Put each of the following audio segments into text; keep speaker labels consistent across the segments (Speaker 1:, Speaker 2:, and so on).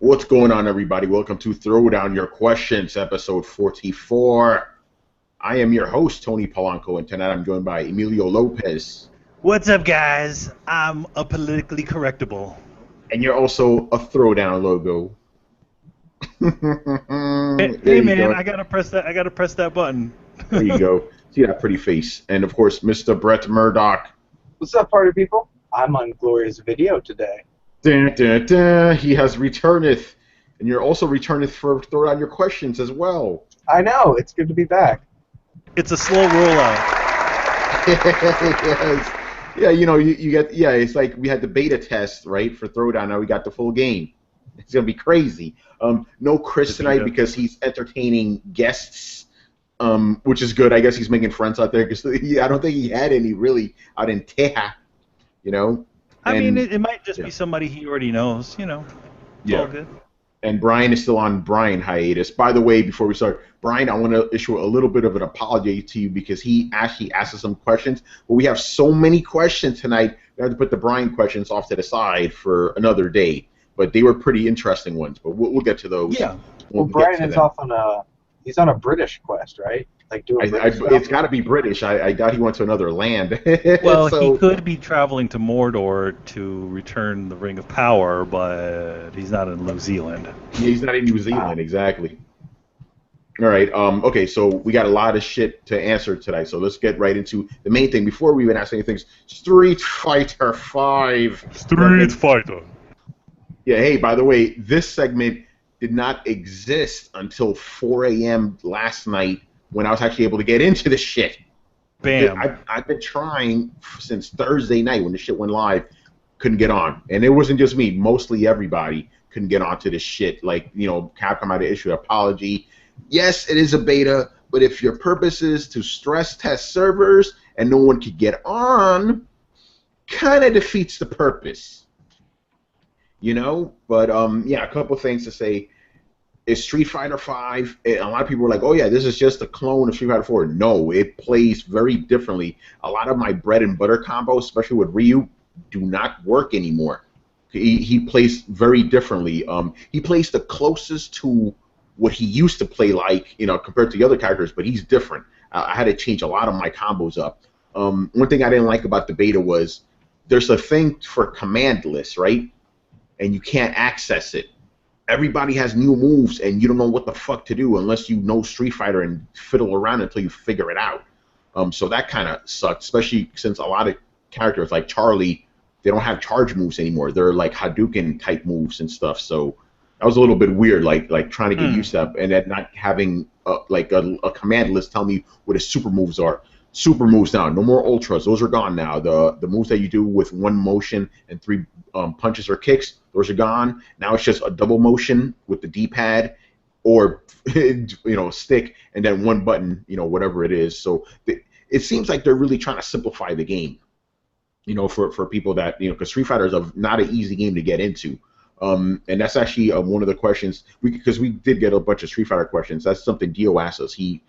Speaker 1: What's going on, everybody? Welcome to Throwdown Your Questions, episode 44. I am your host, Tony Polanco, and tonight I'm joined by Emilio Lopez.
Speaker 2: What's up, guys? I'm a politically correctable.
Speaker 1: And you're also a Throwdown logo.
Speaker 2: Hey man, I gotta press that button.
Speaker 1: There you go. See that pretty face. And of course, Mr. Brett Murdoch.
Speaker 3: What's up, party people? I'm on Gloria's video today.
Speaker 1: Dun, dun, dun. He has returneth, and you're also returneth for Throwdown Your Questions as well.
Speaker 3: I know, it's good to be back.
Speaker 2: It's a slow rollout.
Speaker 1: Yes. Yeah, you get, it's like we had the beta test, right, for Throwdown. Now we got the full game. It's going to be crazy. No Chris tonight because he's entertaining guests, which is good. I guess he's making friends out there because I don't think he had any really out in Teja,
Speaker 2: I mean, it might just be somebody he already knows, It's all good.
Speaker 1: And Brian is still on Brian hiatus. By the way, before we start, Brian, I want to issue a little bit of an apology to you because he actually asked us some questions, but we have so many questions tonight, we have to put the Brian questions off to the side for another day. But they were pretty interesting ones, but we'll get to those.
Speaker 3: Yeah. Well, Brian is off on he's on a British quest, right? Like doing British stuff?
Speaker 1: It's got to be British. I doubt he went to another land.
Speaker 2: Well, he could be traveling to Mordor to return the Ring of Power, but he's not in New Zealand.
Speaker 1: Yeah, he's not in New Zealand, exactly. All right. Okay, so we got a lot of shit to answer today, so let's get right into the main thing. Before we even ask anything, Street Fighter V.
Speaker 2: Street Fighter.
Speaker 1: Yeah, hey, by the way, this segment did not exist until 4 a.m. last night when I was actually able to get into the shit.
Speaker 2: Bam.
Speaker 1: I've been trying since Thursday night when the shit went live, couldn't get on. And it wasn't just me, mostly everybody couldn't get onto this shit. Like, Capcom had to issue an apology. Yes, it is a beta, but if your purpose is to stress test servers and no one could get on, kind of defeats the purpose. But a couple things to say. Is Street Fighter V, a lot of people were like, oh yeah, this is just a clone of Street Fighter 4. No, it plays very differently. A lot of my bread and butter combos, especially with Ryu, do not work anymore. He plays very differently. He plays the closest to what he used to play like, compared to the other characters, but he's different. I had to change a lot of my combos up. One thing I didn't like about the beta was there's a thing for command lists, right? And you can't access it. Everybody has new moves, and you don't know what the fuck to do unless you know Street Fighter and fiddle around until you figure it out. So that kind of sucked, especially since a lot of characters like Charlie, they don't have charge moves anymore. They're like Hadouken type moves and stuff. So that was a little bit weird, like trying to get used to that, and then not having a command list tell me what his super moves are. Super moves now, no more ultras. Those are gone now. The moves that you do with one motion and 3 punches or kicks, those are gone. Now it's just a double motion with the D-pad, or stick, and then one button, whatever it is. So it seems like they're really trying to simplify the game, for people that because Street Fighter is not an easy game to get into. And that's actually one of the questions because we did get a bunch of Street Fighter questions. That's something Dio asked us. He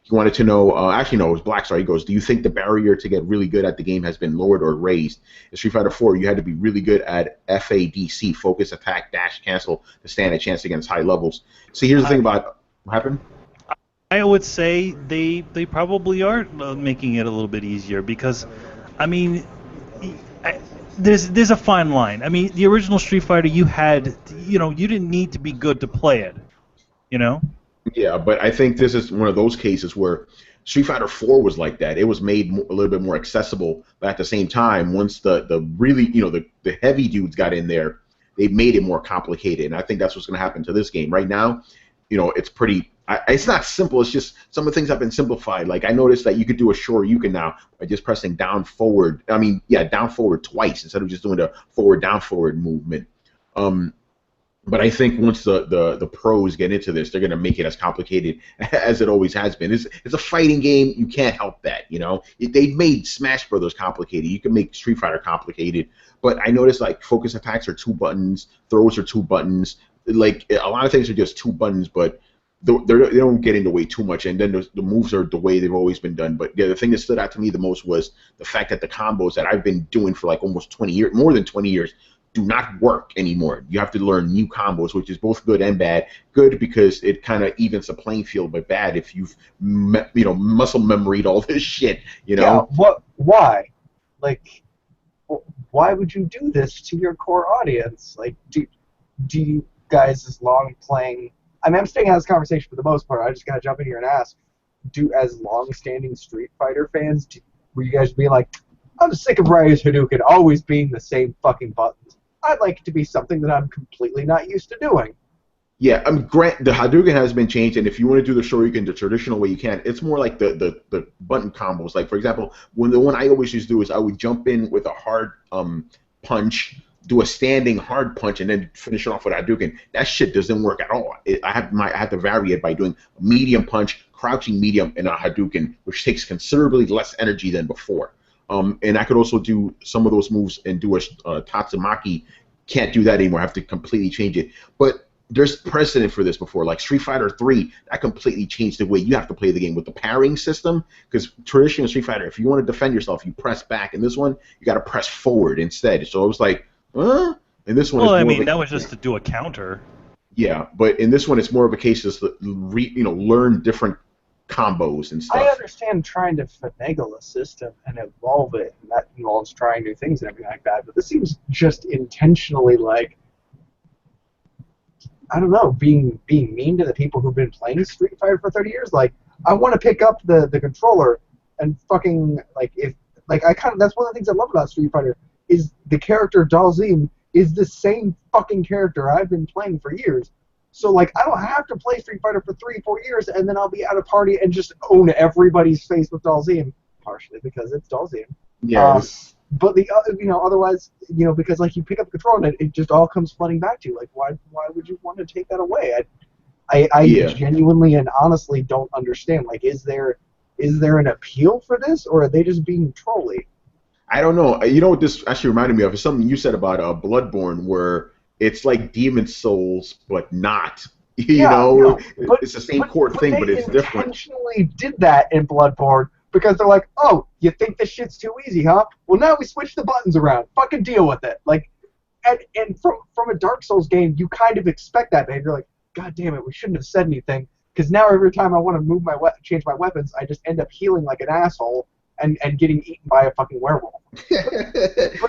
Speaker 1: wanted to know, it was Blackstar. He goes, do you think the barrier to get really good at the game has been lowered or raised? In Street Fighter 4, you had to be really good at FADC, focus, attack, dash, cancel, to stand a chance against high levels. See, here's the thing about what happened.
Speaker 2: I would say they probably are making it a little bit easier because, there's a fine line. The original Street Fighter, you had, you didn't need to be good to play it,
Speaker 1: Yeah, but I think this is one of those cases where Street Fighter 4 was like that. It was made a little bit more accessible, but at the same time, once the really, the heavy dudes got in there, they made it more complicated, and I think that's what's going to happen to this game. Right now, it's pretty, it's not simple, it's just some of the things have been simplified. Like, I noticed that you could do a Shoryuken now by just pressing down, forward, down, forward twice instead of just doing the forward, down, forward movement. But I think once the pros get into this, they're going to make it as complicated as it always has been. It's a fighting game. You can't help that, They've made Smash Brothers complicated. You can make Street Fighter complicated. But I noticed, like, focus attacks are 2 buttons. Throws are 2 buttons. Like, a lot of things are just 2 buttons, but they don't get in the way too much. And then the moves are the way they've always been done. But the thing that stood out to me the most was the fact that the combos that I've been doing for, like, almost 20 years, more than 20 years, do not work anymore. You have to learn new combos, which is both good and bad. Good because it kind of evens the playing field, but bad if you've muscle memoried all this shit.
Speaker 3: Yeah. Why? Like, why would you do this to your core audience? Like, do you guys, as long playing? I mean, I'm staying out of this conversation for the most part. I just gotta jump in here and ask: as long-standing Street Fighter fans, were you guys being like, I'm sick of Ryu's Hadouken always being the same fucking buttons. I'd like it to be something that I'm completely not used to doing.
Speaker 1: Yeah, I mean, the Hadouken has been changed, and if you want to do the Shoryuken the traditional way, you can. It's more like the button combos. Like, for example, the one I always used to do is I would jump in with a hard punch, do a standing hard punch, and then finish it off with Hadouken. That shit doesn't work at all. I have to vary it by doing a medium punch, crouching medium, and a Hadouken, which takes considerably less energy than before. And I could also do some of those moves and do a Tatsumaki. Can't do that anymore. I have to completely change it. But there's precedent for this before. Like Street Fighter 3, that completely changed the way you have to play the game with the parrying system. Because traditionally in Street Fighter, if you want to defend yourself, you press back. In this one, you got to press forward instead. So it was like, huh? And this one.
Speaker 2: Well, I mean, that was just to do a counter.
Speaker 1: Yeah, but in this one, it's more of a case of learn different combos and stuff.
Speaker 3: I understand trying to finagle a system and evolve it, and that involves trying new things and everything like that, but this seems just intentionally like, I don't know, being mean to the people who've been playing Street Fighter for 30 years. Like, I want to pick up the controller and fucking, like, that's one of the things I love about Street Fighter, is the character Dalzim is the same fucking character I've been playing for years. So, like, I don't have to play Street Fighter for 3-4 years, and then I'll be at a party and just own everybody's face with Dalzim, partially because it's Dalzim.
Speaker 1: Yes.
Speaker 3: But otherwise, because like you pick up the controller and it just all comes flooding back to you. Like, why would you want to take that away? I genuinely and honestly don't understand. Like, is there an appeal for this, or are they just being trolly?
Speaker 1: I don't know. You know what this actually reminded me of? Is something you said about Bloodborne, where it's like Demon Souls, but not. It's the same core thing, but it's different.
Speaker 3: They intentionally did that in Bloodborne because they're like, oh, you think this shit's too easy, huh? Well, now we switch the buttons around. Fucking deal with it. Like, and from a Dark Souls game, you kind of expect that behavior. You're like, God damn it, we shouldn't have said anything, because now every time I want to move change my weapons, I just end up healing like an asshole and getting eaten by a fucking werewolf.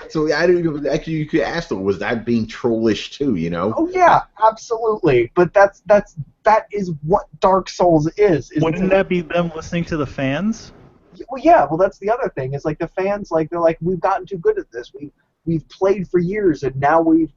Speaker 1: So I don't even, actually, you could ask them, was that being trollish too?
Speaker 3: Oh yeah, absolutely. But that is what Dark Souls is.
Speaker 2: Wouldn't that be them listening to the fans?
Speaker 3: Well, yeah. Well, that's the other thing. Is like the fans, like they're like, we've gotten too good at this. We've played for years, and now we've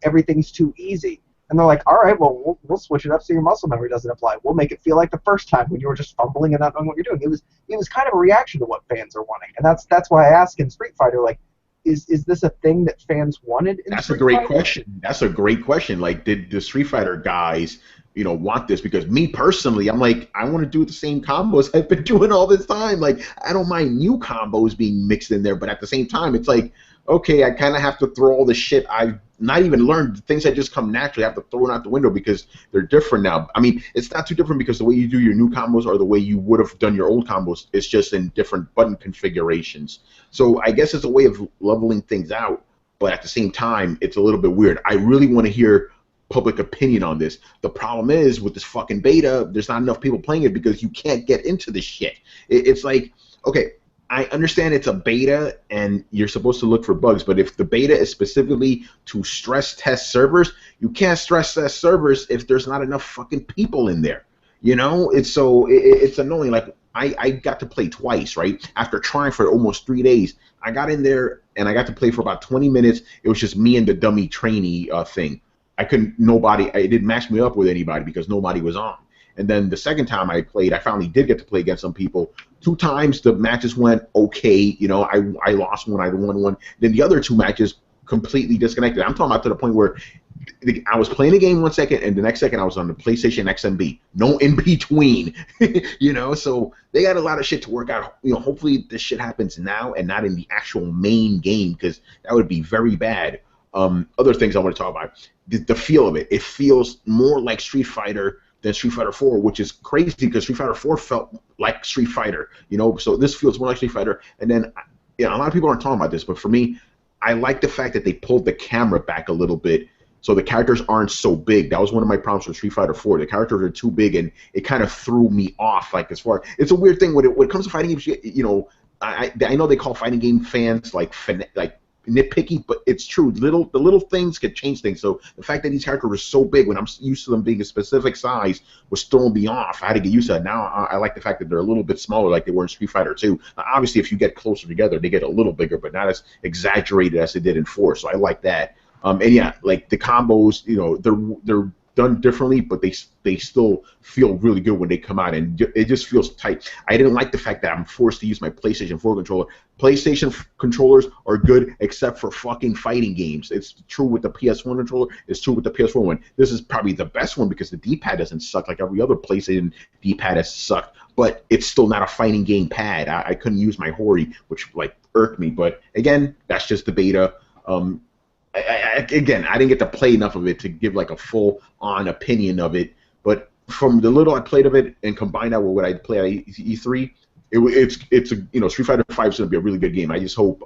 Speaker 3: everything's too easy. And they're like, all right, well, we'll switch it up so your muscle memory doesn't apply. We'll make it feel like the first time when you were just fumbling and not knowing what you're doing. It was kind of a reaction to what fans are wanting, and that's why I ask in Street Fighter, like, is this a thing that fans wanted?
Speaker 1: That's a great question. That's a great question. Like, did the Street Fighter guys, want this? Because me personally, I'm like, I want to do the same combos I've been doing all this time. Like, I don't mind new combos being mixed in there, but at the same time, it's like, okay, I kind of have to throw all the shit I've not even learned, the things that just come naturally. I have to throw it out the window because they're different now. I mean, it's not too different because the way you do your new combos or the way you would have done your old combos, it's just in different button configurations. So I guess it's a way of leveling things out, but at the same time, it's a little bit weird. I really want to hear public opinion on this. The problem is, with this fucking beta, there's not enough people playing it because you can't get into this shit. It's like, okay, I understand it's a beta and you're supposed to look for bugs, but if the beta is specifically to stress test servers, you can't stress test servers if there's not enough fucking people in there. It's annoying. Like, I got to play twice, right? After trying for almost 3 days, I got in there and I got to play for about 20 minutes. It was just me and the dummy trainee thing. It didn't match me up with anybody because nobody was on. And then the second time I played, I finally did get to play against some people. 2 times the matches went okay. I lost one, I won one. Then the other 2 matches completely disconnected. I'm talking about to the point where I was playing a game 1 second, and the next second I was on the PlayStation XMB. No in between. So they got a lot of shit to work out. Hopefully this shit happens now and not in the actual main game, because that would be very bad. Other things I want to talk about. The feel of it. It feels more like Street Fighter than Street Fighter 4, which is crazy because Street Fighter 4 felt like Street Fighter, so this feels more like Street Fighter. And then, a lot of people aren't talking about this, but for me, I like the fact that they pulled the camera back a little bit, so the characters aren't so big. That was one of my problems with Street Fighter 4. The characters are too big, and it kind of threw me off. Like as far, it's a weird thing when it comes to fighting games. You know, I know they call fighting game fans like nitpicky, but it's true. The little things could change things. So the fact that these characters were so big when I'm used to them being a specific size was throwing me off. I had to get used to it. Now I like the fact that they're a little bit smaller, like they were in Street Fighter 2. Now, obviously, if you get closer together, they get a little bigger, but not as exaggerated as they did in 4. So I like that. And yeah, like the combos, you know, they're done differently, but they still feel really good when they come out, and it just feels tight. I didn't like the fact that I'm forced to use my PlayStation 4 controller. PlayStation controllers are good except for fucking fighting games. It's true with the PS1 controller. It's true with the PS4 one. This is probably the best one because the D-pad doesn't suck like every other PlayStation D-pad has sucked, but it's still not a fighting game pad. I couldn't use my Hori, which like irked me, but again, that's just the beta. Again, I didn't get to play enough of it to give like a full-on opinion of it, but from the little I played of it and combine that with what I played at E3, it's a, you know, Street Fighter 5 is going to be a really good game. I just hope,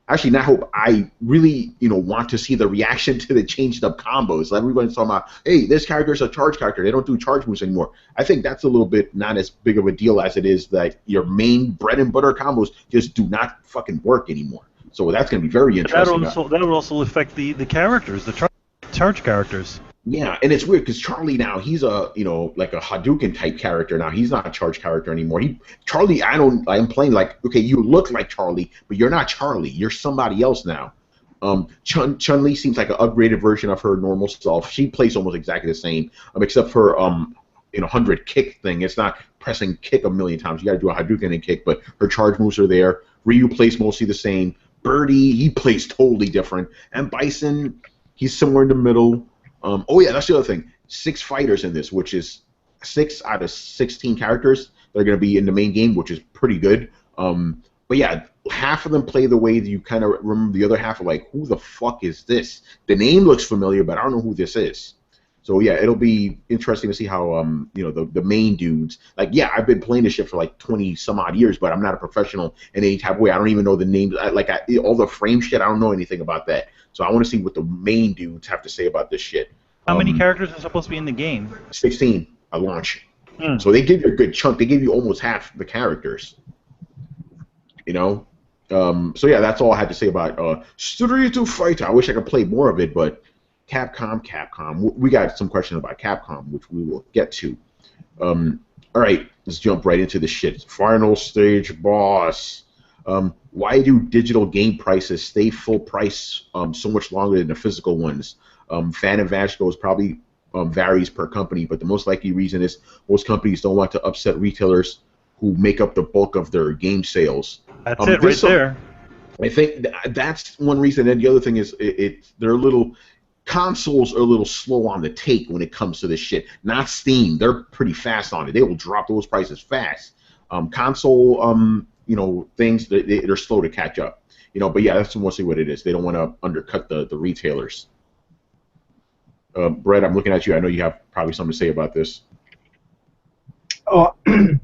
Speaker 1: actually not hope, I really, you know, want to see the reaction to the changed up combos. Everyone's talking about, hey, this character is a charge character. They don't do charge moves anymore. I think that's a little bit not as big of a deal as it is that your main bread and butter combos just do not fucking work anymore. So that's going to be very interesting.
Speaker 2: That would also affect the characters, the charge characters.
Speaker 1: Yeah, and it's weird because Charlie now, he's a, you know, like a Hadouken type character now. He's not a charge character anymore. Charlie, I'm playing like, okay, you look like Charlie, but you're not Charlie. You're somebody else now. Chun-Li seems like an upgraded version of her normal self. She plays almost exactly the same, except for you know, 100 kick thing. It's not pressing kick a million times. You got to do a Hadouken and kick, but her charge moves are there. Ryu plays mostly the same. Birdie, he plays totally different. And Bison, he's somewhere in the middle. Oh yeah, that's the other thing. 6 fighters in this, which is 6 out of 16 characters that are going to be in the main game, which is pretty good. But yeah, half of them play the way that you kind of remember. The other half are like, who the fuck is this? The name looks familiar, but I don't know who this is. So yeah, it'll be interesting to see how you know, the main dudes, like, yeah, I've been playing this shit for like 20 some odd years, but I'm not a professional in any type of way. I don't even know the names. All the frame shit, I don't know anything about that. So I want to see what the main dudes have to say about this shit.
Speaker 2: How many characters are supposed to be in the game?
Speaker 1: 16 at launch. So they give you a good chunk. They give you almost half the characters. You know. So yeah, that's all I had to say about Street Fighter. I wish I could play more of it, but Capcom. We got some questions about Capcom, which we will get to. All right, let's jump right into the shit. Final stage boss. Why do digital game prices stay full price so much longer than the physical ones? Fan advantage goes probably varies per company, but the most likely reason is most companies don't want to upset retailers who make up the bulk of their game sales.
Speaker 2: That's it right there.
Speaker 1: I think that's one reason. And the other thing is they're a little... Consoles are a little slow on the take when it comes to this shit. Not Steam. They're pretty fast on it. They will drop those prices fast. Console, you know, things, they're slow to catch up. You know, but yeah, that's mostly what it is. They don't want to undercut the retailers. Brett, I'm looking at you. I know you have probably something to say about this.
Speaker 3: Oh, kind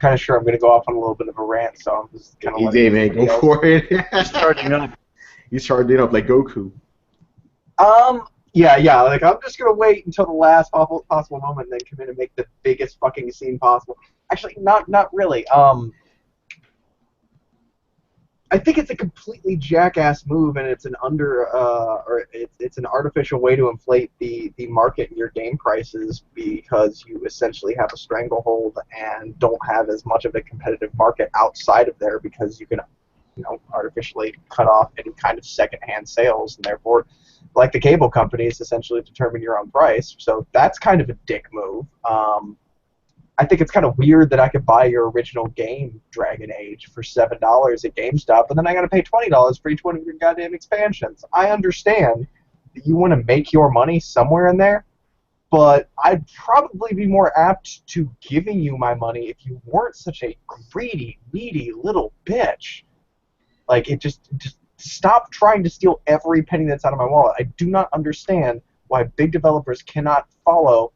Speaker 3: of sure I'm going to go off on a little bit of a rant, so I'm just kind of letting
Speaker 1: man, go for it.
Speaker 2: He's charging up.
Speaker 1: He's charging up like Goku.
Speaker 3: Yeah, like, I'm just gonna wait until the last possible moment and then come in and make the biggest fucking scene possible. Actually, not really. I think it's a completely jackass move, and it's an it's an artificial way to inflate the market and your game prices, because you essentially have a stranglehold and don't have as much of a competitive market outside of there, because you can, you know, artificially cut off any kind of secondhand sales, and therefore, like the cable companies, essentially determine your own price. So that's kind of a dick move. I think it's kind of weird that I could buy your original game, Dragon Age, for $7 at GameStop, and then I got to pay $20 for each one of your goddamn expansions. I understand that you want to make your money somewhere in there, but I'd probably be more apt to giving you my money if you weren't such a greedy, needy little bitch. Like, it just stop trying to steal every penny that's out of my wallet. I do not understand why big developers cannot follow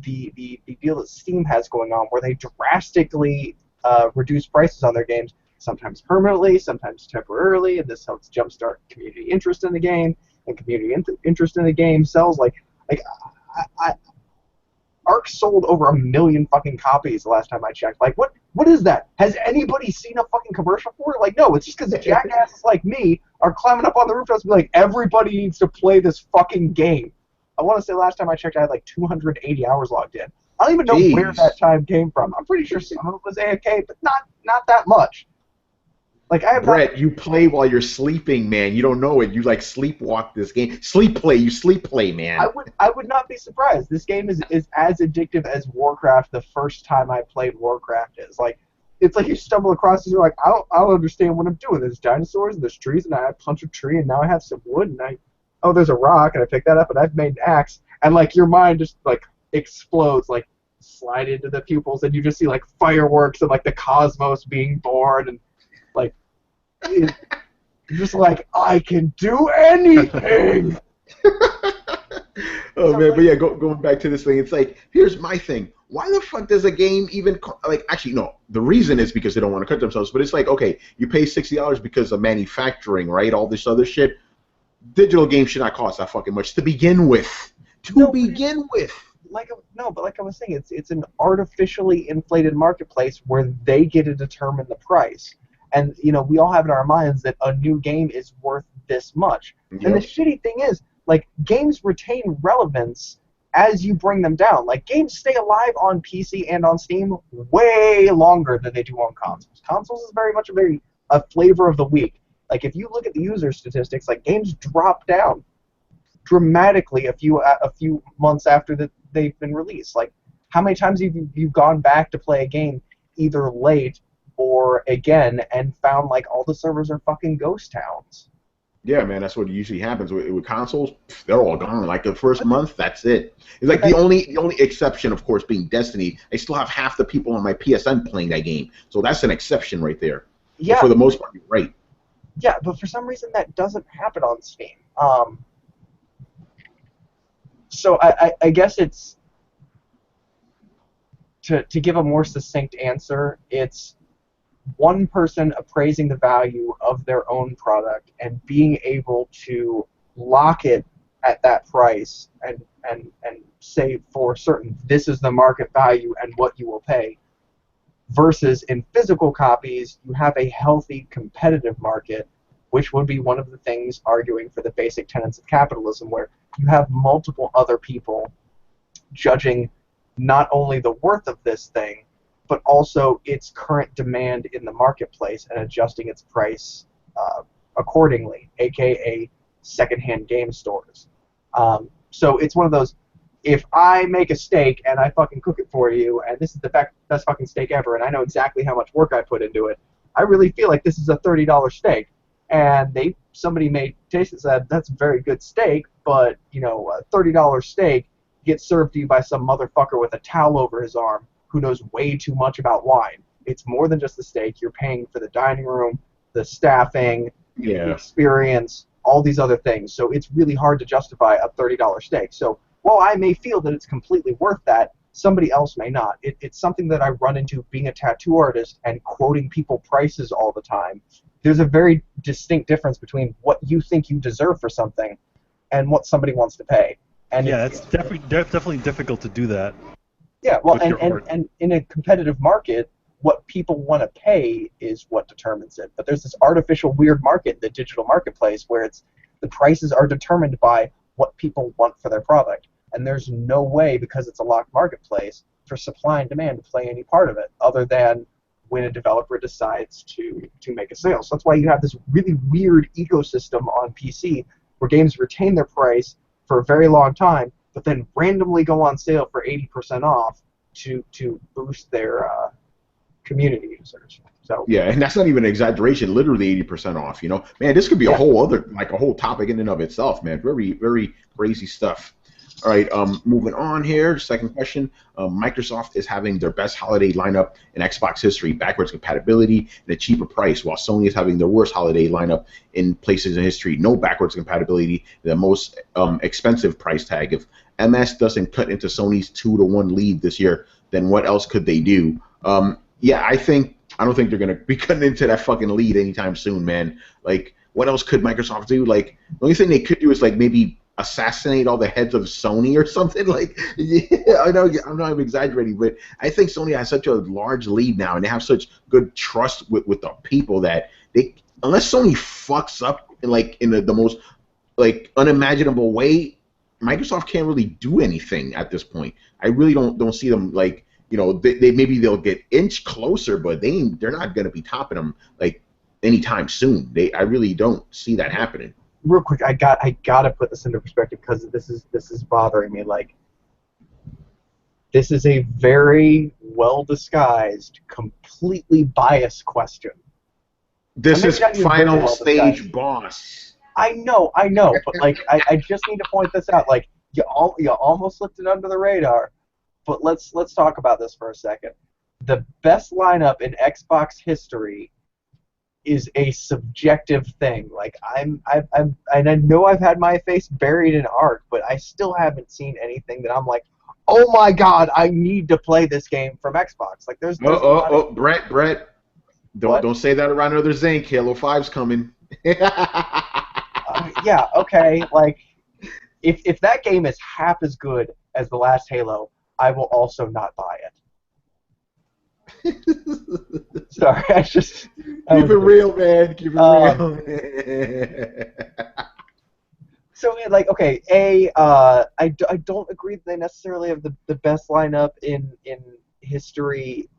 Speaker 3: the deal that Steam has going on, where they drastically reduce prices on their games sometimes permanently, sometimes temporarily, and this helps jumpstart community interest in the game, and community interest in the game sells I Ark sold over 1 million fucking copies the last time I checked. Like, what is that? Has anybody seen a fucking commercial for it? Like, no, it's just because jackasses like me are climbing up on the rooftops and be like, everybody needs to play this fucking game. I want to say last time I checked, I had like 280 hours logged in. I don't even know where that time came from. I'm pretty sure some of it was AFK, but not that much. Like, I have
Speaker 1: Brett, you play while you're sleeping, man. You don't know it. You like sleepwalk this game. Sleep play. You sleep play, man.
Speaker 3: I would not be surprised. This game is as addictive as Warcraft the first time I played Warcraft is. Like, it's like you stumble across this, you're like, I don't understand what I'm doing. There's dinosaurs and there's trees, and I punch a tree, and now I have some wood, and there's a rock, and I pick that up, and I've made an axe, and like your mind just like explodes, like slide into the pupils, and you just see like fireworks of like the cosmos being born, and like it's just like, I can do anything.
Speaker 1: Oh, man, but yeah, going back to this thing, it's like, here's my thing. Why the fuck does a game even, like, actually, no, the reason is because they don't want to cut themselves, but it's like, okay, you pay $60 because of manufacturing, right, all this other shit. Digital games should not cost that fucking much to begin with. Like I was saying, it's an artificially inflated marketplace where they get to determine the price. And, you know, we all have in our minds that a new game is worth this much. Yep. And the shitty thing is, like, games retain relevance as you bring them down. Like, games stay alive on PC and on Steam way longer than they do on consoles. Consoles is very much a flavor of the week. Like, if you look at the user statistics, like, games drop down dramatically a few months after they've been released. Like, how many times have you gone back to play a game either late or again and found like all the servers are fucking ghost towns? Yeah, man, that's what usually happens with consoles. They're all gone. Like the first month, that's it. It's like the only exception, of course, being Destiny. I still have half the people on my PSN playing that game, so that's an exception right there. Yeah. But for the most part, you're right.
Speaker 3: Yeah, but for some reason that doesn't happen on Steam. So I guess it's to give a more succinct answer, it's one person appraising the value of their own product and being able to lock it at that price and say for certain this is the market value and what you will pay, versus in physical copies you have a healthy competitive market, which would be one of the things arguing for the basic tenets of capitalism, where you have multiple other people judging not only the worth of this thing, but also its current demand in the marketplace and adjusting its price accordingly, aka secondhand game stores. So it's one of those, if I make a steak and I fucking cook it for you, and this is the best fucking steak ever, and I know exactly how much work I put into it, I really feel like this is a $30 steak. And somebody made taste and said, that's a very good steak, but, you know, a $30 steak gets served to you by some motherfucker with a towel over his arm who knows way too much about wine. It's more than just the steak. You're paying for the dining room, the staffing, the experience, all these other things. So it's really hard to justify a $30 steak. So while I may feel that it's completely worth that, somebody else may not. It's something that I run into being a tattoo artist and quoting people prices all the time. There's a very distinct difference between what you think you deserve for something and what somebody wants to pay. And
Speaker 2: yeah, it's definitely difficult to do that.
Speaker 3: Yeah, well, and in a competitive market, what people want to pay is what determines it. But there's this artificial weird market, the digital marketplace, where the prices are determined by what people want for their product. And there's no way, because it's a locked marketplace, for supply and demand to play any part of it, other than when a developer decides to make a sale. So that's why you have this really weird ecosystem on PC where games retain their price for a very long time, but then randomly go on sale for 80% off to boost their community users. So
Speaker 1: yeah, and that's not even an exaggeration. Literally 80% off. You know, man, this could be a whole other, like a whole topic in and of itself, man. Very, very crazy stuff. All right, moving on here. Second question. Microsoft is having their best holiday lineup in Xbox history, backwards compatibility, and a cheaper price, while Sony is having their worst holiday lineup in PlayStation history, no backwards compatibility, the most expensive price tag. If MS doesn't cut into Sony's 2-1 lead this year, then what else could they do? Yeah, I think I don't think they're gonna be cutting into that fucking lead anytime soon, man. Like, what else could Microsoft do? Like, the only thing they could do is like maybe assassinate all the heads of Sony or something. Like, yeah, I know I'm not even exaggerating, but I think Sony has such a large lead now, and they have such good trust with the people that they, unless Sony fucks up in the most like unimaginable way, Microsoft can't really do anything at this point. I really don't see them like, you know, they maybe they'll get inch closer, but they're not going to be topping them like anytime soon. I really don't see that happening.
Speaker 3: Real quick, I gotta put this into perspective because this is bothering me. Like, this is a very well disguised, completely biased question.
Speaker 1: This is final stage boss.
Speaker 3: I know, but like I just need to point this out. Like, you almost slipped it under the radar, but let's talk about this for a second. The best lineup in Xbox history is a subjective thing. Like, and I know I've had my face buried in art, but I still haven't seen anything that I'm like, oh my god, I need to play this game from Xbox. Like, there's
Speaker 1: Brett, don't say that around another Zank. Halo 5's coming.
Speaker 3: Yeah, okay. Like, if that game is half as good as the last Halo, I will also not buy it. Sorry, keep
Speaker 1: it real, man. Keep it real.
Speaker 3: So, like, okay, I don't agree that they necessarily have the best lineup in history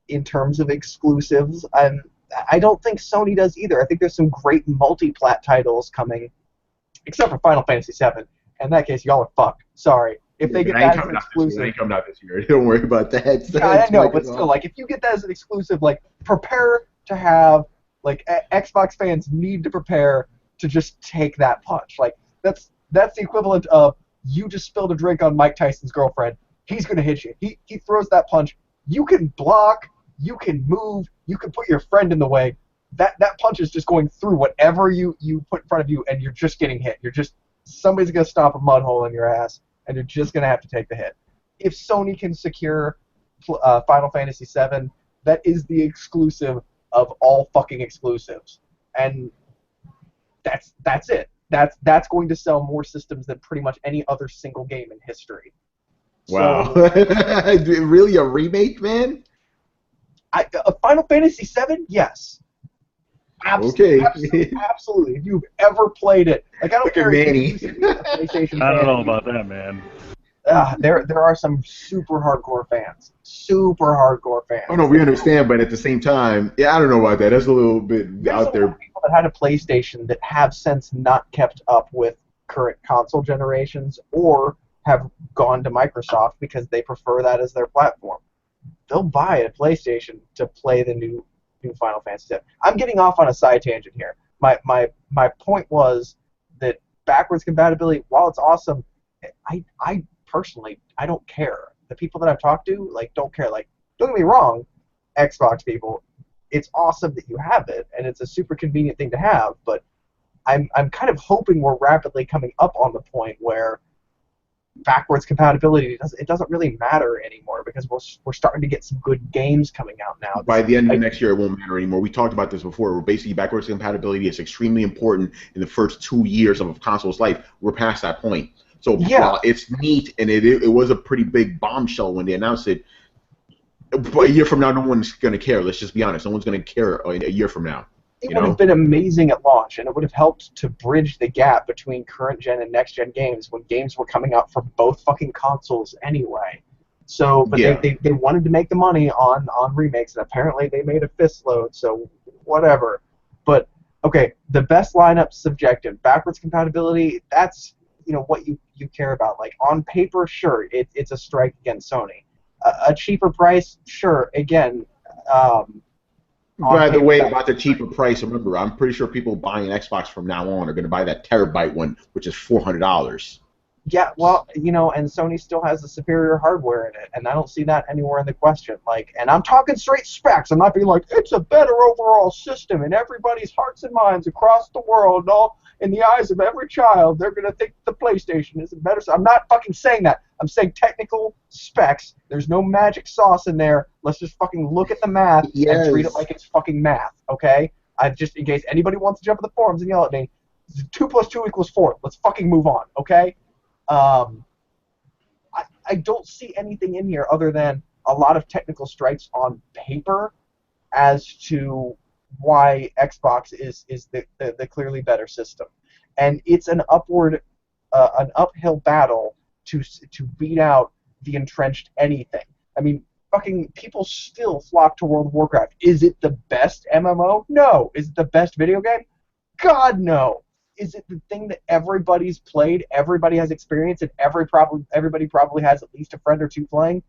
Speaker 3: in terms of exclusives. I don't think Sony does either. I think there's some great multi-plat titles coming, except for Final Fantasy VII. In that case, y'all are fucked. Sorry. If they get that as an exclusive,
Speaker 1: they ain't coming out this year. Don't worry about that.
Speaker 3: Yeah, I know, but still, like, if you get that as an exclusive, like, prepare to have, like, Xbox fans need to prepare to just take that punch. Like, that's the equivalent of you just spilled a drink on Mike Tyson's girlfriend. He's gonna hit you. He throws that punch. You can block. You can move. You can put your friend in the way. That punch is just going through whatever you put in front of you, and you're just getting hit. Somebody's gonna stop a mud hole in your ass, and you're just going to have to take the hit. If Sony can secure Final Fantasy VII, that is the exclusive of all fucking exclusives. And that's it. That's going to sell more systems than pretty much any other single game in history.
Speaker 1: Wow. Really a remake, man?
Speaker 3: Final Fantasy VII? Yes.
Speaker 1: Absolutely.
Speaker 3: Absolutely. If you've ever played it, like, I don't care if
Speaker 1: Manny.
Speaker 3: PlayStation.
Speaker 2: I don't know about that, man.
Speaker 3: There are some super hardcore fans.
Speaker 1: Oh no, we understand, but at the same time, yeah, I don't know about that. That's a little bit out there.
Speaker 3: There's people that had a PlayStation that have since not kept up with current console generations, or have gone to Microsoft because they prefer that as their platform. They'll buy a PlayStation to play the new Final Fantasy VII. I'm getting off on a side tangent here. My point was that backwards compatibility, while it's awesome, I personally, I don't care. The people that I've talked to, like, don't care. Like, don't get me wrong, Xbox people, it's awesome that you have it, and it's a super convenient thing to have, but I'm kind of hoping we're rapidly coming up on the point where backwards compatibility doesn't really matter anymore, because we're starting to get some good games coming out now.
Speaker 1: By the end of next year, it won't matter anymore. We talked about this before. Where basically backwards compatibility is extremely important in the first 2 years of a console's life. We're past that point. So yeah, it's neat, and it was a pretty big bombshell when they announced it. But a year from now, no one's going to care. Let's just be honest. No one's going to care a year from now.
Speaker 3: It would have been amazing at launch, and it would have helped to bridge the gap between current-gen and next-gen games when games were coming out for both fucking consoles anyway. So, but they wanted to make the money on remakes, and apparently they made a fistload, so whatever. But, okay, the best lineup's subjective. Backwards compatibility, that's, what you care about. Like, on paper, sure, it's a strike against Sony. A cheaper price, sure, again,
Speaker 1: by the way, about the cheaper price, remember, I'm pretty sure people buying an Xbox from now on are going to buy that terabyte one, which is $400.
Speaker 3: Yeah, well, and Sony still has the superior hardware in it, and I don't see that anywhere in the question. Like, and I'm talking straight specs. I'm not being like it's a better overall system in everybody's hearts and minds across the world, and all in the eyes of every child, they're gonna think the PlayStation is a better. I'm not fucking saying that. I'm saying technical specs. There's no magic sauce in there. Let's just fucking look at the math and treat it
Speaker 1: Yes.
Speaker 3: like it's fucking math, okay? I just in case anybody wants to jump in the forums and yell at me, 2 + 2 = 4. Let's fucking move on, okay? Um, I don't see anything in here other than a lot of technical strikes on paper as to why Xbox is the clearly better system, and it's an uphill battle to beat out the entrenched anything. I mean, fucking people still flock to World of Warcraft. Is it the best MMO? No. Is it the best video game? God no. Is it the thing that everybody's played, everybody has experience, and everybody probably has at least a friend or two playing?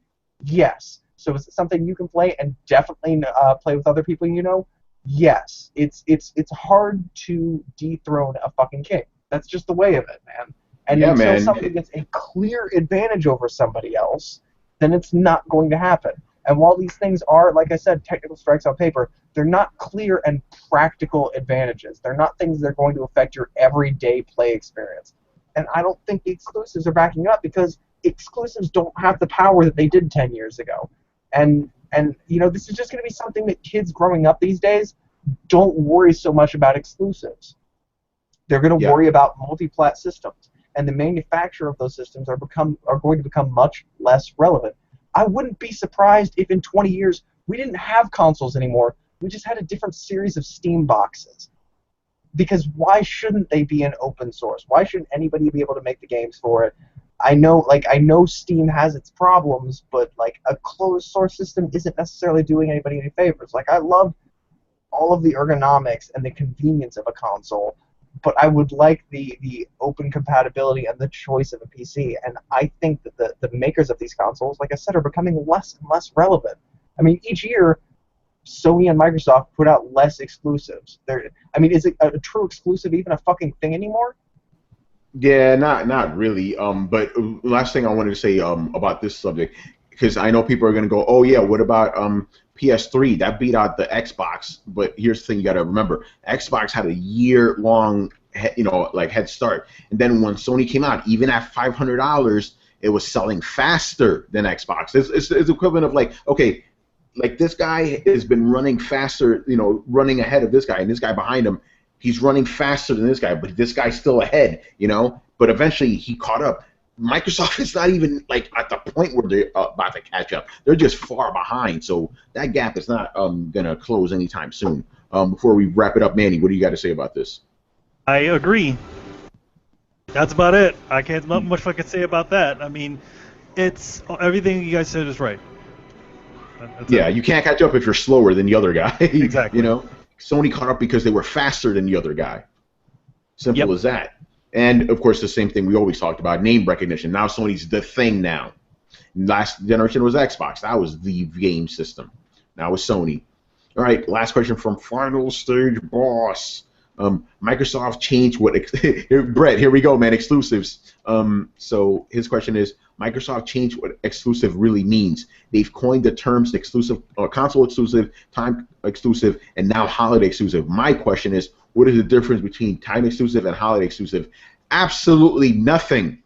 Speaker 3: Yes. So is it something you can play and definitely play with other people you know? Yes. It's hard to dethrone a fucking king. That's just the way of it, man. And
Speaker 1: Yeah,
Speaker 3: until
Speaker 1: man.
Speaker 3: somebody gets a clear advantage over somebody else, then it's not going to happen. And while these things are, like I said, technical strikes on paper, they're not clear and practical advantages. They're not things that are going to affect your everyday play experience. And I don't think the exclusives are backing up because exclusives don't have the power that they did 10 years ago. And this is just going to be something that kids growing up these days don't worry so much about exclusives. They're going to
Speaker 1: Yeah.
Speaker 3: worry about multi-plat systems, and the manufacturer of those systems are going to become much less relevant. I wouldn't be surprised if in 20 years we didn't have consoles anymore. We just had a different series of Steam boxes. Because why shouldn't they be in open source? Why shouldn't anybody be able to make the games for it? I know Steam has its problems, but like a closed source system isn't necessarily doing anybody any favors. Like I love all of the ergonomics and the convenience of a console, but I would like the open compatibility and the choice of a PC. And I think that the makers of these consoles, like I said, are becoming less and less relevant. I mean, each year, Sony and Microsoft put out less exclusives. Is it a true exclusive even a fucking thing anymore?
Speaker 1: Yeah, not really. But last thing I wanted to say about this subject, because I know people are gonna go, oh yeah, what about PS3? That beat out the Xbox. But here's the thing: you got to remember, Xbox had a year-long, head start. And then when Sony came out, even at $500, it was selling faster than Xbox. It's equivalent of like, okay, like this guy has been running faster, running ahead of this guy, and this guy behind him, he's running faster than this guy, but this guy's still ahead, But eventually he caught up. Microsoft is not even like at the point where they're about to catch up. They're just far behind, so that gap is not gonna close anytime soon. Before we wrap it up, Manny, what do you got to say about this?
Speaker 2: I agree. That's about it. I can't not much I can say about that. I mean, it's everything you guys said is right. That's
Speaker 1: Yeah,
Speaker 2: it.
Speaker 1: you can't catch up if you're slower than the other guy.
Speaker 2: Exactly.
Speaker 1: Sony caught up because they were faster than the other guy. Simple
Speaker 2: Yep.
Speaker 1: as that. And of course, the same thing we always talked about: name recognition. Now Sony's the thing now. Last generation was Xbox. That was the game system. Now it's Sony. All right, last question from Final Stage Boss. Microsoft changed what? Brett, here we go, man. Exclusives. So his question is: Microsoft changed what exclusive really means. They've coined the terms exclusive, console exclusive, time exclusive, and now holiday exclusive. My question is: what is the difference between time exclusive and holiday exclusive? Absolutely nothing.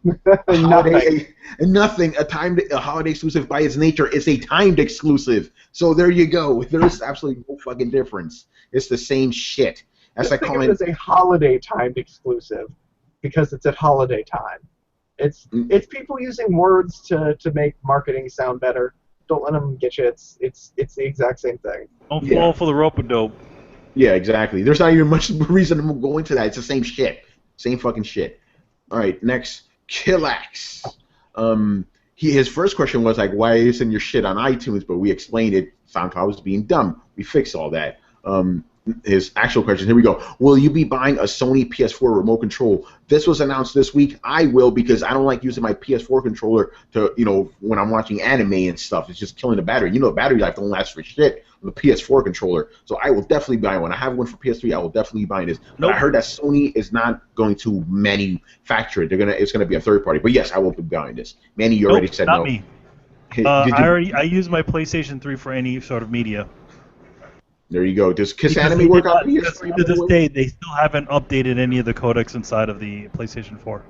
Speaker 1: Nothing. A holiday exclusive by its nature is a timed exclusive. So there you go. There's absolutely no fucking difference. It's the same shit. That's
Speaker 3: Just
Speaker 1: like
Speaker 3: think of
Speaker 1: calling.
Speaker 3: it as a holiday timed exclusive because it's at holiday time. It's people using words to make marketing sound better. Don't let them get you. It's the exact same thing.
Speaker 2: Don't
Speaker 1: Yeah.
Speaker 2: fall for the rope a dope.
Speaker 1: Yeah, exactly. There's not even much reason to go into that. It's the same shit. Same fucking shit. All right, next, Killax. His first question was like, why isn't your shit on iTunes? But we explained it. SoundCloud was being dumb. We fixed all that. his actual question. Here we go. Will you be buying a Sony PS4 remote control? This was announced this week. I will, because I don't like using my PS4 controller to, when I'm watching anime and stuff. It's just killing the battery. The battery life don't last for shit with the PS4 controller. So I will definitely buy one. I have one for PS3. I will definitely be buying this. But I heard that Sony is not going to manufacture it. It's gonna be a third party. But yes, I will be buying this. Manny, you already said
Speaker 2: not
Speaker 1: no.
Speaker 2: Me. I use my PlayStation 3 for any sort of media.
Speaker 1: There you go. Does Kiss Anime work on PS3?
Speaker 2: To this day, they still haven't updated any of the codecs inside of the PlayStation 4.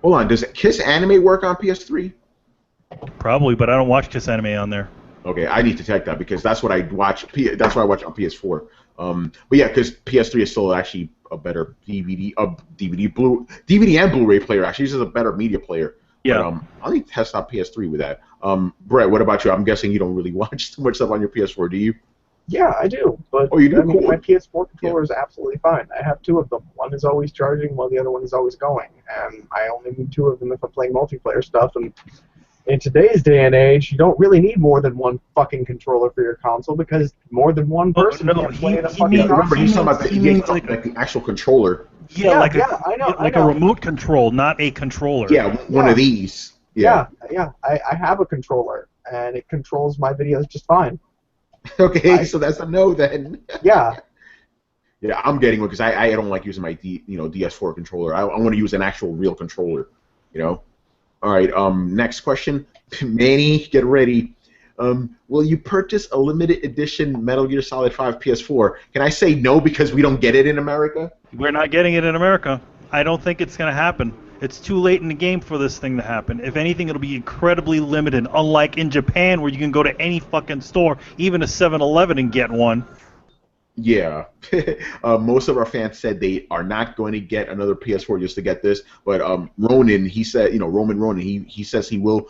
Speaker 1: Hold on. Does Kiss Anime work on PS3?
Speaker 2: Probably, but I don't watch Kiss Anime on there.
Speaker 1: Okay, I need to check that, because that's what I watch. That's what I watch on PS4. But yeah, because PS3 is still actually a better DVD and Blu-ray player. Actually, this is a better media player.
Speaker 2: Yeah.
Speaker 1: But, I'll need to test out PS3 with that. Brett, what about you? I'm guessing you don't really watch too much stuff on your PS4, do you?
Speaker 3: Yeah, I do. But
Speaker 1: you do? Cool.
Speaker 3: My PS4 controller is absolutely fine. I have two of them. One is always charging, while the other one is always going. And I only need two of them if I'm playing multiplayer stuff. And in today's day and age, you don't really need more than one fucking controller for your console, because more than one person can play a fucking console.
Speaker 1: Remember, he's talking about like the actual controller.
Speaker 2: Yeah,
Speaker 3: I know.
Speaker 2: A remote control, not a controller.
Speaker 1: Yeah, one of these.
Speaker 3: Yeah. I have a controller, and it controls my videos just fine.
Speaker 1: Okay, so that's a no then.
Speaker 3: Yeah.
Speaker 1: Yeah, I'm getting one because I don't like using my DS4 controller. I want to use an actual real controller. All right. Next question, Manny, get ready. Will you purchase a limited edition Metal Gear Solid 5 PS4? Can I say no because we don't get it in America?
Speaker 2: We're not getting it in America. I don't think it's going to happen. It's too late in the game for this thing to happen. If anything, it'll be incredibly limited, unlike in Japan where you can go to any fucking store, even a 7-Eleven, and get one.
Speaker 1: Yeah. Most of our fans said they are not going to get another PS4 just to get this. But Ronan, he said, Roman Ronan, he says he will.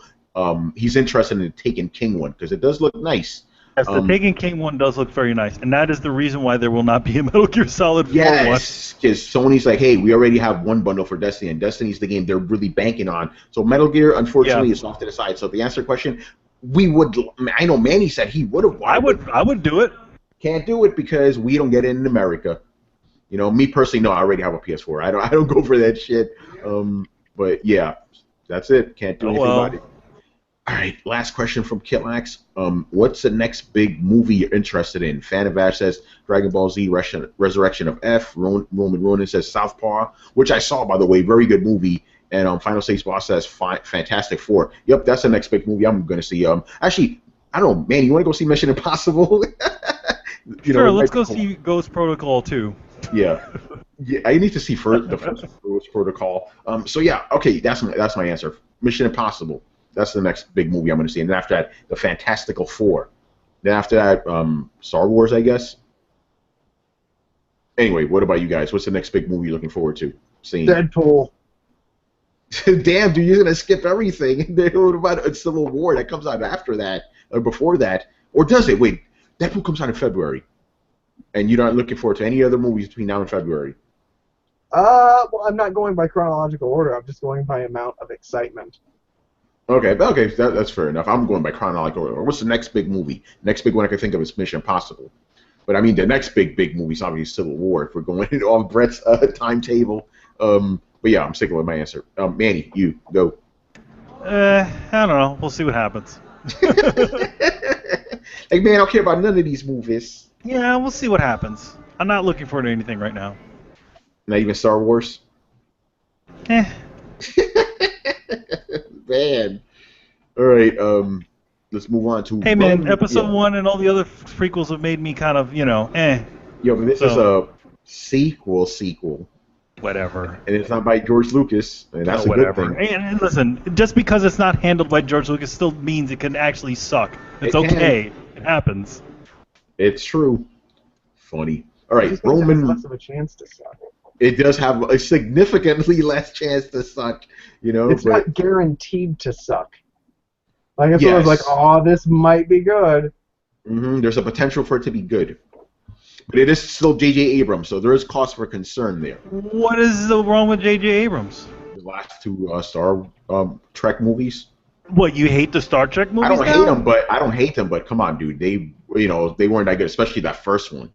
Speaker 1: He's interested in Taken King one because it does look nice.
Speaker 2: Yes, the Taken King one does look very nice, and that is the reason why there will not be a Metal Gear Solid 4 one.
Speaker 1: Yes, because Sony's like, hey, we already have one bundle for Destiny, and Destiny's the game they're really banking on. So Metal Gear, unfortunately, is off to the side. So to answer the question, we would. I know Manny said he would have.
Speaker 2: I would do it.
Speaker 1: Can't do it because we don't get it in America. Me personally, no, I already have a PS4. I don't go for that shit. But yeah, that's it. Can't do anything about it. All right, last question from Kitlax. What's the next big movie you're interested in? Fan of Ash says Dragon Ball Z Resurrection of F. Roman Ronan says Southpaw, which I saw, by the way. Very good movie. And Final Stage Boss says Fantastic Four. Yep, that's the next big movie I'm going to see. Actually, I don't know, man, you want to go see Mission Impossible?
Speaker 2: Sure, let's go see Ghost Protocol 2.
Speaker 1: Yeah. Yeah, I need to see the first Ghost Protocol. So yeah, okay, that's my answer. Mission Impossible. That's the next big movie I'm going to see. And then after that, the Fantastical Four. Then after that, Star Wars, I guess. Anyway, what about you guys? What's the next big movie you're looking forward to seeing?
Speaker 3: Deadpool.
Speaker 1: Damn, dude, you're going to skip everything. What about a Civil War that comes out after that, or before that? Or does it? Wait, Deadpool comes out in February. And you're not looking forward to any other movies between now and February?
Speaker 3: Well, I'm not going by chronological order. I'm just going by amount of excitement.
Speaker 1: Okay, that's fair enough. I'm going by chronological order. What's the next big movie? Next big one I can think of is Mission Impossible. But I mean, the next big movie is obviously Civil War. If we're going off Brett's timetable. But yeah, I'm sticking with my answer. Manny, you go.
Speaker 2: I don't know. We'll see what happens.
Speaker 1: Like, man, I don't care about none of these movies.
Speaker 2: Yeah, we'll see what happens. I'm not looking forward to anything right now.
Speaker 1: Not even Star Wars? Man. All right, let's move on to...
Speaker 2: Hey, man, Episode 1 and all the other prequels have made me kind of,
Speaker 1: Yo, but this is a sequel.
Speaker 2: Whatever.
Speaker 1: And it's not by George Lucas, and that's a good thing.
Speaker 2: And listen, just because it's not handled by George Lucas still means it can actually suck. It's okay. It happens.
Speaker 1: It's true. Funny. All right,
Speaker 3: Roman... less of a chance to suck.
Speaker 1: It does have a significantly less chance to suck,
Speaker 3: It's not guaranteed to suck. Like, if it was like, oh, this might be good.
Speaker 1: Mm-hmm. There's a potential for it to be good. But it is still J.J. Abrams, so there is cause for concern there.
Speaker 2: What is wrong with J.J. Abrams?
Speaker 1: The last two Star Trek movies.
Speaker 2: What, you hate the Star Trek movies?
Speaker 1: I don't hate them, but come on, dude. They weren't that good, especially that first one.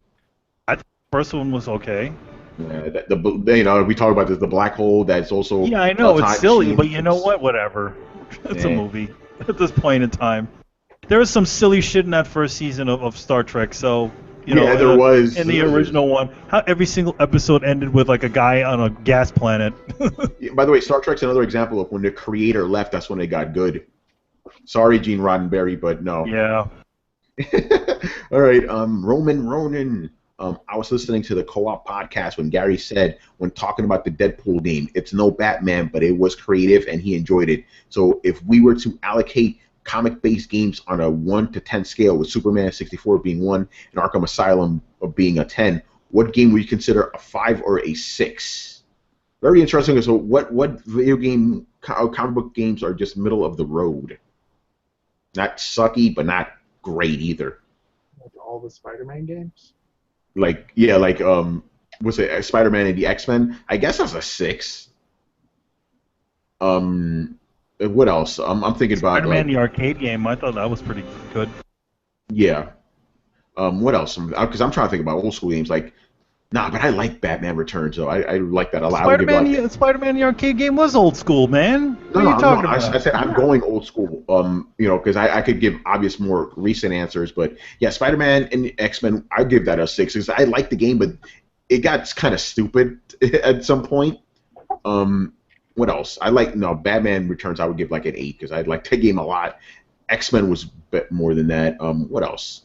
Speaker 2: I thought First one was okay.
Speaker 1: Yeah, we talk about this, the black hole that's also
Speaker 2: Yeah, I know it's
Speaker 1: time
Speaker 2: silly,
Speaker 1: machine.
Speaker 2: but you know what? Whatever. It's a
Speaker 1: Yeah.
Speaker 2: movie at this point in time. There was some silly shit in that first season of Star Trek. So
Speaker 1: Yeah, there was.
Speaker 2: in the original one, how every single episode ended with like a guy on a gas planet.
Speaker 1: By the way, Star Trek's another example of when the creator left, that's when they got good. Sorry, Gene Roddenberry, but no.
Speaker 2: Yeah.
Speaker 1: All right, Roman Ronan. I was listening to the Co-op podcast when Gary said, when talking about the Deadpool game, it's no Batman, but it was creative and he enjoyed it. So if we were to allocate comic-based games on a 1 to 10 scale, with Superman 64 being 1 and Arkham Asylum being a 10, what game would you consider a 5 or a 6? Very interesting. So what video game, comic book games are just middle of the road? Not sucky, but not great either.
Speaker 3: Like all the Spider-Man games.
Speaker 1: Like what's it? Spider-Man and the X-Men. I guess that's a 6. What else? I'm thinking about
Speaker 2: Spider-Man the arcade game. I thought that was pretty good.
Speaker 1: Yeah. What else? Because I'm trying to think about old school games. But I like Batman Returns though. I like that a lot.
Speaker 2: Spider-Man the arcade game was old school, man. What are you talking about?
Speaker 1: I said I'm going old school. Because I could give obvious more recent answers, but yeah, Spider-Man and X-Men, I give that a 6 because I like the game, but it got kind of stupid at some point. What else? Batman Returns. I would give like an 8 because I like that game a lot. X-Men was a bit more than that. What else?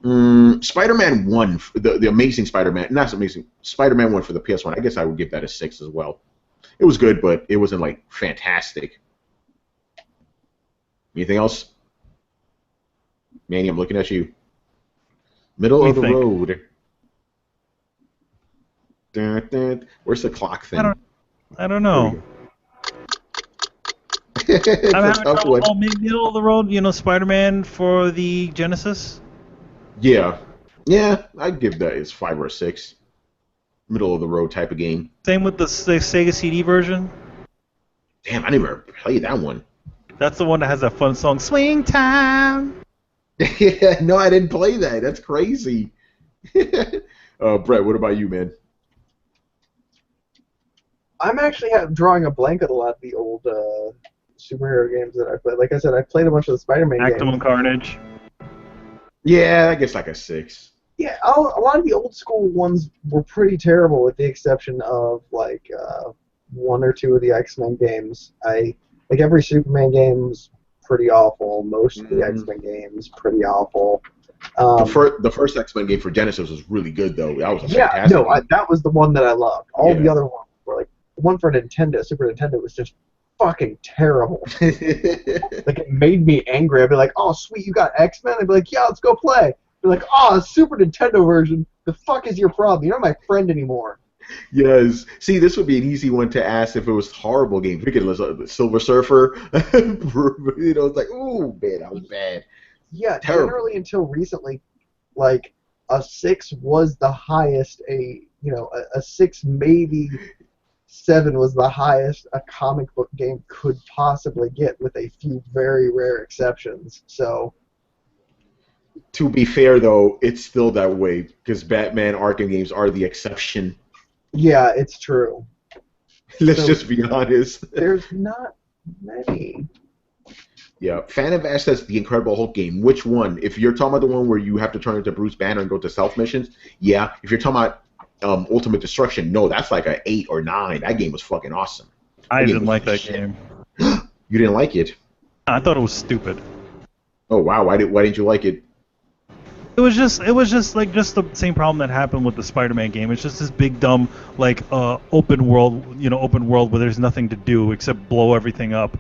Speaker 1: Spider-Man 1, the Amazing Spider-Man, not Amazing, Spider-Man 1 for the PS1, I guess I would give that a 6 as well. It was good, but it wasn't, fantastic. Anything else? Manny, I'm looking at you. Middle of the road. Dun, dun. Where's the clock thing?
Speaker 2: I don't know.
Speaker 1: It's
Speaker 2: I'm
Speaker 1: a
Speaker 2: having
Speaker 1: tough
Speaker 2: trouble.
Speaker 1: one.
Speaker 2: Maybe middle of the road, Spider-Man for the Genesis?
Speaker 1: Yeah, I'd give that as 5 or 6. Middle of the road type of game.
Speaker 2: Same with the Sega CD version.
Speaker 1: Damn, I never played that one.
Speaker 2: That's the one that has that fun song, Swing Time.
Speaker 1: Yeah, no, I didn't play that. That's crazy. Brett, what about you, man?
Speaker 3: I'm actually drawing a blank on a lot of the old superhero games that I played. Like I said, I played a bunch of the Spider-Man games.
Speaker 2: Maximum Carnage.
Speaker 1: Yeah, I guess like a 6.
Speaker 3: Yeah, a lot of the old school ones were pretty terrible, with the exception of 1 or 2 of the X-Men games. Every Superman game's pretty awful. Most of the X-Men games pretty awful.
Speaker 1: The first X-Men game for Genesis was really good, though. That was fantastic.
Speaker 3: That was the one that I loved. All the other ones were the one for Nintendo, Super Nintendo, was just fucking terrible. It made me angry. I'd be like, "Oh, sweet, you got X-Men?" I'd be like, "Yeah, let's go play." Be like, "Oh, Super Nintendo version. The fuck is your problem? You're not my friend anymore."
Speaker 1: Yes. See, this would be an easy one to ask if it was horrible games. We could listen Silver Surfer. It's like, ooh, man, that was bad.
Speaker 3: Yeah,
Speaker 1: terrible.
Speaker 3: Generally until recently, a 6 was the highest. A 6, maybe 7 was the highest a comic book game could possibly get, with a few very rare exceptions. So,
Speaker 1: to be fair, though, it's still that way because Batman Arkham games are the exception.
Speaker 3: Yeah, it's true.
Speaker 1: Let's just be honest.
Speaker 3: There's not many.
Speaker 1: Yeah, Fan of Ash says the Incredible Hulk game. Which one? If you're talking about the one where you have to turn into Bruce Banner and go to stealth missions, yeah. If you're talking about Ultimate Destruction, no, that's like an 8 or 9. That game was fucking awesome.
Speaker 2: I didn't like that game.
Speaker 1: You didn't like it?
Speaker 2: I thought it was stupid.
Speaker 1: Oh wow, why didn't you like it?
Speaker 2: It was just the same problem that happened with the Spider-Man game. It's just this big dumb open world where there's nothing to do except blow everything up.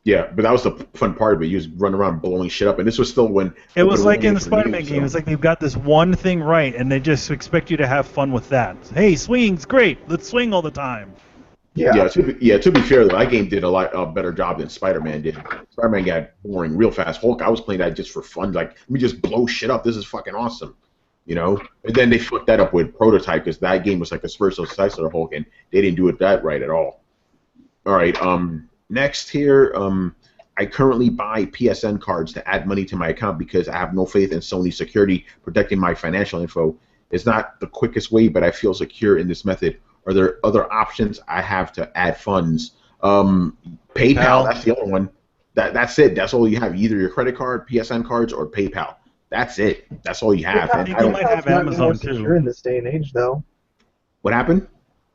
Speaker 1: Yeah, but that was the fun part of it. You just run around blowing shit up, and this was still when
Speaker 2: it was like in the Spider-Man game. It's like they've got this one thing right, and they just expect you to have fun with that. Hey, swing's great. Let's swing all the time.
Speaker 3: Yeah.
Speaker 1: To be fair, though, that game did a lot better job than Spider-Man did. Spider-Man got boring real fast. Hulk, I was playing that just for fun. Like, let me just blow shit up. This is fucking awesome. And then they fucked that up with Prototype because that game was like a spiritual successor of Hulk, and they didn't do it that right at all. All right, next here, I currently buy PSN cards to add money to my account because I have no faith in Sony security protecting my financial info. It's not the quickest way, but I feel secure in this method. Are there other options I have to add funds? PayPal, that's the other one. That's it. That's all you have. Either your credit card, PSN cards, or PayPal. That's it. That's all you have.
Speaker 3: PayPal,
Speaker 1: And
Speaker 2: I think they might have Amazon
Speaker 3: secure
Speaker 2: too.
Speaker 3: in this day and age, though.
Speaker 1: What happened?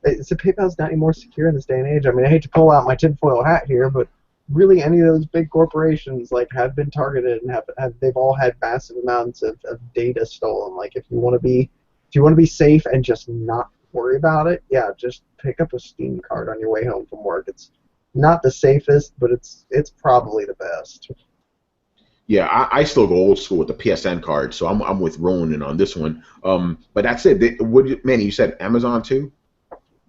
Speaker 3: So PayPal's not any more secure in this day and age. I mean, I hate to pull out my tinfoil hat here, but really, any of those big corporations have been targeted and they've all had massive amounts of data stolen. Like, if you want to be safe and just not worry about it, yeah, just pick up a Steam card on your way home from work. It's not the safest, but it's probably the best.
Speaker 1: Yeah, I still go old school with the PSN card, so I'm with Ronan on this one. But that's it. Manny, you said Amazon too?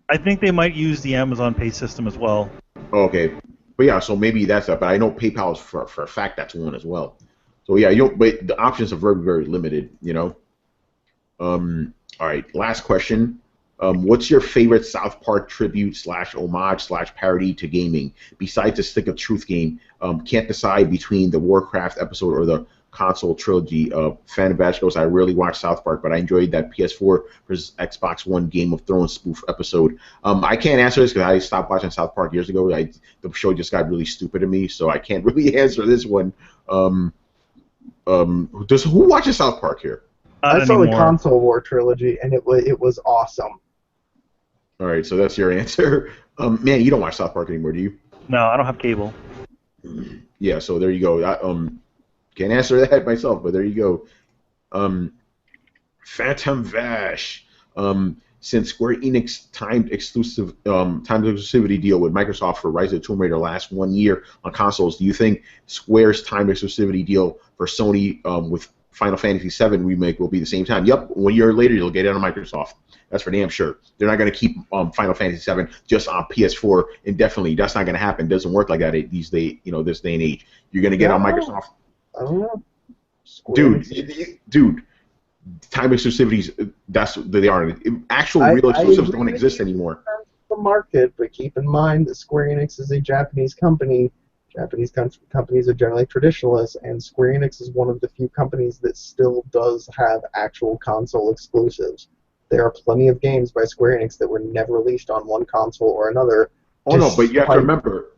Speaker 2: I think they might use the Amazon Pay system as well.
Speaker 1: Okay, but yeah, so maybe that's it. But I know PayPal is for a fact that's one as well. So yeah, but the options are very, very limited. All right, last question. What's your favorite South Park tribute / homage / parody to gaming besides the Stick of Truth game? Can't decide between the Warcraft episode or the console trilogy. Fan of Bash goes, I rarely watch South Park, but I enjoyed that PS4 versus Xbox One Game of Thrones spoof episode. I can't answer this because I stopped watching South Park years ago. The show just got really stupid to me, so I can't really answer this one. Who watches South Park here?
Speaker 3: I saw the console war trilogy, and it was awesome.
Speaker 1: All right, so that's your answer. Man, you don't watch South Park anymore, do you?
Speaker 2: No, I don't have cable.
Speaker 1: Yeah, so there you go. Can't answer that myself, but there you go. Phantom Vash. Since Square Enix timed exclusivity deal with Microsoft for Rise of the Tomb Raider lasts 1 year on consoles, do you think Square's timed exclusivity deal for Sony with Final Fantasy VII Remake will be the same time? Yep, 1 year later you'll get it on Microsoft. That's for damn sure. They're not going to keep Final Fantasy VII just on PS4 indefinitely. That's not going to happen. It doesn't work like that these days. This day and age. You're going to get on Microsoft.
Speaker 3: I don't know.
Speaker 1: Dude, time exclusivities. That's they are. Actual real exclusives don't exist anymore.
Speaker 3: The market, but keep in mind that Square Enix is a Japanese company. Japanese companies are generally traditionalists, and Square Enix is one of the few companies that still does have actual console exclusives. There are plenty of games by Square Enix that were never released on one console or another.
Speaker 1: Oh no, but you have to remember,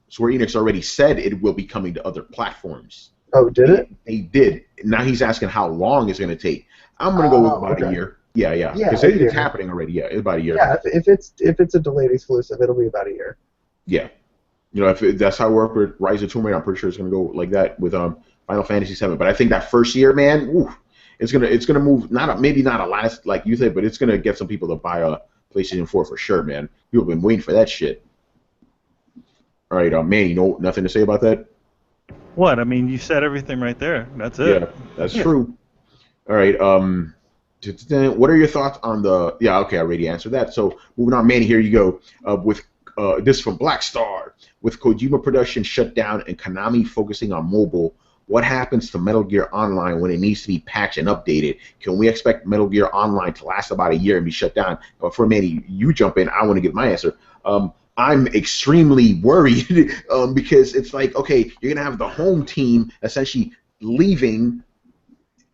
Speaker 1: Square Enix already said it will be coming to other platforms.
Speaker 3: Oh, did it?
Speaker 1: They did. Now he's asking how long it's going to take. I'm going to go with about a year. Yeah, because it's happening already. Yeah, it's about a year.
Speaker 3: Yeah, if it's a delayed exclusive, it'll be about a year.
Speaker 1: Yeah, if that's how it worked with Rise of the Tomb Raider, I'm pretty sure it's going to go like that with Final Fantasy VII. But I think that first year, man, oof, it's gonna move. Maybe not a lot like you said, but it's gonna get some people to buy a PlayStation 4 for sure, man. People have been waiting for that shit. All right, man, nothing to say about that?
Speaker 2: What? I mean, you said everything right there. That's it.
Speaker 1: Yeah, that's true. All right. What are your thoughts on the? Yeah, okay, I already answered that. So moving on, Manny, here you go. With this from Black Star. With Kojima production shut down and Konami focusing on mobile, what happens to Metal Gear Online when it needs to be patched and updated? Can we expect Metal Gear Online to last about a year and be shut down? For Manny, you jump in. I want to get my answer. I'm extremely worried because it's like, okay, you're going to have the home team essentially leaving.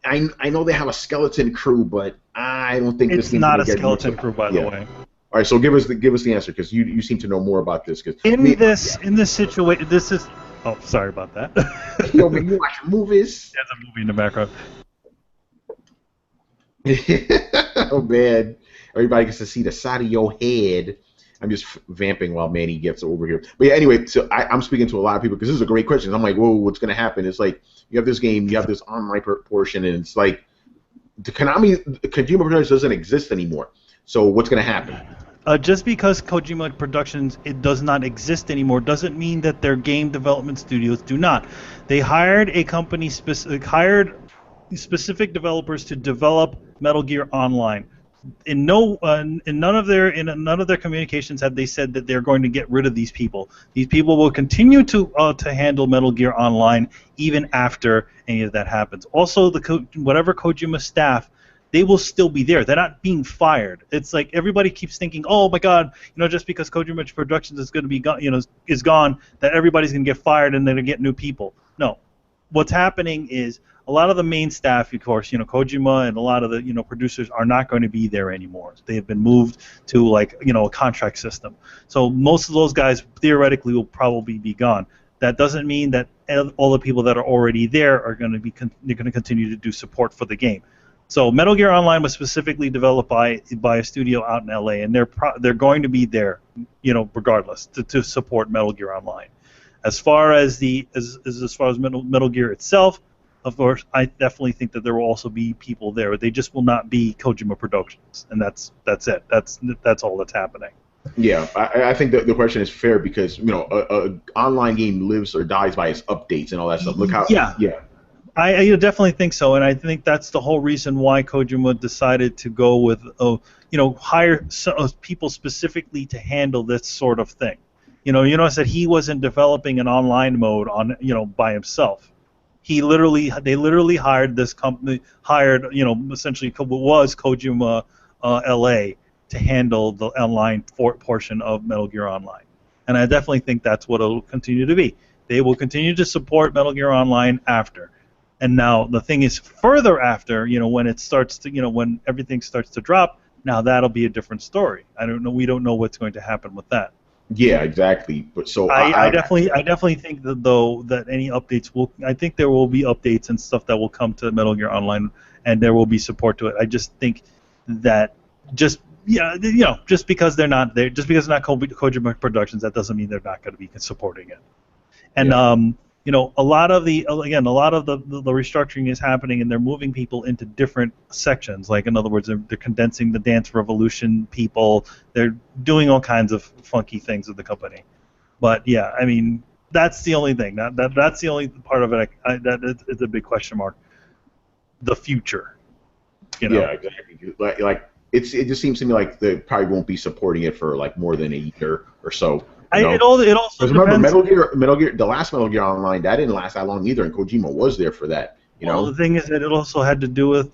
Speaker 1: I know they have a skeleton crew, but I don't think
Speaker 2: it's not a skeleton crew, by the way.
Speaker 1: All right, so give us the answer because you seem to know more about this.
Speaker 2: In this situation, this is. Oh, sorry about that.
Speaker 1: You watch movies.
Speaker 2: There's a movie in the background.
Speaker 1: Oh man, everybody gets to see the side of your head. I'm just vamping while Manny gets over here. But yeah, anyway, so I'm speaking to a lot of people because this is a great question. I'm like, whoa, what's going to happen? It's like you have this game, you have this online portion, and it's like the Kojima Productions doesn't exist anymore. So what's going to happen?
Speaker 2: Just because Kojima Productions does not exist anymore doesn't mean that their game development studios do not. They hired a company hired specific developers to develop Metal Gear Online. In none of their communications have they said that they're going to get rid of these people. These people will continue to handle Metal Gear Online even after any of that happens. Also, whatever Kojima staff, they will still be there. They're not being fired. It's like everybody keeps thinking, oh my God, just because Kojima Productions is going to be gone, is gone, that everybody's going to get fired and they're going to get new people. No, what's happening is a lot of the main staff, of course, Kojima and a lot of the producers are not going to be there anymore. They have been moved to like a contract system. So most of those guys theoretically will probably be gone. That doesn't mean that all the people that are already there are going to be they're going to continue to do support for the game. So Metal Gear Online was specifically developed by a studio out in LA, and they're going to be there, regardless to support Metal Gear Online. As far as Metal Gear itself, of course, I definitely think that there will also be people there. They just will not be Kojima Productions, and that's it. That's all that's happening.
Speaker 1: Yeah, I think the question is fair because a online game lives or dies by its updates and all that stuff. Look how yeah.
Speaker 2: I definitely think so, and I think that's the whole reason why Kojima decided to go with hire people specifically to handle this sort of thing. Notice that he wasn't developing an online mode on by himself. They literally hired this company, essentially was Kojima LA to handle the online portion of Metal Gear Online, and I definitely think that's what it'll continue to be. They will continue to support Metal Gear Online after, and now the thing is further after, when it starts to, when everything starts to drop, now that'll be a different story. I don't know. We don't know what's going to happen with that.
Speaker 1: Yeah, exactly. But so
Speaker 2: I definitely think that though that any updates I think there will be updates and stuff that will come to Metal Gear Online, and there will be support to it. I just think that just because they're not there, just because it's not Kojima Productions, that doesn't mean they're not going to be supporting it. And a lot of the restructuring is happening, and they're moving people into different sections. Like, in other words, they're condensing the Dance Revolution people. They're doing all kinds of funky things with the company. But yeah, I mean, that's the only thing. That's the only part of it that is a big question mark. The future.
Speaker 1: Yeah, exactly. Like it just seems to me like they probably won't be supporting it for like more than a year or so.
Speaker 2: It also depends.
Speaker 1: Remember, Metal Gear, the last Metal Gear Online, that didn't last that long either, and Kojima was there for that.
Speaker 2: Well, the thing is that it also had to do with,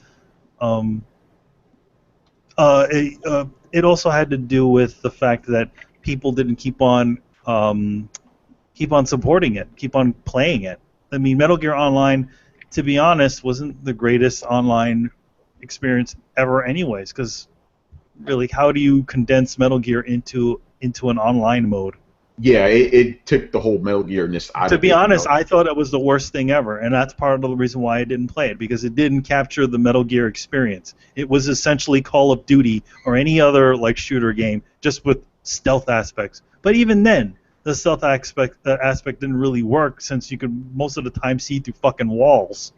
Speaker 2: the fact that people didn't keep on supporting it, keep on playing it. I mean, Metal Gear Online, to be honest, wasn't the greatest online experience ever, anyways. Because really, how do you condense Metal Gear into an online mode?
Speaker 1: Yeah, it took the whole Metal Gear-ness out of it.
Speaker 2: To be honest, I thought it was the worst thing ever, and that's part of the reason why I didn't play it, because it didn't capture the Metal Gear experience. It was essentially Call of Duty or any other like shooter game, just with stealth aspects. But even then, the stealth aspect didn't really work, since you could most of the time see through fucking walls.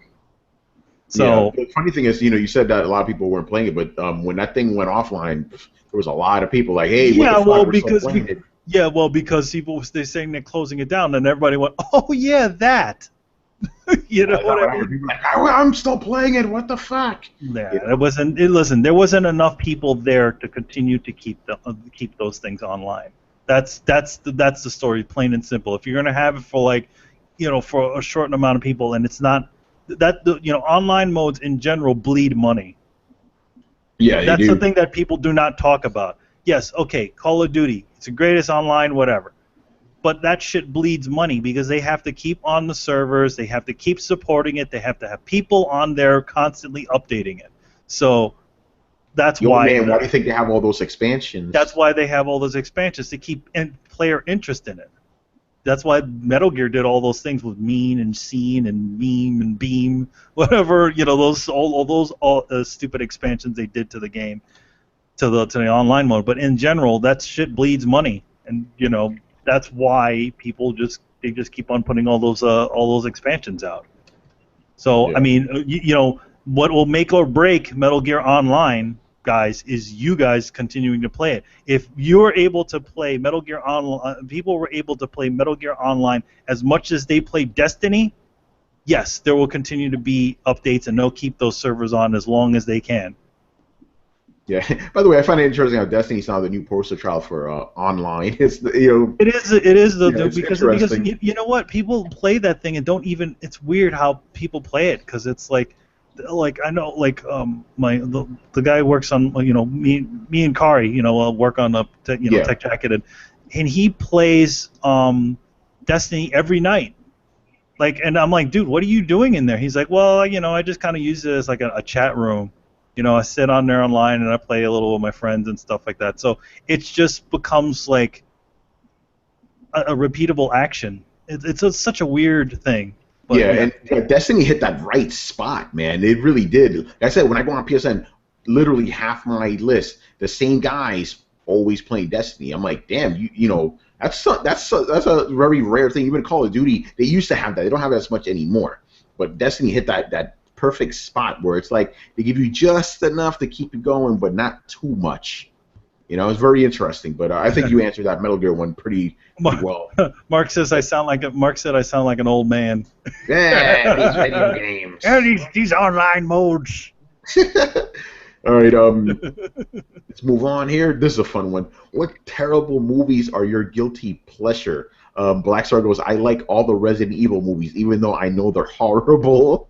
Speaker 2: So
Speaker 1: the funny thing is, you said that a lot of people weren't playing it, but when that thing went offline, there was a lot of people like, "Hey, what the fuck? We're still playing it."
Speaker 2: Yeah, well, because people they're saying they're closing it down, and everybody went, "Oh yeah, that." What I mean?
Speaker 1: People like, I'm still playing it. What the fuck?
Speaker 2: Yeah, it wasn't. Listen, there wasn't enough people there to continue to keep those things online. That's the story, plain and simple. If you're gonna have it for for a short amount of people, and it's not that online modes in general bleed money.
Speaker 1: Yeah,
Speaker 2: that's the thing that people do not talk about. Yes, okay, Call of Duty, it's the greatest online, whatever. But that shit bleeds money because they have to keep on the servers, they have to keep supporting it, they have to have people on there constantly updating it. So that's why.
Speaker 1: Man, why do you think they have all those expansions?
Speaker 2: That's why they have all those expansions, to keep player interest in it. That's why Metal Gear did all those things with Mean and Scene and Meme and Beam, whatever, all those stupid expansions they did to the game. To the online mode, but in general, that shit bleeds money, and that's why people just keep on putting all those expansions out. So yeah. I mean, what will make or break Metal Gear Online, guys, is you guys continuing to play it. If you're able to play Metal Gear Online, people were able to play Metal Gear Online as much as they play Destiny. Yes, there will continue to be updates, and they'll keep those servers on as long as they can.
Speaker 1: Yeah. By the way, I find it interesting how Destiny's now the new poster child for online. It's
Speaker 2: It is because you know what, people play that thing and don't even. It's weird how people play it, because it's like I know the guy who works on me and Kari work on Tech Jacket, and he plays Destiny every night. Like, and I'm like, dude, what are you doing in there? He's like, well, I just kind of use it as like a chat room. I sit on there online and I play a little with my friends and stuff like that. So it just becomes like a repeatable action. Such a weird thing. But,
Speaker 1: Yeah, and Destiny hit that right spot, man. It really did. Like I said, when I go on PSN, literally half my list, the same guys always playing Destiny. I'm like, damn, that's a very rare thing. Even Call of Duty, they used to have that. They don't have that as much anymore. But Destiny hit that perfect spot where it's like they give you just enough to keep it going, but not too much. It's very interesting. But I think you answered that Metal Gear one pretty well.
Speaker 2: Mark says Mark said I sound like an old man.
Speaker 1: Yeah, these video games.
Speaker 2: Yeah, these online modes.
Speaker 1: All right, let's move on here. This is a fun one. What terrible movies are your guilty pleasure? Black Star goes, I like all the Resident Evil movies, even though I know they're horrible.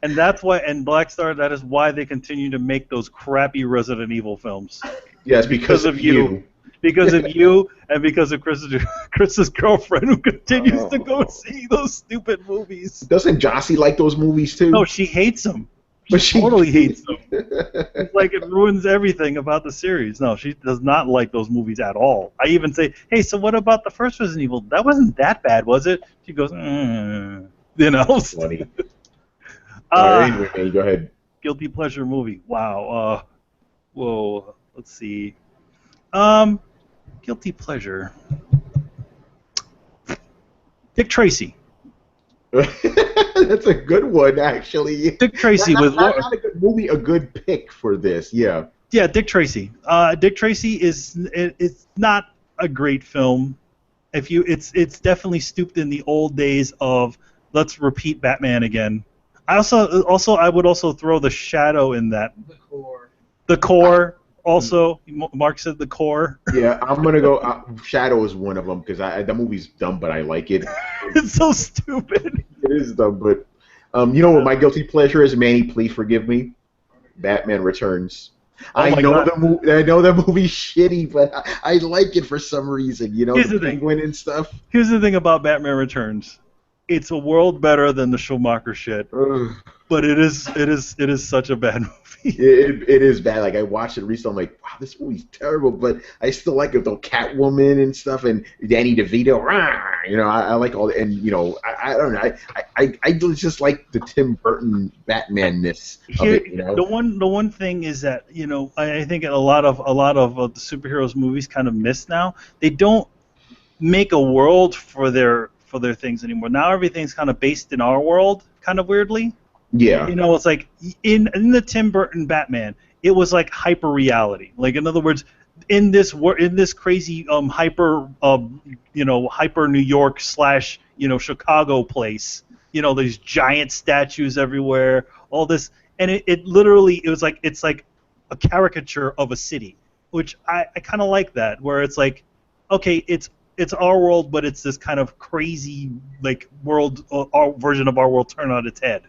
Speaker 2: And that's why, and Black Star, that is why they continue to make those crappy Resident Evil films.
Speaker 1: Yes, because of you.
Speaker 2: Because of you, and because of Chris's girlfriend, who continues to go see those stupid movies.
Speaker 1: Doesn't Jossie like those movies too?
Speaker 2: No, she hates them. She totally hates them. It's like it ruins everything about the series. No, she does not like those movies at all. I even say, hey, so what about the first Resident Evil? That wasn't that bad, was it? She goes,
Speaker 1: Funny. Anyway, man, go ahead.
Speaker 2: Guilty pleasure movie. Wow. Whoa. Let's see. Guilty pleasure. Dick Tracy.
Speaker 1: That's a good one, actually.
Speaker 2: Dick Tracy
Speaker 1: not a good movie, a good pick for this. Yeah.
Speaker 2: Yeah, Dick Tracy. Dick Tracy it's not a great film. It's definitely stooped in the old days of let's repeat Batman again. I would also throw The Shadow in that. The Core. Also, Mark said The Core.
Speaker 1: Yeah, I'm gonna go. Shadow is one of them because the movie's dumb, but I like it.
Speaker 2: It's so stupid.
Speaker 1: It is dumb, but you know what my guilty pleasure is? Manny, please forgive me. Batman Returns. I know the movie's shitty, but I like it for some reason.
Speaker 2: Here's
Speaker 1: the penguin and stuff.
Speaker 2: Here's the thing about Batman Returns. It's a world better than the Schumacher shit.
Speaker 1: Ugh.
Speaker 2: But it is such a bad movie.
Speaker 1: It is bad. Like I watched it recently, I'm like, wow, this movie's terrible, but I still like it though. Catwoman and stuff, and Danny DeVito. I like all, and I don't know. I just like the Tim Burton Batman-ness of it.
Speaker 2: The one thing is that I think a lot of the superheroes movies kind of miss now. They don't make a world for their things anymore. Now everything's kind of based in our world, kind of weirdly.
Speaker 1: Yeah.
Speaker 2: It's like in the Tim Burton Batman, it was like hyper reality. Like in other words, in this crazy hyper New York / Chicago place, these giant statues everywhere, all this, and it literally it's like a caricature of a city, which I kind of like that, where it's like, okay, it's our world, but it's this kind of crazy like world, our version of our world turned on its head.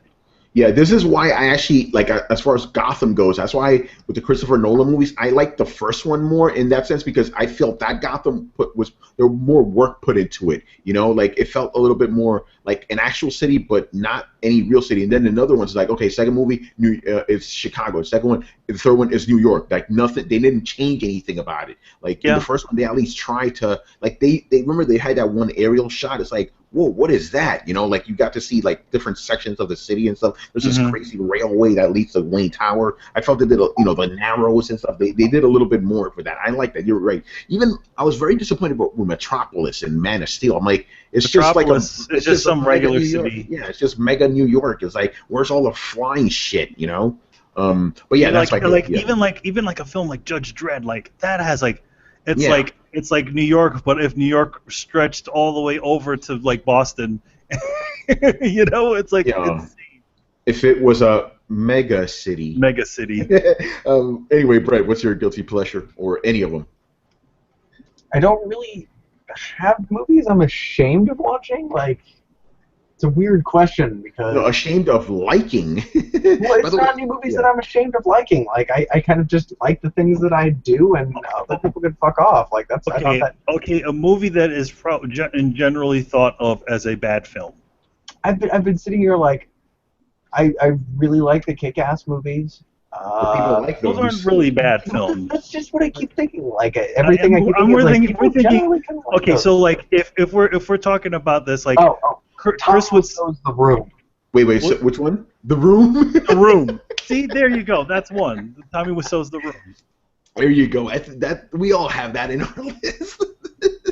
Speaker 1: Yeah, this is why I actually, like, as far as Gotham goes, that's why with the Christopher Nolan movies, I like the first one more in that sense because I felt that Gotham there was more work put into it. Like it felt a little bit more like an actual city, but not any real city. And then another one's like, okay, second movie, it's Chicago. Second one, the third one is New York. Like nothing, they didn't change anything about it. Like in the first one, they at least tried to, like they remember they had that one aerial shot. It's like, whoa, what is that? Like you got to see like different sections of the city and stuff. There's this crazy railway that leads to Wayne Tower. I felt they did, the Narrows and stuff. They did a little bit more for that. I like that. You're right. Even I was very disappointed with Metropolis and Man of Steel. I'm like, it's just like
Speaker 2: it's just some regular city.
Speaker 1: Yeah, it's just mega New York. It's like, where's all the flying shit? But yeah, that's
Speaker 2: even like a film like Judge Dredd, like that has like. It's like New York, but if New York stretched all the way over to like Boston, it's like insane.
Speaker 1: If it was a mega city.
Speaker 2: Mega city.
Speaker 1: Anyway, Brett, what's your guilty pleasure, or any of them?
Speaker 3: I don't really have movies I'm ashamed of watching. Like, It's a weird question because
Speaker 1: ashamed of liking.
Speaker 3: well, it's not any movies that I'm ashamed of liking. Like I kind of just like the things that I do, and other people can fuck off. Like that's
Speaker 2: okay. Okay, a movie that is generally thought of as a bad film.
Speaker 3: I've been sitting here like I really like the Kick-Ass movies.
Speaker 1: People like
Speaker 2: those aren't really bad films.
Speaker 3: That's just what I keep thinking. Like everything I keep thinking.
Speaker 2: We're
Speaker 3: like,
Speaker 2: thinking
Speaker 3: like
Speaker 2: okay,
Speaker 3: those.
Speaker 2: so like if we're talking about this, like
Speaker 3: Chris Wiseau's The Room.
Speaker 1: Wait, so which one? The Room?
Speaker 2: The Room. See, there you go. That's one. Tommy Wiseau's The Room.
Speaker 1: There you go. That we all have that in our list.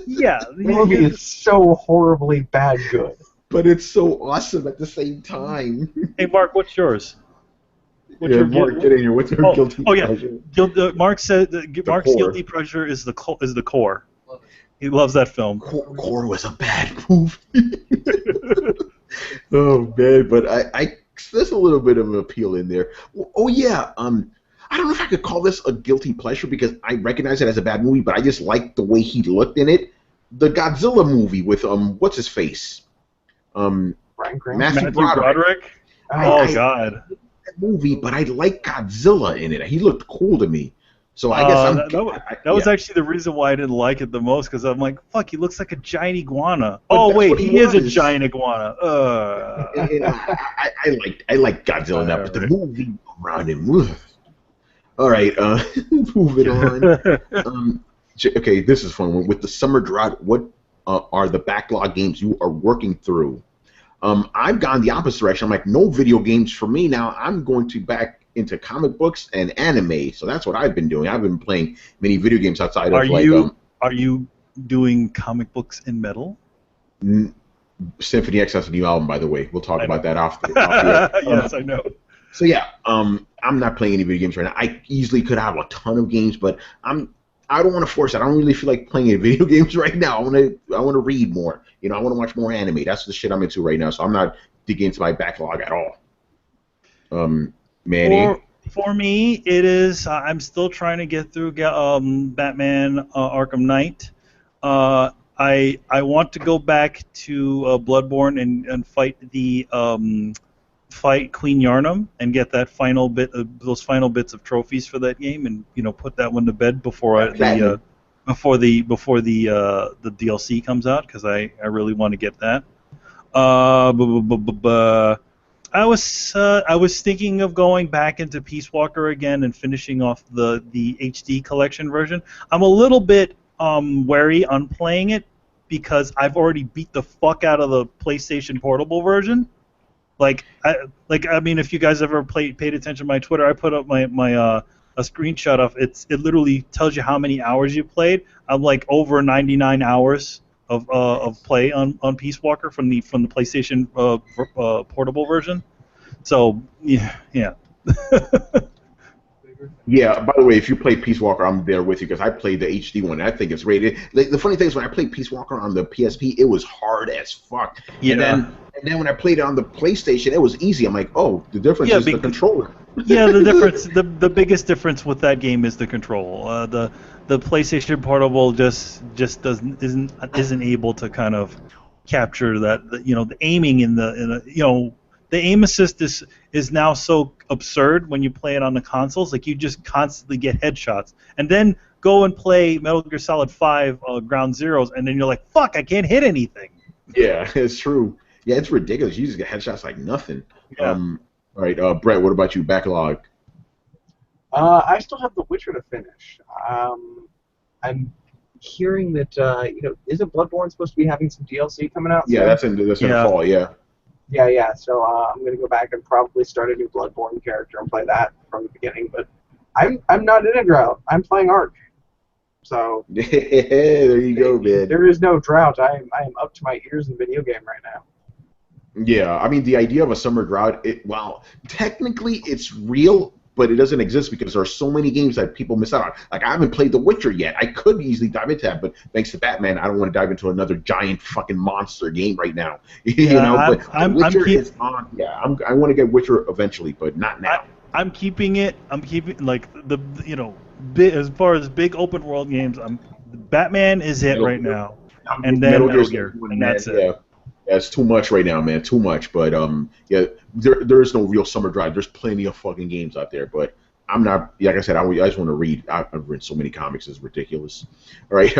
Speaker 3: Yeah, the movie is so horribly bad good.
Speaker 1: But it's so awesome at the same time.
Speaker 2: Hey, Mark, what's yours?
Speaker 1: Mark, get in here. What's your guilty pleasure?
Speaker 2: Mark said Mark's guilty pleasure is the core. He loves that film.
Speaker 1: Core was a bad movie. Oh man, but there's a little bit of an appeal in there. Oh yeah, I don't know if I could call this a guilty pleasure because I recognize it as a bad movie, but I just like the way he looked in it. The Godzilla movie with what's his face? Matthew Broderick.
Speaker 2: Oh God.
Speaker 1: That movie, but I like Godzilla in it. He looked cool to me. So I guess
Speaker 2: that was actually the reason why I didn't like it the most, because I'm like, fuck, he looks like a giant iguana. Oh wait, he is a giant iguana.
Speaker 1: I like Godzilla now, but the movie around him. All right, moving on. Okay, this is a fun one. With the summer drought, what are the backlog games you are working through? I've gone the opposite direction. I'm like, no video games for me now. I'm going to back into comic books and anime. So that's what I've been doing. I've been playing many video games outside of like.
Speaker 2: Are you doing comic books in metal?
Speaker 1: Symphony X has a new album, by the way. We'll talk about that off the air.
Speaker 2: Yes, I know.
Speaker 1: So yeah, I'm not playing any video games right now. I easily could have a ton of games, but I don't want to force it. I don't really feel like playing any video games right now. I want to read more. I want to watch more anime. That's the shit I'm into right now. So I'm not digging into my backlog at all. Manny?
Speaker 2: For me, it is. I'm still trying to get through Batman Arkham Knight. I want to go back to Bloodborne and fight Queen Yarnum and get that those final bits of trophies for that game, and put that one to bed before the DLC comes out, because I really want to get that. I was thinking of going back into Peace Walker again and finishing off the HD collection version. I'm a little bit wary on playing it because I've already beat the fuck out of the PlayStation Portable version. I mean, if you guys ever paid attention to my Twitter, I put up my a screenshot of it. It literally tells you how many hours you played. I'm like over 99 hours of play on Peace Walker from the PlayStation Portable version. So yeah.
Speaker 1: Yeah, by the way, if you play Peace Walker, I'm there with you because I played the HD one. I think it's rated. The funny thing is, when I played Peace Walker on the PSP, it was hard as fuck.
Speaker 2: Yeah.
Speaker 1: And then when I played it on the PlayStation, it was easy. I'm like, oh, the difference is the controller.
Speaker 2: Yeah, the difference, the biggest difference with that game is the control. The PlayStation Portable just isn't able to kind of capture that. The aiming in the aim assist is now so absurd when you play it on the consoles. Like, you just constantly get headshots, and then go and play Metal Gear Solid 5 Ground Zeroes, and then you're like, fuck, I can't hit anything.
Speaker 1: Yeah, it's true. Yeah, it's ridiculous. You just get headshots like nothing.
Speaker 2: Yeah.
Speaker 1: All right, Brett, what about you? Backlog?
Speaker 3: I still have The Witcher to finish. I'm hearing that isn't Bloodborne supposed to be having some DLC coming out soon?
Speaker 1: Yeah, that's in fall. Yeah.
Speaker 3: Yeah. So I'm gonna go back and probably start a new Bloodborne character and play that from the beginning. But I'm not in a drought. I'm playing Ark. So
Speaker 1: there you go, man.
Speaker 3: There is no drought. I am up to my ears in video game right now.
Speaker 1: Yeah, I mean, the idea of a summer drought, technically it's real, but it doesn't exist because there are so many games that people miss out on. Like, I haven't played The Witcher yet. I could easily dive into that, but thanks to Batman, I don't want to dive into another giant fucking monster game right now. But Witcher is on. Yeah, I want to get Witcher eventually, but not now.
Speaker 2: I'm keeping like as far as big open world games. Batman is it right now, and then Metal Gear, and that's it.
Speaker 1: Yeah, it's too much right now, man. Too much. But yeah, there is no real summer drive. There's plenty of fucking games out there, but I'm not. Like I said, I just want to read. I've read so many comics, it's ridiculous. All right.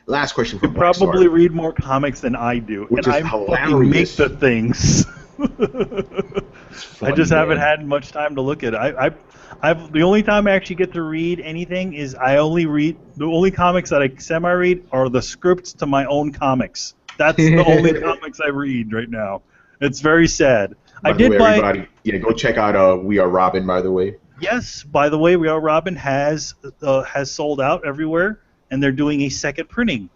Speaker 1: Last question
Speaker 2: You
Speaker 1: from Black
Speaker 2: probably
Speaker 1: Star,
Speaker 2: read more comics than I do,
Speaker 1: which
Speaker 2: and
Speaker 1: is
Speaker 2: I fucking make
Speaker 1: hilarious.
Speaker 2: the things.
Speaker 1: It's
Speaker 2: I
Speaker 1: funny,
Speaker 2: just haven't
Speaker 1: man.
Speaker 2: had much time to look at it. I've the only time I actually get to read anything is I only read the only comics that I semi-read are the scripts to my own comics. That's the only comics I read right now. It's very sad. I
Speaker 1: By the
Speaker 2: did
Speaker 1: way,
Speaker 2: buy.
Speaker 1: everybody, yeah, go check out We Are Robin. By the way,
Speaker 2: Yes, by the way, We Are Robin has sold out everywhere, and they're doing a second printing.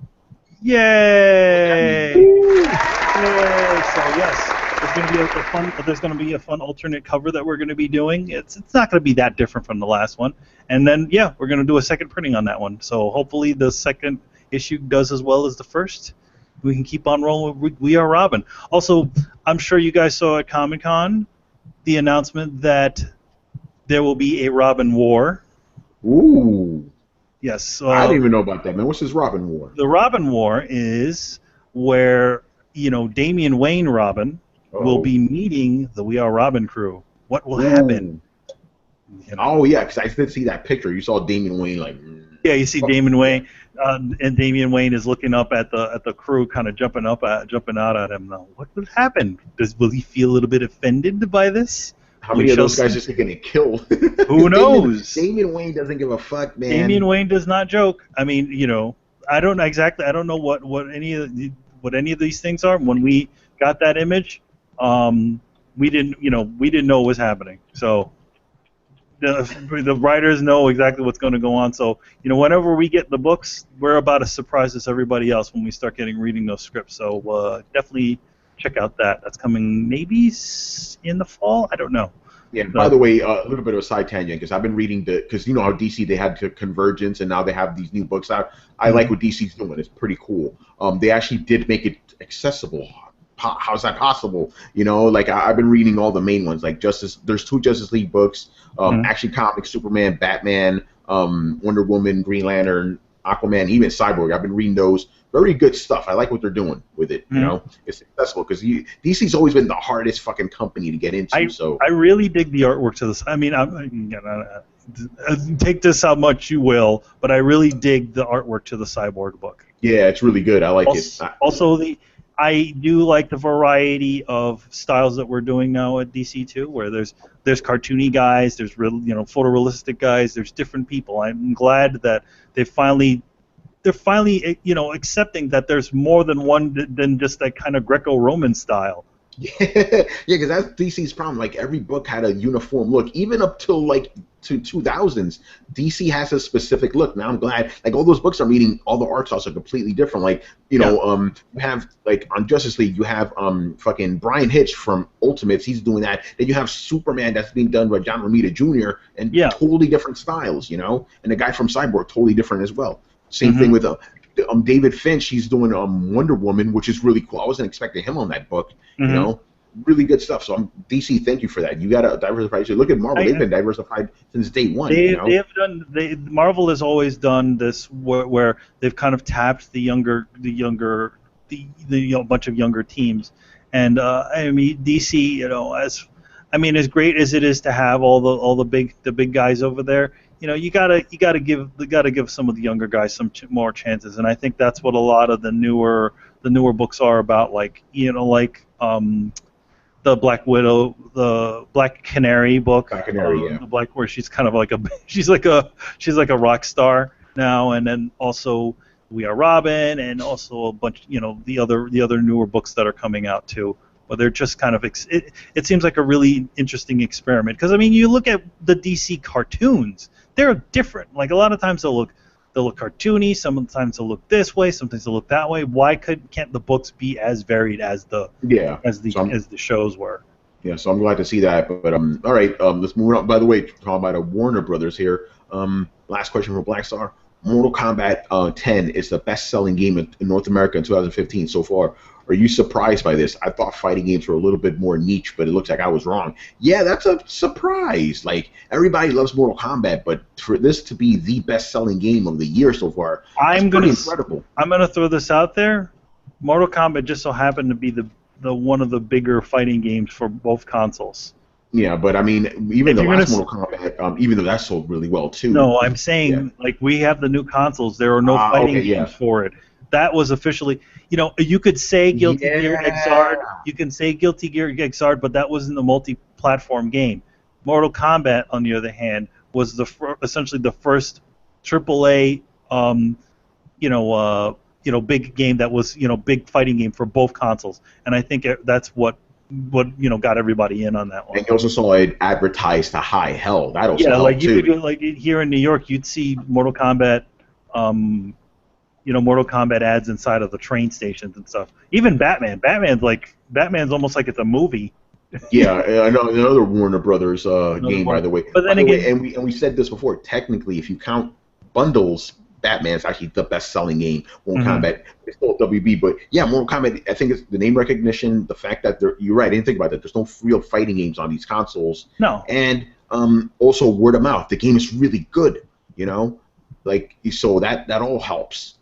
Speaker 2: Yay! Yay! So yes, there's going to be a fun. There's going to be a fun alternate cover that we're going to be doing. It's not going to be that different from the last one, and then yeah, we're going to do a second printing on that one. So hopefully the second issue does as well as the first. We can keep on rolling with We Are Robin. Also, I'm sure you guys saw at Comic-Con the announcement that there will be a Robin War.
Speaker 1: ooh,
Speaker 2: Yes.
Speaker 1: I didn't even know about that, man. What's this Robin War?
Speaker 2: The Robin War is where, Damian Wayne Robin will
Speaker 1: Oh,
Speaker 2: be meeting the We Are Robin crew. What will happen?
Speaker 1: ooh.
Speaker 2: You know?
Speaker 1: Oh yeah, because I did see that picture. You saw Damian Wayne like.
Speaker 2: Yeah, you see
Speaker 1: Fuck,
Speaker 2: Damian
Speaker 1: yeah.
Speaker 2: Wayne, and Damian Wayne is looking up at the crew, kind of jumping out at him. Now, what would happen? Will he feel a little bit offended by this?
Speaker 1: How
Speaker 2: We
Speaker 1: many of
Speaker 2: shall
Speaker 1: those guys
Speaker 2: see.
Speaker 1: just getting killed?
Speaker 2: Who knows?
Speaker 1: Damian Wayne doesn't give a fuck, man.
Speaker 2: Damian Wayne does not joke. I mean, I don't know exactly. I don't know what any of these things are. When we got that image, we didn't know what was happening. So the writers know exactly what's going to go on. So whenever we get the books, we're about as surprised as everybody else when we start reading those scripts. So definitely check out that. That's coming maybe in the fall. I don't know.
Speaker 1: Yeah. By
Speaker 2: So,
Speaker 1: the way, a little bit of a side tangent because I've been reading because you know how DC they had to Convergence and now they have these new books out. I like what DC's doing. It's pretty cool. They actually did make it accessible. How's that possible? Like I've been reading all the main ones, like Justice. There's 2 Justice League books, Action Comics, Superman, Batman, Wonder Woman, Green Lantern, Aquaman, even Cyborg. I've been reading those. Very good stuff. I like what they're doing with it. It's accessible because DC's always been the hardest fucking company to get into.
Speaker 2: I really dig the artwork to this. I mean, take this how much you will, but I really dig the artwork to the Cyborg book.
Speaker 1: Yeah, it's really good. I like it.
Speaker 2: Also, I do like the variety of styles that we're doing now at DC too, where there's cartoony guys, there's real, photorealistic guys, there's different people. I'm glad that they're finally accepting that there's more than one than just that kind of Greco-Roman style.
Speaker 1: Yeah, because that's DC's problem. Like every book had a uniform look, even up till like to 2000s. DC has a specific look. Now I'm glad, like all those books are meeting all the art styles are completely different. Like you have like on Justice League, you have fucking Brian Hitch from Ultimates. He's doing that. Then you have Superman that's being done by John Romita Jr. and totally different styles. And the guy from Cyborg totally different as well. Same thing with David Finch. He's doing Wonder Woman, which is really cool. I wasn't expecting him on that book. Really good stuff. So DC, thank you for that. You got to diversify. So look at Marvel; they've been diversified since day one.
Speaker 2: They have done. Marvel has always done this where they've kind of tapped the bunch of younger teams, and I mean DC, as great as it is to have all the big guys over there, you gotta give some of the younger guys some more chances, and I think that's what a lot of the newer books are about, like the Black Widow, the Black Canary book,
Speaker 1: Black Canary,
Speaker 2: where she's kind of like she's like a rock star now, and then also We Are Robin, and also a bunch, the other newer books that are coming out too. But they're just kind of it seems like a really interesting experiment, because I mean, you look at the DC cartoons, they're different. Like a lot of times they'll look cartoony, sometimes they'll look this way, sometimes they'll look that way. Why can't the books be as varied as the shows were?
Speaker 1: Yeah, so I'm glad to see that. But all right, let's move on. By the way, talking about the Warner Brothers here. Last question from Black Star. Mortal Kombat 10 is the best-selling game in North America in 2015 so far. Are you surprised by this? I thought fighting games were a little bit more niche, but it looks like I was wrong. Yeah, that's a surprise. Like, everybody loves Mortal Kombat, but for this to be the best-selling game of the year so far, that's pretty incredible.
Speaker 2: I'm gonna throw this out there. Mortal Kombat just so happened to be the one of the bigger fighting games for both consoles.
Speaker 1: Yeah, but I mean, even
Speaker 2: If
Speaker 1: the
Speaker 2: you're gonna
Speaker 1: last Mortal Kombat, even though that sold really well too.
Speaker 2: No, I'm
Speaker 1: Yeah.
Speaker 2: saying like we have the new consoles. There are no fighting
Speaker 1: Okay,
Speaker 2: games
Speaker 1: yeah.
Speaker 2: for it. That was officially, you could say Guilty Gear
Speaker 1: Yeah.
Speaker 2: Xrd. You can say Guilty Gear Xrd, but that wasn't a multi-platform game. Mortal Kombat, on the other hand, was essentially the first AAA, big game that was, big fighting game for both consoles. And I think that's what got everybody in on that one.
Speaker 1: And you also saw it advertised to high hell. That also
Speaker 2: Yeah, like
Speaker 1: helped
Speaker 2: you
Speaker 1: too.
Speaker 2: could like here in New York, you'd see Mortal Kombat, Mortal Kombat ads inside of the train stations and stuff. Even Batman. Batman's almost like it's a movie.
Speaker 1: Yeah, another Warner Brothers game, by the way.
Speaker 2: But then again,
Speaker 1: and we said this before. Technically, if you count bundles, Batman's actually the best-selling game. Mortal Kombat, it's still WB, but yeah, Mortal Kombat. I think it's the name recognition, the fact that you're right. I didn't think about that. There's no real fighting games on these consoles.
Speaker 2: No.
Speaker 1: And also word of mouth. The game is really good. So that all helps.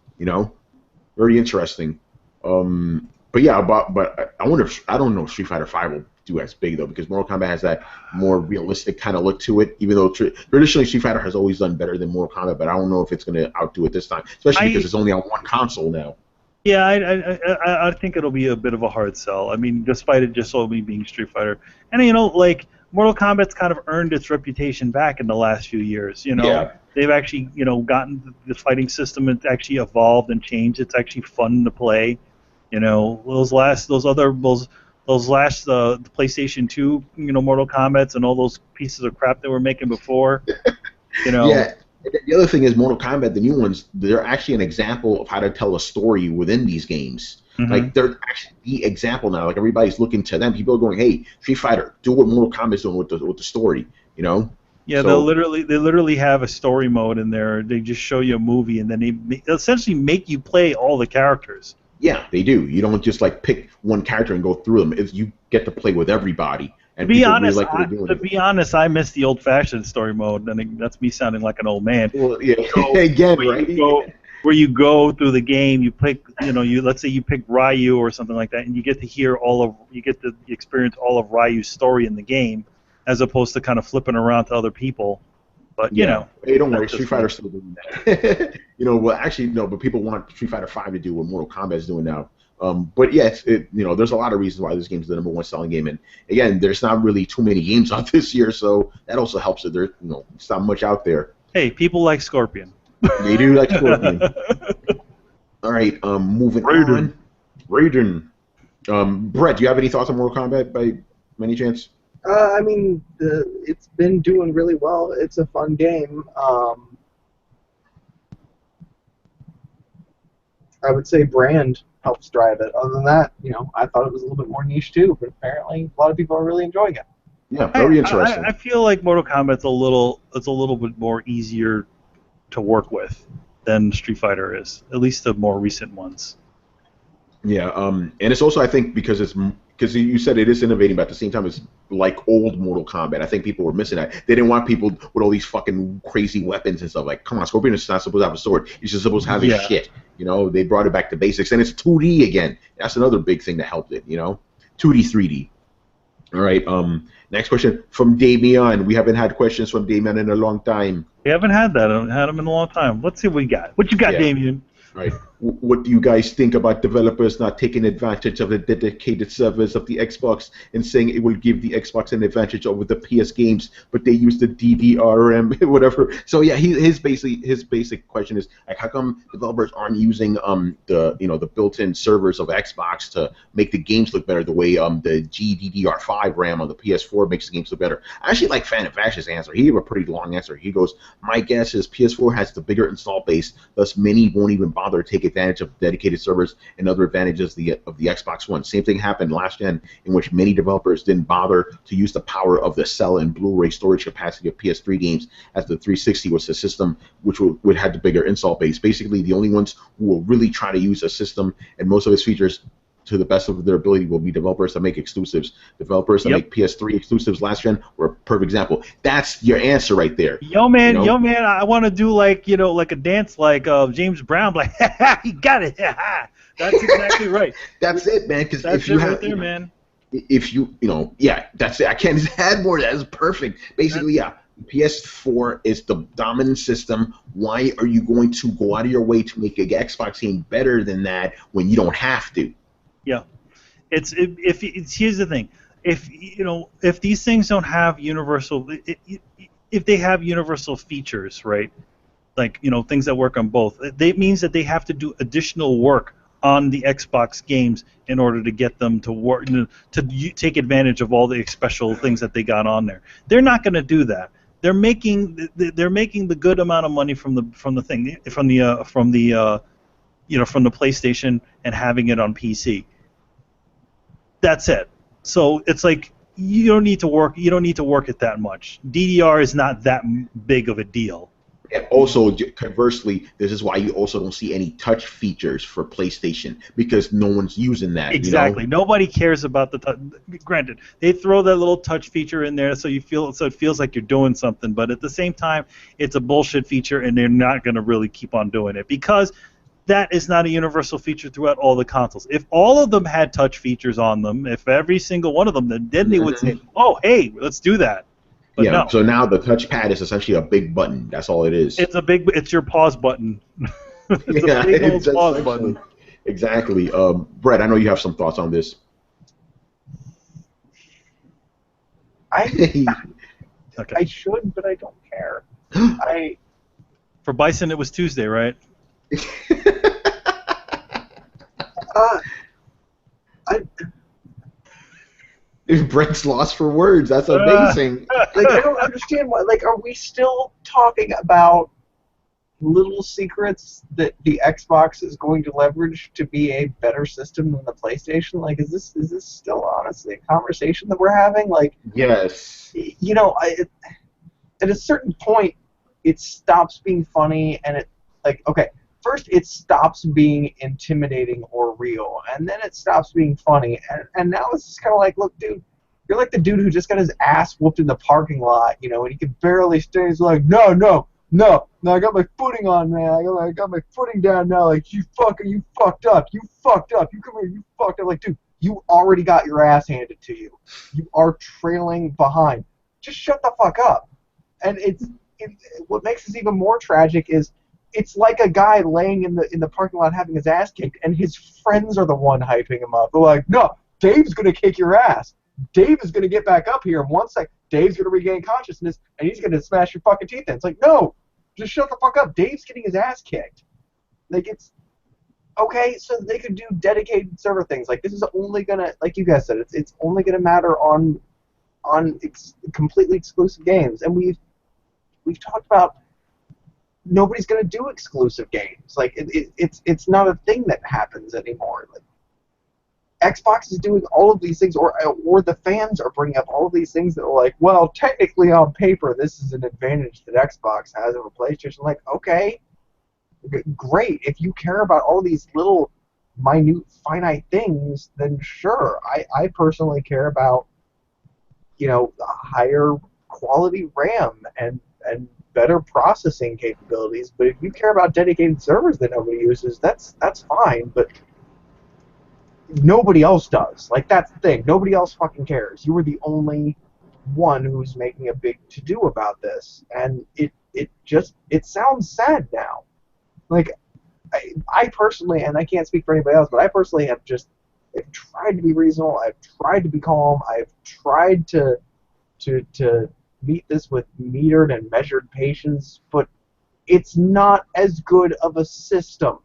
Speaker 1: Very interesting. But yeah, but I wonder if I don't know if Street Fighter V will do as big though, because Mortal Kombat has that more realistic kind of look to it. Even though traditionally Street Fighter has always done better than Mortal Kombat, but I don't know if it's going to outdo it this time, especially because it's only on one console now.
Speaker 2: Yeah, I think it'll be a bit of a hard sell. I mean, despite it just only being Street Fighter, and like Mortal Kombat's kind of earned its reputation back in the last few years.
Speaker 1: Yeah.
Speaker 2: They've actually gotten the fighting system. It's actually evolved and changed. It's actually fun to play. The PlayStation 2, Mortal Kombat's and all those pieces of crap they were making before.
Speaker 1: Yeah. The other thing is Mortal Kombat, the new ones, they're actually an example of how to tell a story within these games. Like they're actually the example now. Like everybody's looking to them. People are going, "Hey, Street Fighter, do what Mortal Kombat's doing with the story."
Speaker 2: Yeah,
Speaker 1: so,
Speaker 2: they literally have a story mode in there. They just show you a movie, and then they essentially make you play all the characters.
Speaker 1: Yeah, they do. You don't just like pick one character and go through them. You get to play with everybody. And
Speaker 2: to be honest, I miss the old-fashioned story mode, and that's me sounding like an old man.
Speaker 1: Well, yeah, again, right?
Speaker 2: Where you go through the game, you pick, let's say you pick Ryu or something like that, and you get to experience all of Ryu's story in the game, as opposed to kind of flipping around to other people. But
Speaker 1: hey, don't worry, Street Fighter's still doing that. Well, actually, no, but people want Street Fighter V to do what Mortal Kombat's doing now. But yeah, there's a lot of reasons why this game's the #1 selling game, and again, there's not really too many games out this year, so that also helps that there's it's not much out there.
Speaker 2: Hey, people like Scorpion.
Speaker 1: They do like Scorpion. All right, moving on. Raiden. Brett, do you have any thoughts on Mortal Kombat by any chance?
Speaker 3: I mean, it's been doing really well. It's a fun game. I would say brand helps drive it. Other than that, I thought it was a little bit more niche too, but apparently a lot of people are really enjoying it.
Speaker 1: Yeah, very interesting.
Speaker 2: I feel like Mortal Kombat's a little bit more easier to work with than Street Fighter is, at least the more recent ones.
Speaker 1: Yeah, and it's also, I think, because you said it is innovating, but at the same time, it's like old Mortal Kombat. I think people were missing that. They didn't want people with all these fucking crazy weapons and stuff. Like, come on, Scorpion is not supposed to have a sword. He's just supposed to have his shit. They brought it back to basics, and it's 2D again. That's another big thing that helped it. 2D, 3D. All right. Next question from Damian. We haven't had questions from Damian in a long time.
Speaker 2: We haven't had that. I haven't had them in a long time. Let's see what we got. What you got, Damian?
Speaker 1: Right. What do you guys think about developers not taking advantage of the dedicated servers of the Xbox and saying it will give the Xbox an advantage over the PS games, but they use the DDRM, whatever? So yeah, his basic question is like, how come developers aren't using the built-in servers of Xbox to make the games look better the way the GDDR5 RAM on the PS4 makes the games look better? I actually like Fan of Ash's answer. He gave a pretty long answer. He goes, my guess is PS4 has the bigger install base, thus many won't even bother to take advantage of dedicated servers and other advantages of the Xbox One. Same thing happened last gen, in which many developers didn't bother to use the power of the cell and Blu-ray storage capacity of PS3 games, as the 360 was the system which would have the bigger install base. Basically, the only ones who will really try to use a system and most of its features to the best of their ability will be developers that make exclusives. Developers that make PS3 exclusives last gen were a perfect example. That's your answer right there.
Speaker 2: Yo man, I want to do like a dance like James Brown, like he got it. That's exactly right.
Speaker 1: That's it, man. Because
Speaker 2: That's
Speaker 1: if you
Speaker 2: it right
Speaker 1: have,
Speaker 2: there, man.
Speaker 1: if yeah, that's it. I can't add more. That is perfect. Basically, yeah. PS4 is the dominant system. Why are you going to go out of your way to make a Xbox game better than that when you don't have to?
Speaker 2: Yeah, here's the thing. If these things don't have universal, if they have universal features, right? Like things that work on both. It means that they have to do additional work on the Xbox games in order to get them to work take advantage of all the special things that they got on there. They're not going to do that. They're making the good amount of money from the PlayStation and having it on PC. That's it. So it's like you don't need to work it that much. DDR is not that big of a deal.
Speaker 1: And also, conversely, this is why you also don't see any touch features for PlayStation because no one's using that.
Speaker 2: Exactly. Nobody cares about the touch. Granted, they throw that little touch feature in there so it feels like you're doing something, but at the same time, it's a bullshit feature, and they're not going to really keep on doing it because that is not a universal feature throughout all the consoles. If all of them had touch features on them, if every single one of them, then they would say, "Oh, hey, let's do that." But
Speaker 1: yeah.
Speaker 2: No.
Speaker 1: So now the touchpad is essentially a big button. That's all it is.
Speaker 2: It's your pause button. It's
Speaker 1: yeah,
Speaker 2: a big old pause button.
Speaker 1: Exactly. Brett, I know you have some thoughts on this.
Speaker 3: I should, but I don't care.
Speaker 2: For Bison, it was Tuesday, right?
Speaker 1: Brett's lost for words. That's amazing.
Speaker 3: Like, I don't understand why. Like, are we still talking about little secrets that the Xbox is going to leverage to be a better system than the PlayStation? Like, is this still honestly a conversation that we're having? Like,
Speaker 1: yes.
Speaker 3: At a certain point, it stops being funny, and first it stops being intimidating or real, and then it stops being funny, and now it's just kind of like, look, dude, you're like the dude who just got his ass whooped in the parking lot, and he can barely stay. He's like, no, I got my footing on, man. I got my footing down now. Like, you fucked up. You come here, you fucked up. Like, dude, you already got your ass handed to you. You are trailing behind. Just shut the fuck up. And what makes this even more tragic is it's like a guy laying in the parking lot having his ass kicked, and his friends are the one hyping him up. They're like, no, Dave's going to kick your ass. Dave is going to get back up here in 1 second. Dave's going to regain consciousness, and he's going to smash your fucking teeth in. It's like, no, just shut the fuck up. Dave's getting his ass kicked. Like, it's okay, so they could do dedicated server things. Like, this is only going to, like you guys said, it's only going to matter on completely exclusive games. And we've talked about nobody's going to do exclusive games. Like, it's not a thing that happens anymore. Like, Xbox is doing all of these things, or the fans are bringing up all of these things that are like, well, technically on paper, this is an advantage that Xbox has over PlayStation. Like, okay, great. If you care about all these little, minute, finite things, then sure. I personally care about, higher quality RAM and better processing capabilities. But if you care about dedicated servers that nobody uses, that's fine. But nobody else does. Like, that's the thing. Nobody else fucking cares. You were the only one who's making a big to-do about this. And it sounds sad now. Like, I personally, and I can't speak for anybody else, but I personally have tried to be reasonable. I've tried to be calm. I've tried to meet this with metered and measured patience, but it's not as good of a system.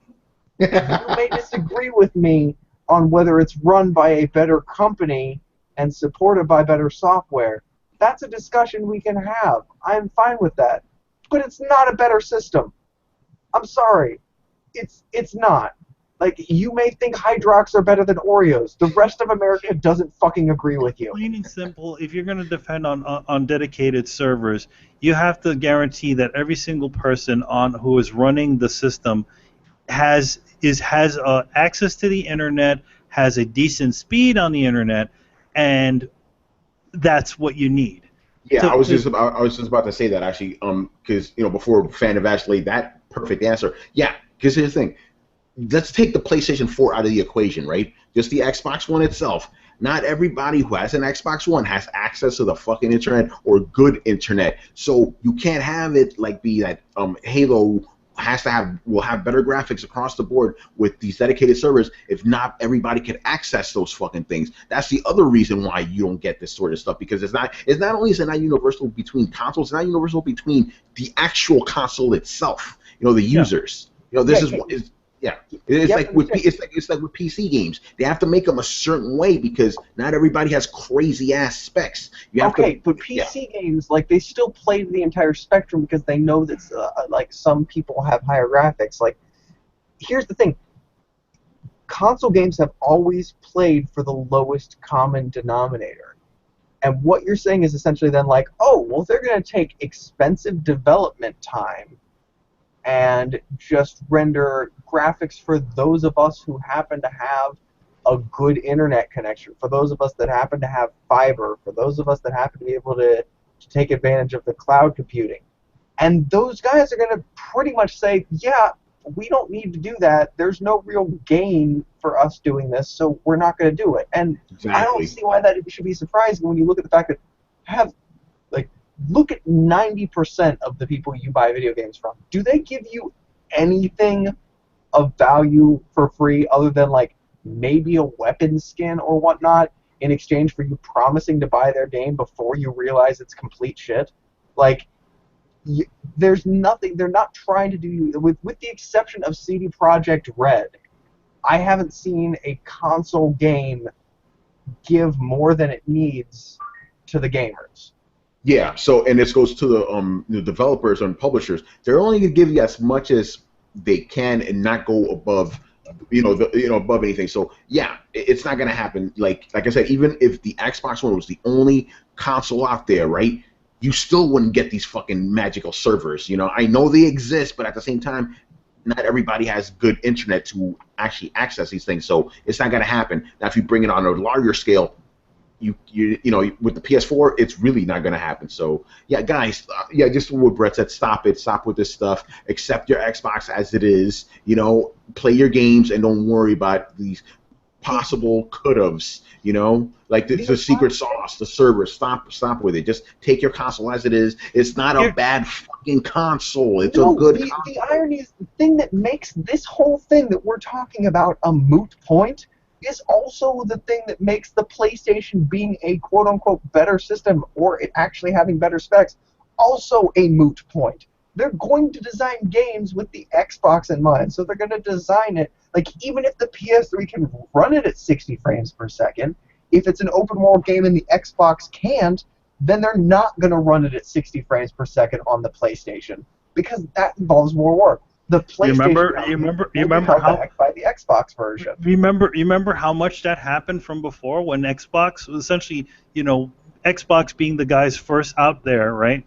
Speaker 3: You may disagree with me on whether it's run by a better company and supported by better software. That's a discussion we can have. I'm fine with that. But it's not a better system. I'm sorry. It's not. Like, you may think Hydrox are better than Oreos. The rest of America doesn't fucking agree with you.
Speaker 2: Plain and simple, if you're going to defend on dedicated servers, you have to guarantee that every single person who is running the system has access to the internet, has a decent speed on the internet, and that's what you need.
Speaker 1: Yeah, I was just about to say that, actually, because before Fan of Ash laid that perfect answer. Yeah, because here's the thing. let's take the PlayStation 4 out of the equation, right? Just the Xbox One itself. Not everybody who has an Xbox One has access to the fucking internet or good internet. So you can't have it like be that Halo will have better graphics across the board with these dedicated servers if not everybody can access those fucking things. That's the other reason why you don't get this sort of stuff, because it's not only is it not universal between consoles, it's not universal between the actual console itself, the users. This is yeah, it's like with PC games. They have to make them a certain way because not everybody has crazy ass specs.
Speaker 3: But PC games, like, they still play the entire spectrum because they know that like some people have higher graphics. Like, here's the thing: console games have always played for the lowest common denominator. And what you're saying is essentially then like, oh, well, they're going to take expensive development time and just render graphics for those of us who happen to have a good internet connection, for those of us that happen to have fiber, for those of us that happen to be able to take advantage of the cloud computing. And those guys are going to pretty much say, yeah, we don't need to do that. There's no real gain for us doing this, so we're not going to do it. And I don't see why that should be surprising when you look at the fact that look at 90% of the people you buy video games from. Do they give you anything of value for free other than, like, maybe a weapon skin or whatnot in exchange for you promising to buy their game before you realize it's complete shit? Like, there's nothing. They're not trying to do, with the exception of CD Projekt Red, I haven't seen a console game give more than it needs to the gamers.
Speaker 1: Yeah, so, and this goes to the developers and publishers. They're only going to give you as much as they can and not go above, above anything. So yeah, it's not going to happen. Like I said, even if the Xbox One was the only console out there, right, you still wouldn't get these fucking magical servers. I know they exist, but at the same time, not everybody has good internet to actually access these things. So it's not going to happen. Now, if you bring it on a larger scale, you with the PS4, it's really not going to happen. So yeah, guys, just what Brett said, stop with this stuff. Accept your Xbox as it is. Play your games and don't worry about these possible could-haves. Like the secret sauce, the server. Stop with it. Just take your console as it is. It's not a bad fucking console. It's a good console.
Speaker 3: The irony is, the thing that makes this whole thing that we're talking about a moot point is also the thing that makes the PlayStation being a quote-unquote better system, or it actually having better specs, also a moot point. They're going to design games with the Xbox in mind, so they're going to design it, like, even if the PS3 can run it at 60 frames per second, if it's an open-world game and the Xbox can't, then they're not going to run it at 60 frames per second on the PlayStation, because that involves more work. The PlayStation
Speaker 2: you remember how
Speaker 3: back by the Xbox version.
Speaker 2: You remember how much that happened from before when Xbox was essentially, Xbox being the guys first out there, right?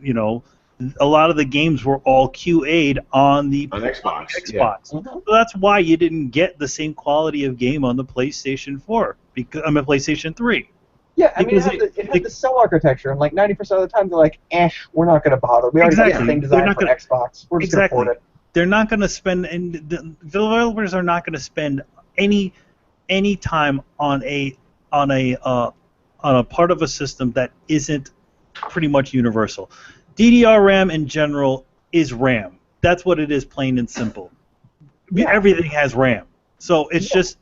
Speaker 2: A lot of the games were all QA'd on
Speaker 1: Xbox.
Speaker 2: Yeah. So that's why you didn't get the same quality of game on the PlayStation 4 PlayStation 3.
Speaker 3: Yeah, I mean, it had the cell architecture, and like 90% of the time they're like, we're not going to bother. We already got everything designed for Xbox. We're just going to port it.
Speaker 2: They're not going to spend, and the developers are not going to spend any time on a part of a system that isn't pretty much universal. DDR RAM in general is RAM. That's what it is, plain and simple. Yeah. Everything has RAM, so it's just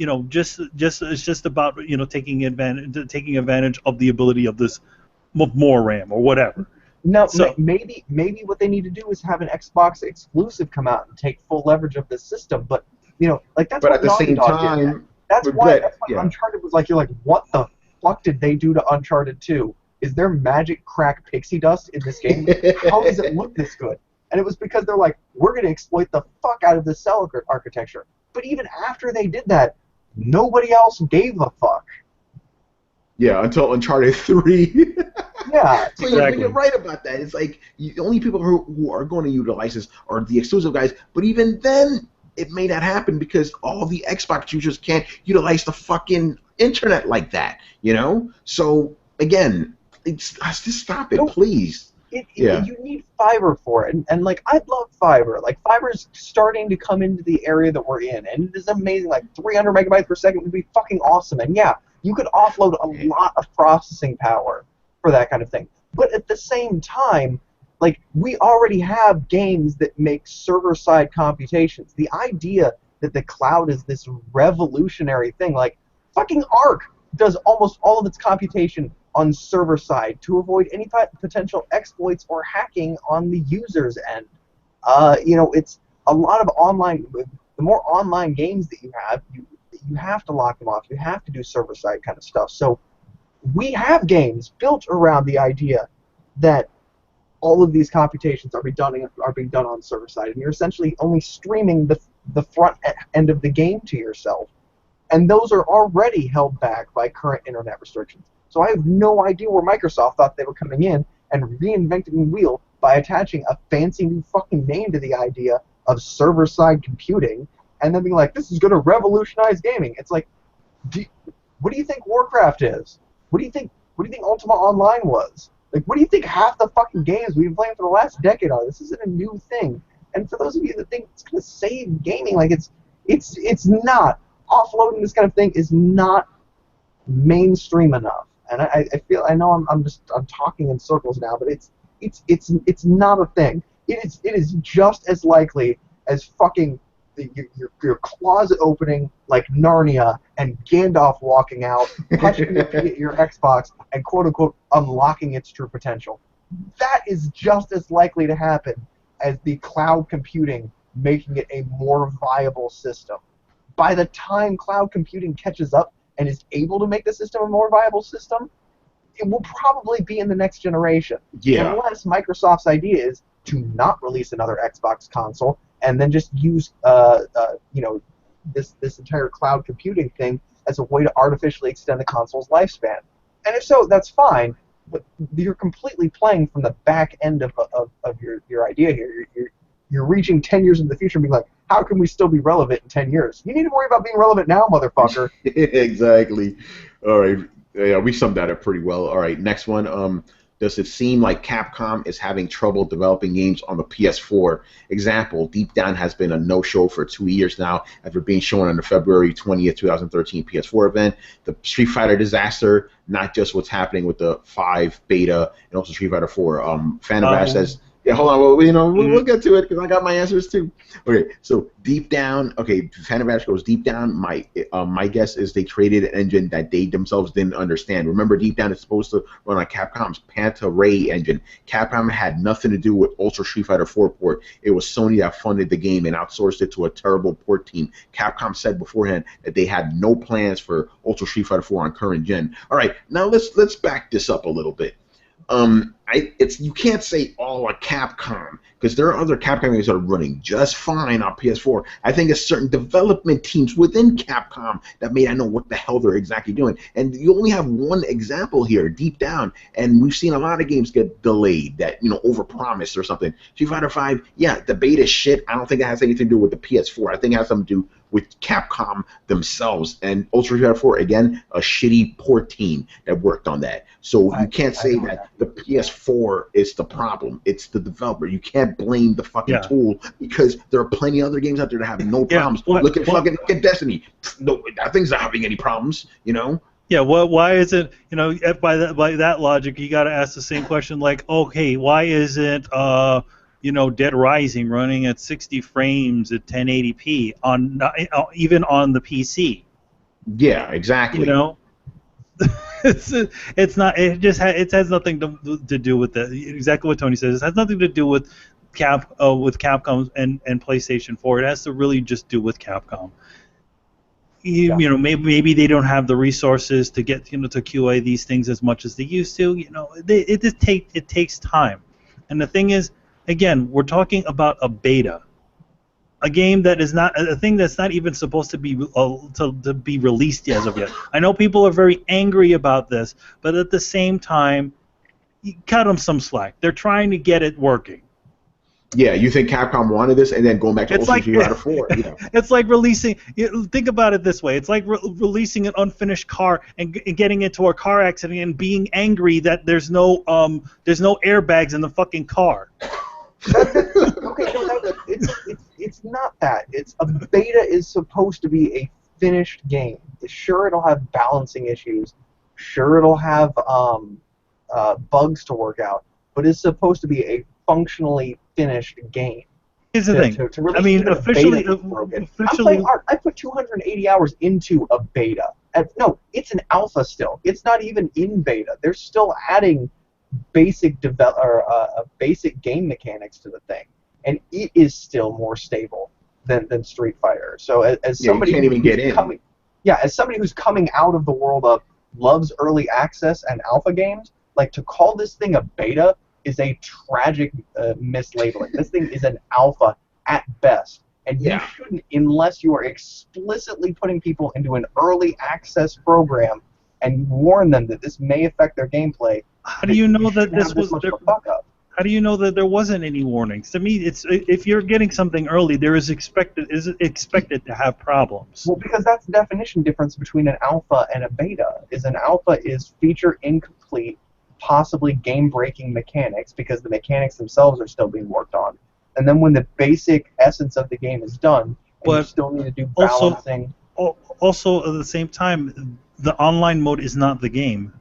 Speaker 2: it's just about taking advantage of the ability of this more RAM or whatever.
Speaker 3: No, so, maybe what they need to do is have an Xbox exclusive come out and take full leverage of the system. But that's. But
Speaker 1: at the same time,
Speaker 3: that's why Uncharted was like, you're like, what the fuck did they do to Uncharted 2? Is there magic crack pixie dust in this game? How does it look this good? And it was because they're like, we're going to exploit the fuck out of the cell architecture. But even after they did that, nobody else gave a fuck.
Speaker 1: Yeah, until Uncharted 3.
Speaker 3: Yeah,
Speaker 1: so exactly. You're right about that. It's like the only people who are going to utilize this are the exclusive guys. But even then, it may not happen because all the Xbox users can't utilize the fucking internet like that. So again, just stop it, please. Yeah.
Speaker 3: You need fiber for it, and like I love fiber. Like fiber's starting to come into the area that we're in, and it is amazing. Like 300 megabytes per second would be fucking awesome, and yeah, you could offload a lot of processing power for that kind of thing. But at the same time, like we already have games that make server-side computations. The idea that the cloud is this revolutionary thing, like fucking Arc does almost all of its computation on server side to avoid any potential exploits or hacking on the user's end. It's a lot of online. The more online games that you have to lock them off. You have to do server side kind of stuff. So we have games built around the idea that all of these computations are being done on server side, and you're essentially only streaming the front end of the game to yourself. And those are already held back by current internet restrictions. So I have no idea where Microsoft thought they were coming in and reinventing the wheel by attaching a fancy new fucking name to the idea of server-side computing, and then being like, this is going to revolutionize gaming. It's like, what do you think Warcraft is? What do you think Ultima Online was? Like, what do you think half the fucking games we've been playing for the last decade are? This isn't a new thing. And for those of you that think it's going to save gaming, like it's not. Offloading this kind of thing is not mainstream enough. And I know I'm talking in circles now, but it's not a thing. It is just as likely as fucking your closet opening like Narnia and Gandalf walking out, touching your Xbox, and quote unquote unlocking its true potential. That is just as likely to happen as the cloud computing making it a more viable system. By the time cloud computing catches up and is able to make the system a more viable system, it will probably be in the next generation.
Speaker 1: Yeah.
Speaker 3: Unless Microsoft's idea is to not release another Xbox console and then just use this entire cloud computing thing as a way to artificially extend the console's lifespan. And if so, that's fine, but you're completely playing from the back end of your idea here. You're reaching 10 years into the future and being like, how can we still be relevant in 10 years? You need to worry about being relevant now, motherfucker.
Speaker 1: Exactly. All right. Yeah, we summed that up pretty well. All right, next one. Does it seem like Capcom is having trouble developing games on the PS4? Example, Deep Down has been a no-show for 2 years now after being shown on the February 20th, 2013 PS4 event. The Street Fighter disaster, not just what's happening with the 5 beta and also Street Fighter 4. Phantom Ash says... Yeah, hold on. Well, we'll get to it because I got my answers too. Okay, so Deep Down. Okay, Phantom Ash goes Deep Down. My guess is they created an engine that they themselves didn't understand. Remember, Deep Down is supposed to run on Capcom's Panta Ray engine. Capcom had nothing to do with Ultra Street Fighter 4 port. It was Sony that funded the game and outsourced it to a terrible port team. Capcom said beforehand that they had no plans for Ultra Street Fighter 4 on current gen. All right, now let's back this up a little bit. You can't say all of Capcom because there are other Capcom games that are running just fine on PS4. I think it's certain development teams within Capcom that may not know what the hell they're exactly doing. And you only have one example here, Deep Down, and we've seen a lot of games get delayed that overpromised or something. Street Fighter 5, yeah, the beta shit. I don't think it has anything to do with the PS4. I think it has something to do with Capcom themselves. And Ultra Street Fighter 4, again, a shitty port team that worked on that. So you can't say that the PS4 is the problem. It's the developer. You can't blame the fucking tool because there are plenty of other games out there that have no problems. Look at Destiny. No, that thing's not having any problems,
Speaker 2: Yeah, why is it, by that logic, you got to ask the same question like, okay, why isn't, Dead Rising running at 60 frames at 1080p even on the PC?
Speaker 1: Yeah, exactly.
Speaker 2: It's not. It has nothing to do with that. Exactly what Tony says. It has nothing to do with Capcom and PlayStation 4. It has to really just do with Capcom. Maybe they don't have the resources to get to QA these things as much as they used to. It takes time. And the thing is, again, we're talking about a beta, a game that is not a thing that's not even supposed to be released as of yet. I know people are very angry about this, but at the same time, you cut them some slack. They're trying to get it working.
Speaker 1: Yeah, you think Capcom wanted this, and then going back to
Speaker 2: It's like
Speaker 1: Street Fighter 4, you know.
Speaker 2: it's like releasing. Think about it this way: it's like releasing an unfinished car and getting into a car accident and being angry that there's no airbags in the fucking car.
Speaker 3: Okay, no, it's not that. It's a beta is supposed to be a finished game. Sure, it'll have balancing issues. Sure, it'll have bugs to work out, but it's supposed to be a functionally finished game.
Speaker 2: Here's the thing.
Speaker 3: To release
Speaker 2: I mean,
Speaker 3: even a
Speaker 2: officially,
Speaker 3: beta that's broken. I'm playing Ark. I put 280 hours into a beta. No, it's an alpha still. It's not even in beta. They're still adding basic basic game mechanics to the thing, and it is still more stable than Street Fighter. So as somebody
Speaker 1: you can't even get in.
Speaker 3: As somebody who's coming out of the world of loves early access and alpha games, like to call this thing a beta is a tragic mislabeling. This thing is an alpha at best, and you shouldn't, unless you are explicitly putting people into an early access program and warn them that this may affect their gameplay.
Speaker 2: How do you know that this was
Speaker 3: a fuck up?
Speaker 2: How do you know that there wasn't any warnings? To me, it's if you're getting something early, there is expected to have problems.
Speaker 3: Well, because that's the definition difference between an alpha and a beta. Is an alpha is feature incomplete, possibly game-breaking mechanics because the mechanics themselves are still being worked on. And then when the basic essence of the game is done, and you still need to do balancing.
Speaker 2: Also, at the same time, the online mode is not the game.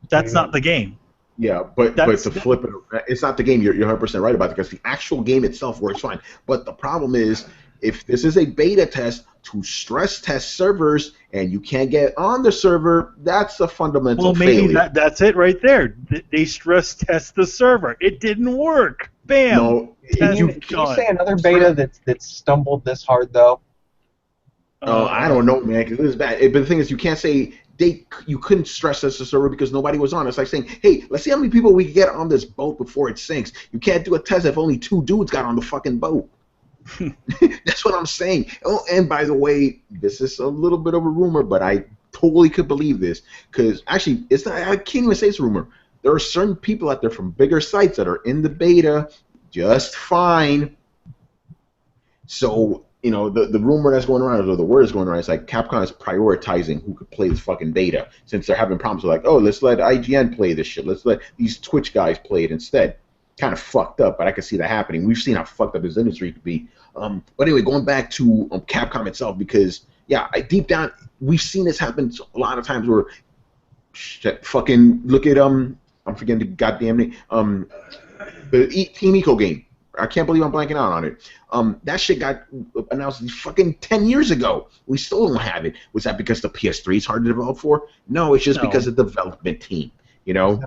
Speaker 2: That's not the game.
Speaker 1: Yeah, but to flip it, it's not the game. You're 100% right about it because the actual game itself works fine. But the problem is, if this is a beta test to stress test servers and you can't get on the server, that's a fundamental failure.
Speaker 2: Well, maybe that's it right there. They stress test the server. It didn't work. Bam.
Speaker 3: No, can you say another beta that stumbled this hard though?
Speaker 1: I don't know, man, because this is bad. But the thing is, you can't say you couldn't stress test the server because nobody was on. It's like saying, hey, let's see how many people we can get on this boat before it sinks. You can't do a test if only 2 dudes got on the fucking boat. That's what I'm saying. Oh, and by the way, this is a little bit of a rumor, but I totally could believe this because actually, it's not. I can't even say it's a rumor. There are certain people out there from bigger sites that are in the beta just fine. So, you know, the rumor that's going around, or the word is going around, is like Capcom is prioritizing who could play this fucking beta, since they're having problems with like, oh, let's let IGN play this shit. Let's let these Twitch guys play it instead. Kind of fucked up, but I can see that happening. We've seen how fucked up this industry could be. But anyway, going back to Capcom itself, because, yeah, deep down, we've seen this happen a lot of times where, fucking, look at, I'm forgetting the goddamn name, the Team Eco game. I can't believe I'm blanking out on it. That shit got announced fucking 10 years ago. We still don't have it. Was that because the PS3 is hard to develop for? No, it's just because of the development team, you know?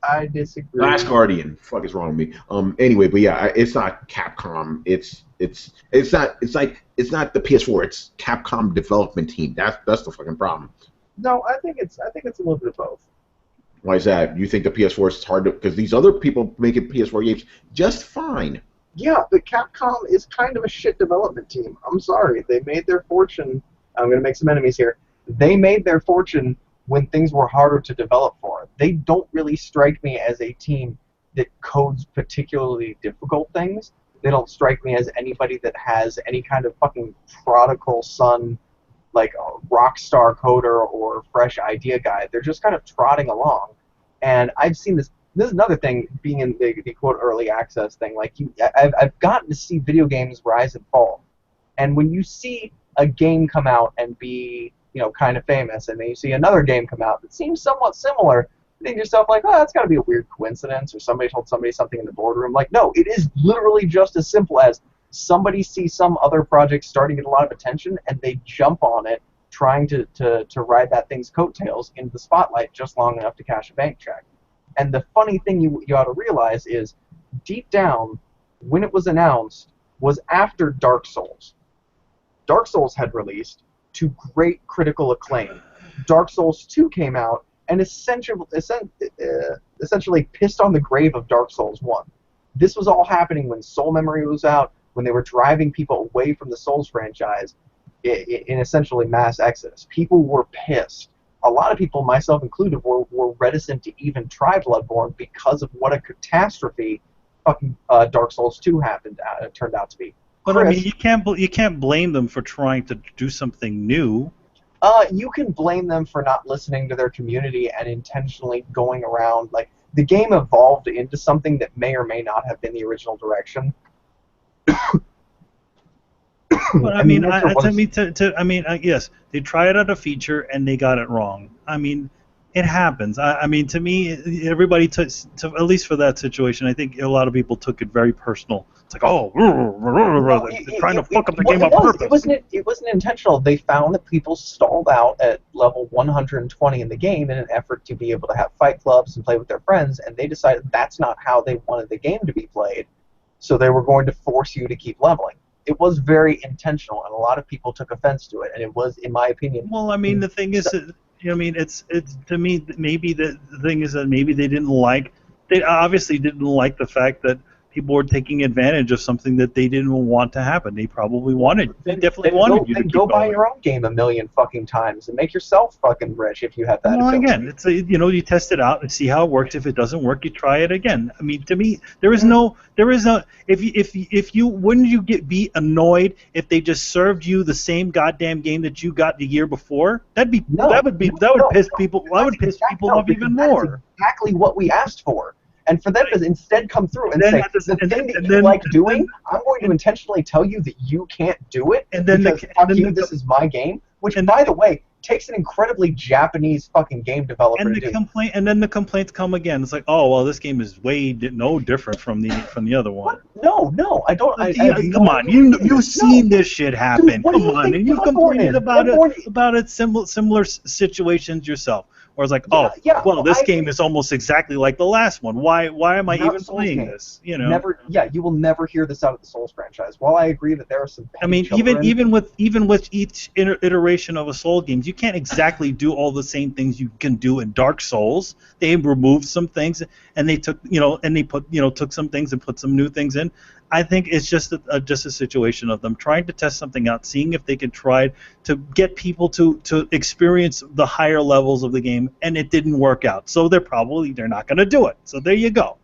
Speaker 3: I disagree.
Speaker 1: Last Guardian. Fuck is wrong with me. Anyway, but yeah, it's not Capcom. It's not the PS4. It's Capcom development team. That's the fucking problem.
Speaker 3: No, I think it's a little bit of both.
Speaker 1: Why is that? You think the PS4 is hard to, because these other people making PS4 games just fine.
Speaker 3: Yeah, but Capcom is kind of a shit development team. I'm sorry. They made their fortune. I'm going to make some enemies here. They made their fortune when things were harder to develop for. They don't really strike me as a team that codes particularly difficult things. They don't strike me as anybody that has any kind of fucking prodigal son, like a rock star coder or fresh idea guy. They're just kind of trotting along. And I've seen this. This is another thing, being in the quote early access thing. Like I've gotten to see video games rise and fall, and when you see a game come out and be, you know, kind of famous, and then you see another game come out that seems somewhat similar, you think to yourself like, oh, that's got to be a weird coincidence, or somebody told somebody something in the boardroom. Like, no, it is literally just as simple as somebody sees some other project starting to get a lot of attention, and they jump on it, trying to ride that thing's coattails into the spotlight just long enough to cash a bank check. And the funny thing you ought to realize is, deep down, when it was announced, was after Dark Souls. Dark Souls had released to great critical acclaim. Dark Souls 2 came out and essentially pissed on the grave of Dark Souls 1. This was all happening when Soul Memory was out, when they were driving people away from the Souls franchise in essentially mass exodus. People were pissed. A lot of people, myself included, were reticent to even try Bloodborne because of what a catastrophe fucking Dark Souls 2 turned out to be.
Speaker 2: But I mean,
Speaker 3: Chris,
Speaker 2: you can't blame them for trying to do something new.
Speaker 3: you can blame them for not listening to their community and intentionally going around. Like, the game evolved into something that may or may not have been the original direction.
Speaker 2: But I mean, yes, they tried out a feature and they got it wrong. I mean, it happens. I mean, to me, everybody took, at least for that situation, I think a lot of people took it very personal. It's like, oh, they're trying to fuck up the game on purpose.
Speaker 3: It wasn't intentional. They found that people stalled out at level 120 in the game in an effort to be able to have fight clubs and play with their friends, and they decided that's not how they wanted the game to be played, so they were going to force you to keep leveling. It was very intentional, and a lot of people took offense to it, and it was, in my opinion...
Speaker 2: Well, I mean, the thing is, I mean, it's to me, maybe the thing is that maybe they obviously didn't like the fact that people were taking advantage of something that they didn't want to happen. They probably wanted, they definitely wanted you to keep
Speaker 3: go buy
Speaker 2: going.
Speaker 3: your own game a million fucking times and make yourself fucking rich if you have that.
Speaker 2: Well,
Speaker 3: ability.
Speaker 2: again, it's you test it out and see how it works. If it doesn't work, you try it again. I mean, to me, there is no. If you wouldn't you be annoyed if they just served you the same goddamn game that you got the year before? That would piss people. That would piss people off even more.
Speaker 3: Exactly what we asked for. And for them to instead come through and say, the thing that you like doing, I'm going to intentionally tell you that you can't do it, because fuck you, this is my game. Which, by the way, takes an incredibly Japanese fucking game developer to do.
Speaker 2: And then the complaints come again. It's like, oh, well, this game is way no different from the other one.
Speaker 3: What? No, I don't.
Speaker 2: Come on, you've seen this shit happen. Come on, and you complained about it similar situations yourself. Or it's like, this game is almost exactly like the last one. Why am I even playing this? You know.
Speaker 3: Never. Yeah, you will never hear this out of the Souls franchise. While I agree that there are some.
Speaker 2: I mean, even with each iteration of a Soul games, you can't exactly do all the same things you can do in Dark Souls. They removed some things, and they took took some things and put some new things in. I think it's just a situation of them trying to test something out, seeing if they can try to get people to experience the higher levels of the game, and it didn't work out. So they're not going to do it. So there you go.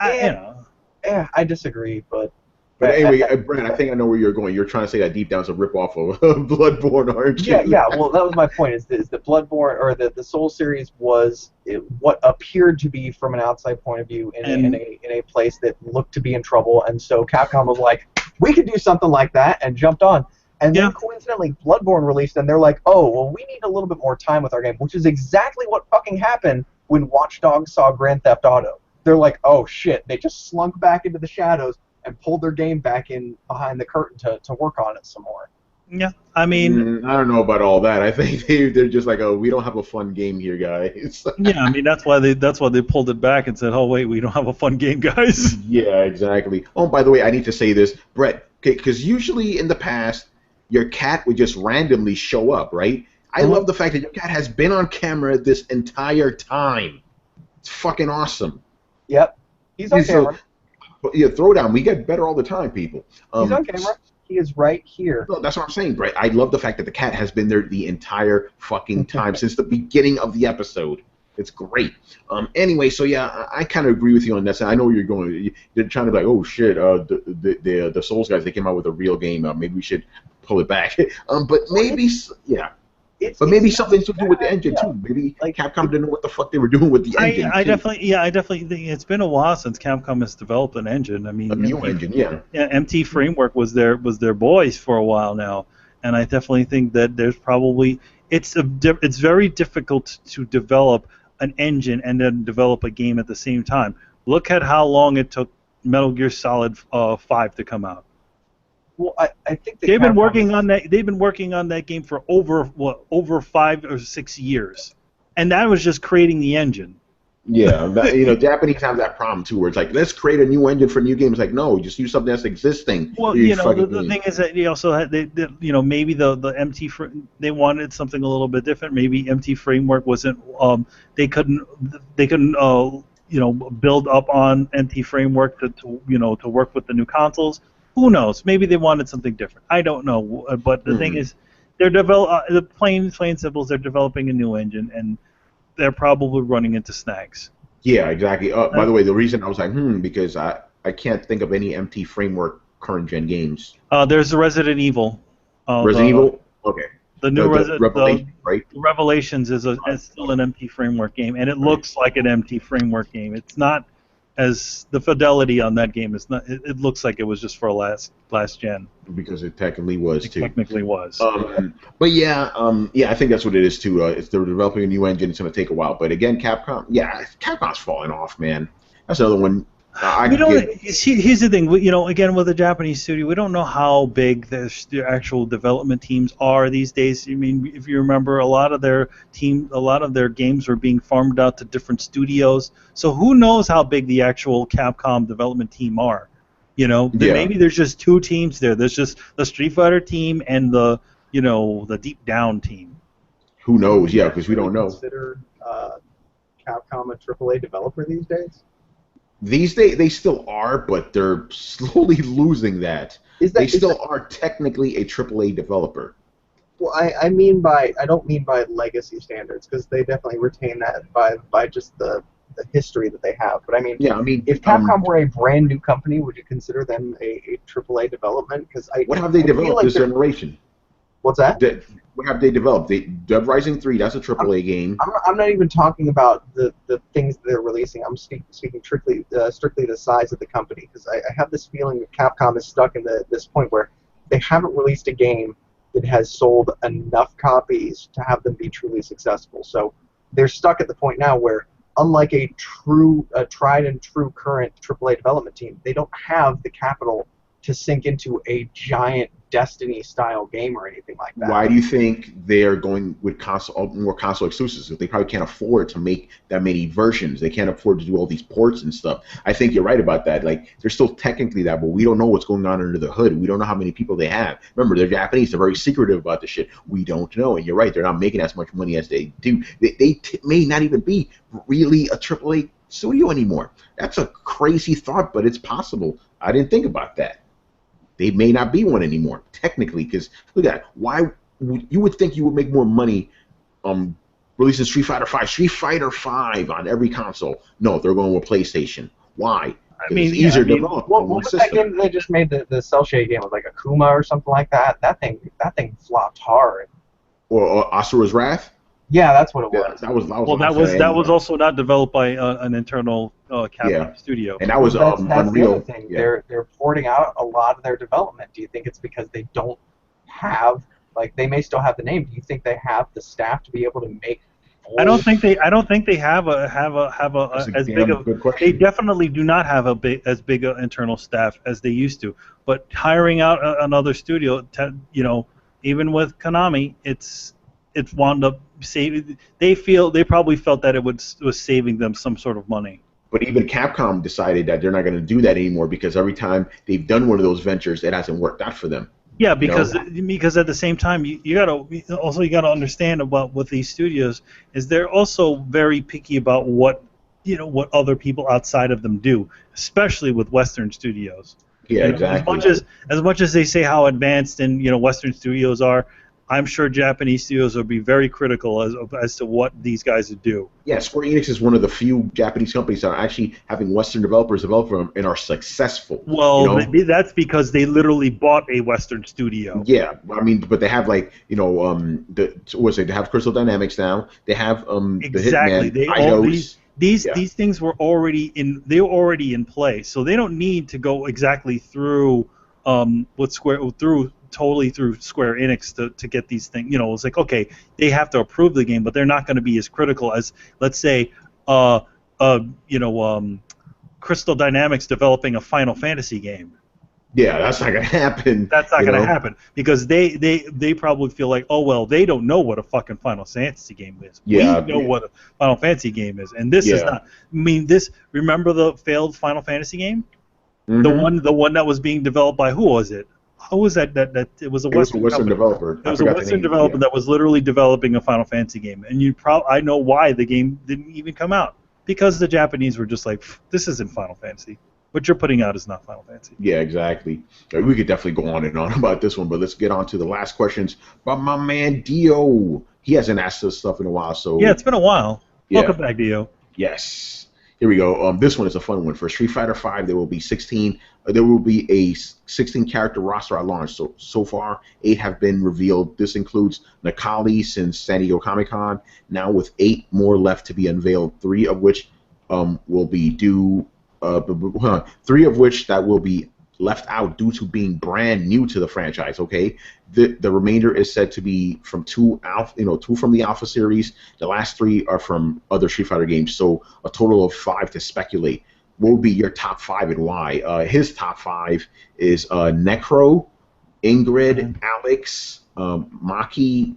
Speaker 3: I disagree, but
Speaker 1: anyway, Brent, I think I know where you're going. You're trying to say that deep down is a ripoff of Bloodborne, aren't you?
Speaker 3: Yeah. Well, that was my point. Is the Bloodborne or the Soul series was what appeared to be, from an outside point of view, in a place that looked to be in trouble, and so Capcom was like, we could do something like that, and jumped on. And then coincidentally, Bloodborne released, and they're like, oh, well, we need a little bit more time with our game, which is exactly what fucking happened when Watch Dogs saw Grand Theft Auto. They're like, oh shit, they just slunk back into the shadows and pulled their game back in behind the curtain to work on it some more.
Speaker 2: Yeah, I mean...
Speaker 1: I don't know about all that. I think they're just like, oh, we don't have a fun game here, guys.
Speaker 2: Yeah, I mean, that's why they pulled it back and said, oh, wait, we don't have a fun game, guys.
Speaker 1: Yeah, exactly. Oh, by the way, I need to say this. Brett, because usually in the past, your cat would just randomly show up, right? I love the fact that your cat has been on camera this entire time. It's fucking awesome.
Speaker 3: Yep. He's on camera.
Speaker 1: Yeah, Throwdown, we get better all the time, people.
Speaker 3: He's on camera. He is right here.
Speaker 1: No, that's what I'm saying, Brett. I love the fact that the cat has been there the entire fucking time since the beginning of the episode. It's great. Anyway, so yeah, I kind of agree with you on that. I know where you're going. They're trying to be like, oh shit, the Souls guys, they came out with a real game. Maybe we should pull it back. But maybe, yeah. But maybe something to do with the engine too. Maybe Capcom didn't know what the fuck they were doing with the engine.
Speaker 2: I definitely think it's been a while since Capcom has developed an engine. I mean,
Speaker 1: a new engine, yeah.
Speaker 2: Yeah, MT Framework was their boys for a while now, and I definitely think that there's probably it's very difficult to develop an engine and then develop a game at the same time. Look at how long it took Metal Gear Solid 5 to come out.
Speaker 3: Well, I think
Speaker 2: they've been working on that. They've been working on that game for over 5 or 6 years, and that was just creating the engine.
Speaker 1: Yeah, Japanese have that problem too, where it's like, let's create a new engine for new games. Like, no, just use something that's existing.
Speaker 2: Well, the thing is that maybe the MT they wanted something a little bit different. Maybe MT Framework wasn't. They couldn't build up on MT Framework to work with the new consoles. Who knows? Maybe they wanted something different. I don't know. But the thing is, they're the plain simple. They're developing a new engine, and they're probably running into snags.
Speaker 1: Yeah, exactly. By the way, the reason I was like, because I I can't think of any MT framework current gen games.
Speaker 2: There's the Resident Evil.
Speaker 1: Resident Evil. Okay.
Speaker 2: The new
Speaker 1: Revelation, right?
Speaker 2: Revelations is still an MT framework game, and it looks like an MT framework game. It's not as the fidelity on that game is not. It looks like it was just for last gen.
Speaker 1: Because it technically was
Speaker 2: It
Speaker 1: too.
Speaker 2: technically was.
Speaker 1: But yeah, I think that's what it is too. If they're developing a new engine, it's going to take a while. But again, Capcom's falling off, man. That's another one.
Speaker 2: Here's the thing. Again, with a Japanese studio, we don't know how big the actual development teams are these days. I mean, if you remember, a lot of their games were being farmed out to different studios. So who knows how big the actual Capcom development team are? Maybe there's just two teams there. There's just the Street Fighter team and the Deep Down team.
Speaker 1: Who knows? Yeah, because we don't know.
Speaker 3: Consider Capcom a AAA developer these days?
Speaker 1: These days, they still are, but they're slowly losing that. They still are technically a AAA developer.
Speaker 3: Well, I don't mean by legacy standards, because they definitely retain that by just the history that they have. But I mean, if Capcom were a brand new company, would you consider them a AAA development?
Speaker 1: What have they developed this generation?
Speaker 3: What's that?
Speaker 1: What have they developed? Dead Rising 3, that's a AAA game.
Speaker 3: I'm not even talking about the things that they're releasing. I'm speaking strictly the size of the company, because I have this feeling that Capcom is stuck in this point where they haven't released a game that has sold enough copies to have them be truly successful. So they're stuck at the point now where, unlike a tried and true current AAA development team, they don't have the capital to sink into a giant Destiny-style game or anything like that.
Speaker 1: Why do you think they're going with more console exclusives? They probably can't afford to make that many versions. They can't afford to do all these ports and stuff. I think you're right about that. Like, they're still technically that, but we don't know what's going on under the hood. We don't know how many people they have. Remember, they're Japanese. They're very secretive about the shit. We don't know, and you're right. They're not making as much money as they do. They may not even be really a AAA studio anymore. That's a crazy thought, but it's possible. I didn't think about that. They may not be one anymore, technically, because look at that. Why you would think you would make more money releasing Street Fighter V on every console? No, they're going with PlayStation. Why?
Speaker 2: I mean,
Speaker 1: it's easier to develop.
Speaker 3: What was that game they just made, the cell shade game with like Akuma or something like that? That thing flopped hard.
Speaker 1: Or Asura's Wrath?
Speaker 3: Yeah, that's what it was.
Speaker 1: That
Speaker 2: was also not developed by an internal Capcom studio.
Speaker 1: And that was
Speaker 3: that's
Speaker 1: Unreal.
Speaker 3: The other thing. Yeah. They're porting out a lot of their development. Do you think it's because they don't have, like, they may still have the name? Do you think they have the staff to be able to make?
Speaker 2: I don't think they have as big of. They definitely do not have as big an internal staff as they used to. But hiring out another studio, even with Konami, it's wound up saving. They probably felt that it was saving them some sort of money.
Speaker 1: But even Capcom decided that they're not going to do that anymore, because every time they've done one of those ventures, it hasn't worked out for them.
Speaker 2: Yeah, because at the same time, you gotta understand about with these studios is they're also very picky about what other people outside of them do, especially with Western studios.
Speaker 1: Yeah, exactly.
Speaker 2: As much as they say how advanced and Western studios are, I'm sure Japanese studios will be very critical as to what these guys do.
Speaker 1: Yeah, Square Enix is one of the few Japanese companies that are actually having Western developers develop for them and are successful.
Speaker 2: Well, maybe that's because they literally bought a Western studio.
Speaker 1: Yeah, I mean, but they have they have Crystal Dynamics now. They have
Speaker 2: exactly.
Speaker 1: the Hitman.
Speaker 2: These things were already in play, so they don't need to go exactly through totally through Square Enix to get these things. It's like, okay, they have to approve the game, but they're not going to be as critical as, let's say, Crystal Dynamics developing a Final Fantasy game.
Speaker 1: Yeah, that's not going to happen.
Speaker 2: That's not going to happen because they probably feel like, oh well, they don't know what a fucking Final Fantasy game is.
Speaker 1: Yeah,
Speaker 2: we know what a Final Fantasy game is, and this is not. I mean, remember the failed Final Fantasy game? Mm-hmm. The one that was being developed by who was it? Who was that? It was a Western
Speaker 1: developer.
Speaker 2: It was a Western developer that was literally developing a Final Fantasy game, and I know why the game didn't even come out, because the Japanese were just like, this isn't Final Fantasy. What you're putting out is not Final Fantasy.
Speaker 1: Yeah, exactly. We could definitely go on and on about this one, but let's get on to the last questions by my man Dio. He hasn't asked us stuff in a while, so
Speaker 2: yeah, it's been a while. Welcome back, Dio.
Speaker 1: Yes. Here we go. This one is a fun one. For Street Fighter V, there will be 16. There will be a 16 character roster at launch. So far, 8 have been revealed. This includes Nakali since San Diego Comic Con. Now with 8 more left to be unveiled. 3 of which will be due. 3 of which that will be left out due to being brand new to the franchise. Okay, the remainder is said to be from 2 from the Alpha series. The last 3 are from other Street Fighter games. So a total of 5 to speculate. What would be your top 5 and why? His top 5 is Necro, Ingrid, Alex, Maki,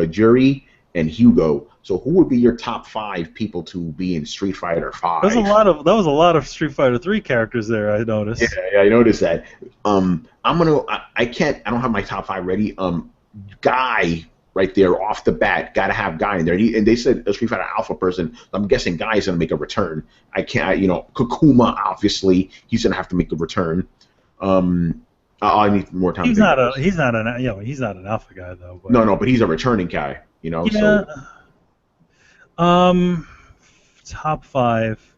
Speaker 1: Juri, and Hugo. So who would be your top 5 people to be in Street Fighter V?
Speaker 2: That was a lot of Street Fighter 3 characters there. I noticed.
Speaker 1: Yeah, I noticed that. I don't have my top 5 ready. Guy right there off the bat, gotta have Guy in there. And they said a Street Fighter Alpha person. I'm guessing Guy is gonna make a return. Kakuma obviously he's gonna have to make a return. I need more time.
Speaker 2: He's not an Alpha guy though. But.
Speaker 1: No, but he's a returning guy.
Speaker 2: Yeah.
Speaker 1: So.
Speaker 2: Top 5.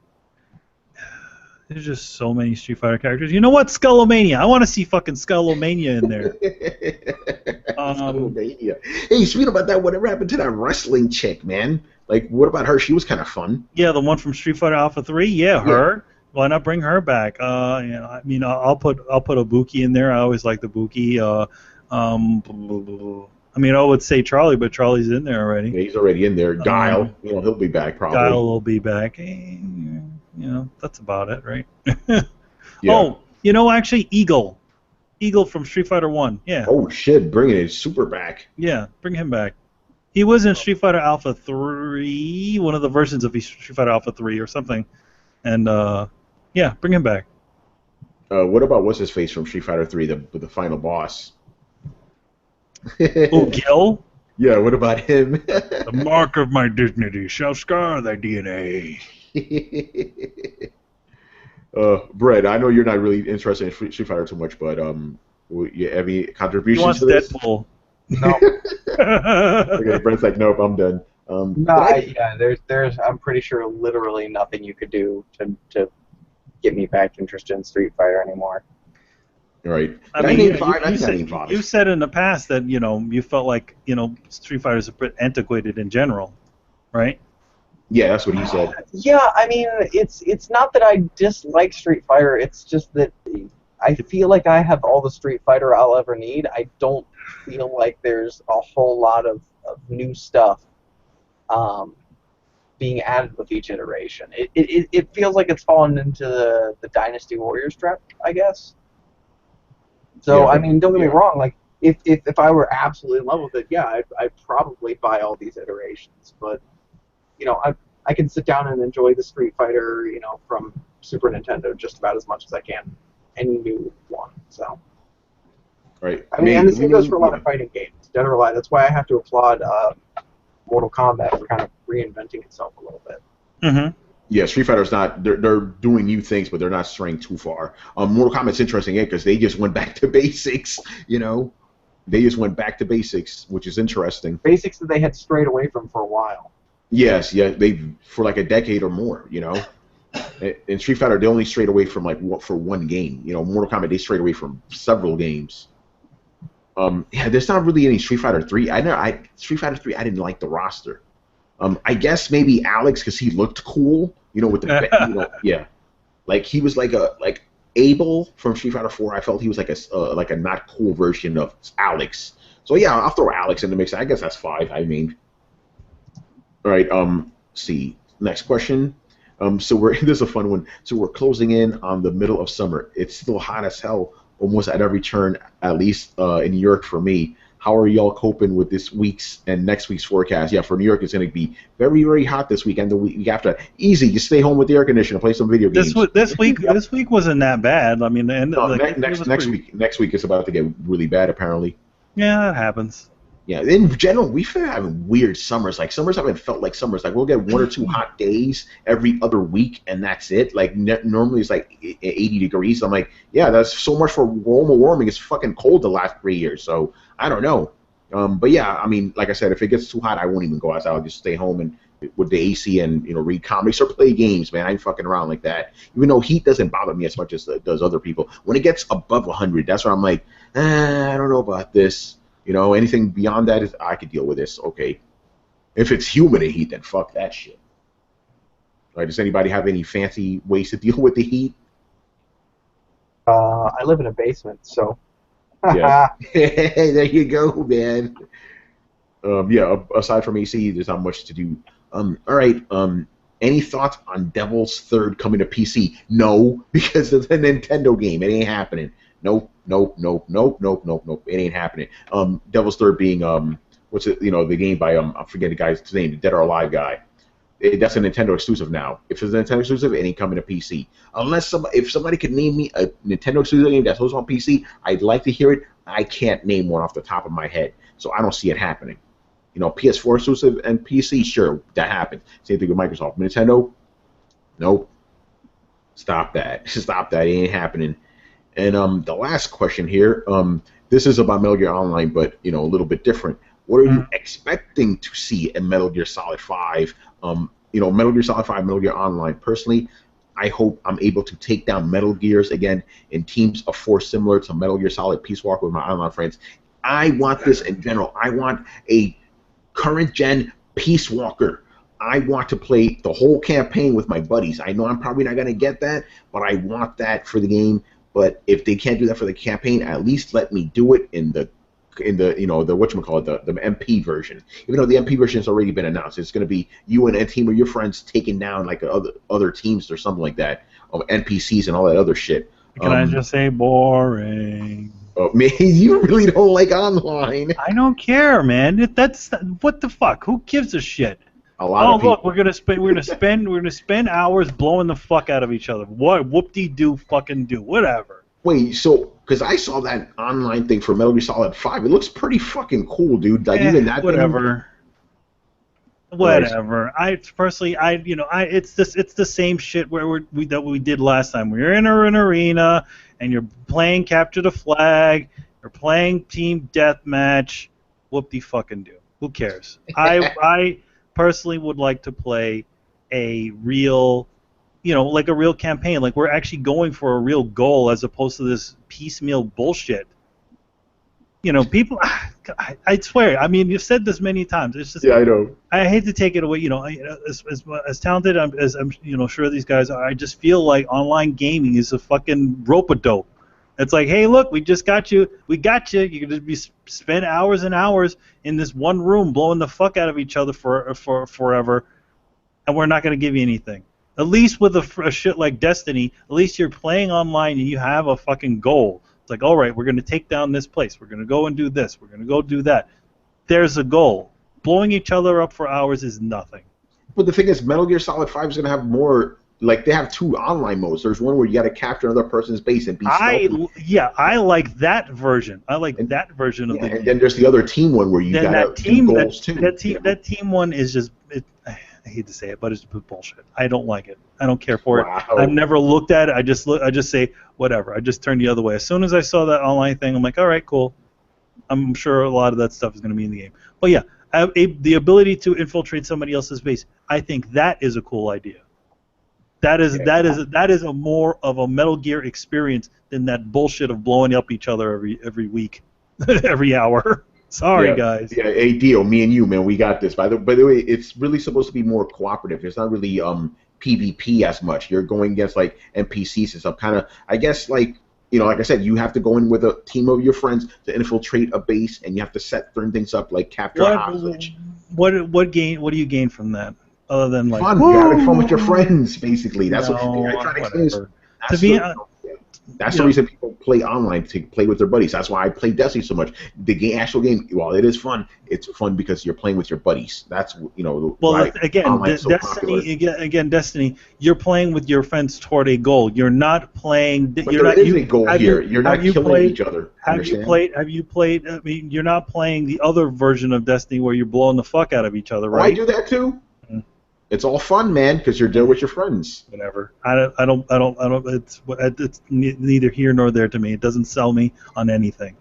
Speaker 2: There's just so many Street Fighter characters. You know what? Skullomania. I want to see fucking Skullomania in there.
Speaker 1: Skullomania. Hey, speaking about that, whatever happened to that wrestling chick, man? Like, what about her? She was kind of fun.
Speaker 2: Yeah, the one from Street Fighter Alpha 3. Yeah, her. Why not bring her back? I mean, I'll put Ibuki in there. I always like the Ibuki. I mean, I would say Charlie, but Charlie's in there already.
Speaker 1: Yeah, he's already in there. Guile, he'll be back probably.
Speaker 2: Guile will be back. That's about it, right?
Speaker 1: Yeah.
Speaker 2: Oh, actually, Eagle from Street Fighter 1. Yeah.
Speaker 1: Oh shit, bringing his super back.
Speaker 2: Yeah, bring him back. He was in Street Fighter Alpha 3, one of the versions of Street Fighter Alpha 3 or something, and yeah, bring him back.
Speaker 1: What about what's his face from Street Fighter 3, the final boss?
Speaker 2: Oh, Gil?
Speaker 1: Yeah, what about him?
Speaker 2: The mark of my dignity shall scar thy DNA.
Speaker 1: Brett, I know you're not really interested in Street Fighter too much, but you have any contributions to this?
Speaker 2: Deadpool.
Speaker 3: No.
Speaker 1: Okay, Brett's like, nope, I'm done.
Speaker 3: There's I'm pretty sure literally nothing you could do to get me back interested in Street Fighter anymore.
Speaker 1: Right.
Speaker 2: I mean, you said in the past that you felt like Street Fighter is a bit antiquated in general, right?
Speaker 1: Yeah, that's what he said.
Speaker 3: Yeah, I mean, it's not that I dislike Street Fighter. It's just that I feel like I have all the Street Fighter I'll ever need. I don't feel like there's a whole lot of new stuff being added with each iteration. It feels like it's fallen into the Dynasty Warriors trap, I guess. So, I mean, don't get me wrong. Like, if I were absolutely in love with it, yeah, I'd probably buy all these iterations. But, I can sit down and enjoy the Street Fighter, from Super Nintendo just about as much as I can any new one. So,
Speaker 1: right.
Speaker 3: I mean, and the same goes for a lot of fighting games. Dead or Alive. That's why I have to applaud Mortal Kombat for kind of reinventing itself a little bit.
Speaker 2: Mm-hmm.
Speaker 1: Yeah, Street Fighter's not. They're doing new things, but they're not straying too far. Mortal Kombat's interesting, because they just went back to basics. They just went back to basics, which is interesting.
Speaker 3: Basics that they had strayed away from for a while.
Speaker 1: Yes, yeah, they for like a decade or more. In Street Fighter, they only strayed away from for one game. Mortal Kombat, they strayed away from several games. Yeah, there's not really any Street Fighter 3. Street Fighter 3, I didn't like the roster. I guess maybe Alex, because he looked cool. With the yeah, like he was like Abel from Street Fighter 4. I felt he was like a not cool version of Alex. So yeah, I'll throw Alex in the mix. I guess that's 5. I mean, all right. See, next question. So this is a fun one. So we're closing in on the middle of summer. It's still hot as hell, almost at every turn. At least in New York for me. How are y'all coping with this week's and next week's forecast? Yeah, for New York, it's going to be very, very hot this week, and the week after. Easy, just stay home with the air conditioner, play some video games.
Speaker 2: This week wasn't that bad. I mean,
Speaker 1: next week is about to get really bad, apparently.
Speaker 2: Yeah, that happens.
Speaker 1: Yeah, in general, we've been having weird summers. Like, summers haven't felt like summers. Like, we'll get 1 or 2 hot days every other week, and that's it. Like, normally it's like 80 degrees. I'm like, yeah, that's so much for global warming. It's fucking cold the last 3 years, so I don't know. But yeah, I mean, like I said, if it gets too hot, I won't even go outside. I'll just stay home and with the AC and read comics or play games, man. I ain't fucking around like that. Even though heat doesn't bother me as much as it does other people. When it gets above 100, that's where I'm like, I don't know about this. Anything beyond that is I could deal with this. Okay, if it's humid heat, then fuck that shit. All right, does anybody have any fancy ways to deal with the heat?
Speaker 3: I live in a basement, so.
Speaker 1: Yeah. There you go, man. Yeah. Aside from AC, there's not much to do. All right. Any thoughts on Devil's Third coming to PC? No, because it's a Nintendo game. It ain't happening. Nope. It ain't happening. Devil's Third being what's it? The game by I forget the guy's name, the Dead or Alive guy. That's a Nintendo exclusive now. If it's a Nintendo exclusive, it ain't coming to PC. Unless if somebody could name me a Nintendo exclusive game that's also on PC, I'd like to hear it. I can't name one off the top of my head, so I don't see it happening. PS4 exclusive and PC, sure, that happened. Same thing with Microsoft. Nintendo, nope. Stop that. Stop that. It ain't happening. And the last question here, this is about Metal Gear Online, but a little bit different. What are you expecting to see in Metal Gear Solid 5? Metal Gear Solid 5, Metal Gear Online. Personally, I hope I'm able to take down Metal Gears again in teams of 4 similar to Metal Gear Solid Peace Walker with my online friends. I want this in general. I want a current-gen Peace Walker. I want to play the whole campaign with my buddies. I know I'm probably not going to get that, but I want that for the game. But if they can't do that for the campaign, at least let me do it in the whatchamacallit, the MP version. Even though the MP version has already been announced, it's going to be you and a team of your friends taking down like other teams or something like that, of NPCs and all that other shit.
Speaker 2: Can I just say boring?
Speaker 1: Oh, man, you really don't like online.
Speaker 2: I don't care, man. That's what the fuck. Who gives a shit?
Speaker 1: A lot of people.
Speaker 2: Look, we're gonna spend hours blowing the fuck out of each other. What whoop-de-doo fucking do, whatever.
Speaker 1: Wait, so because I saw that online thing for Metal Gear Solid 5, it looks pretty fucking cool, dude. Like even that.
Speaker 2: Whatever. Whatever. I personally, it's the same shit that we did last time. We're in an arena, and you're playing capture the flag. You're playing team deathmatch. Whoop-de-fucking-do. Who cares? I personally would like to play a real, like a real campaign. Like we're actually going for a real goal as opposed to this piecemeal bullshit. People. I swear. I mean, you've said this many times. It's just.
Speaker 1: Yeah, I know.
Speaker 2: I hate to take it away. As talented as I'm, sure these guys are. I just feel like online gaming is a fucking rope-a-dope. It's like, hey, look, we just got you. We got you. You can just spend hours and hours in this one room blowing the fuck out of each other for forever, and we're not going to give you anything. At least with a shit like Destiny, at least you're playing online and you have a fucking goal. It's like, all right, we're going to take down this place. We're going to go and do this. We're going to go do that. There's a goal. Blowing each other up for hours is nothing.
Speaker 1: But the thing is, Metal Gear Solid 5 is going to have more. Like, they have 2 online modes. There's one where you got to capture another person's base and be stealthy.
Speaker 2: I like that version. I like that version of the game.
Speaker 1: And then there's the other team one where you got to do goals, too.
Speaker 2: That team one is just... I hate to say it, but it's bullshit. I don't like it. I don't care for it. I've never looked at it. I just say, whatever. I just turn the other way. As soon as I saw that online thing, I'm like, all right, cool. I'm sure a lot of that stuff is going to be in the game. But yeah, the ability to infiltrate somebody else's base, I think that is a cool idea. That is a more of a Metal Gear experience than that bullshit of blowing up each other every week, every hour. Sorry, guys. Yeah,
Speaker 1: hey, Dio, me and you, man, we got this. By the way, it's really supposed to be more cooperative. It's not really PvP as much. You're going against like NPCs and stuff. Kind of, I guess, like like I said, you have to go in with a team of your friends to infiltrate a base, and you have to set certain things up, like capture a hostage.
Speaker 2: What do you gain from that? Other than like
Speaker 1: fun, you're having fun with your friends, basically. That's what I try to explain. That's the reason people play online, to play with their buddies. That's why I play Destiny so much. The actual game, while it is fun, it's fun because you're playing with your buddies. That's
Speaker 2: Well, again, Destiny, you're playing with your friends toward a goal. You're not playing.
Speaker 1: But there is a goal here. You're not killing each other.
Speaker 2: Have you played? I mean, you're not playing the other version of Destiny where you're blowing the fuck out of each other, right?
Speaker 1: I do that too. It's all fun, man, because you're there with your friends.
Speaker 2: Whatever. I don't. It's neither here nor there to me. It doesn't sell me on anything.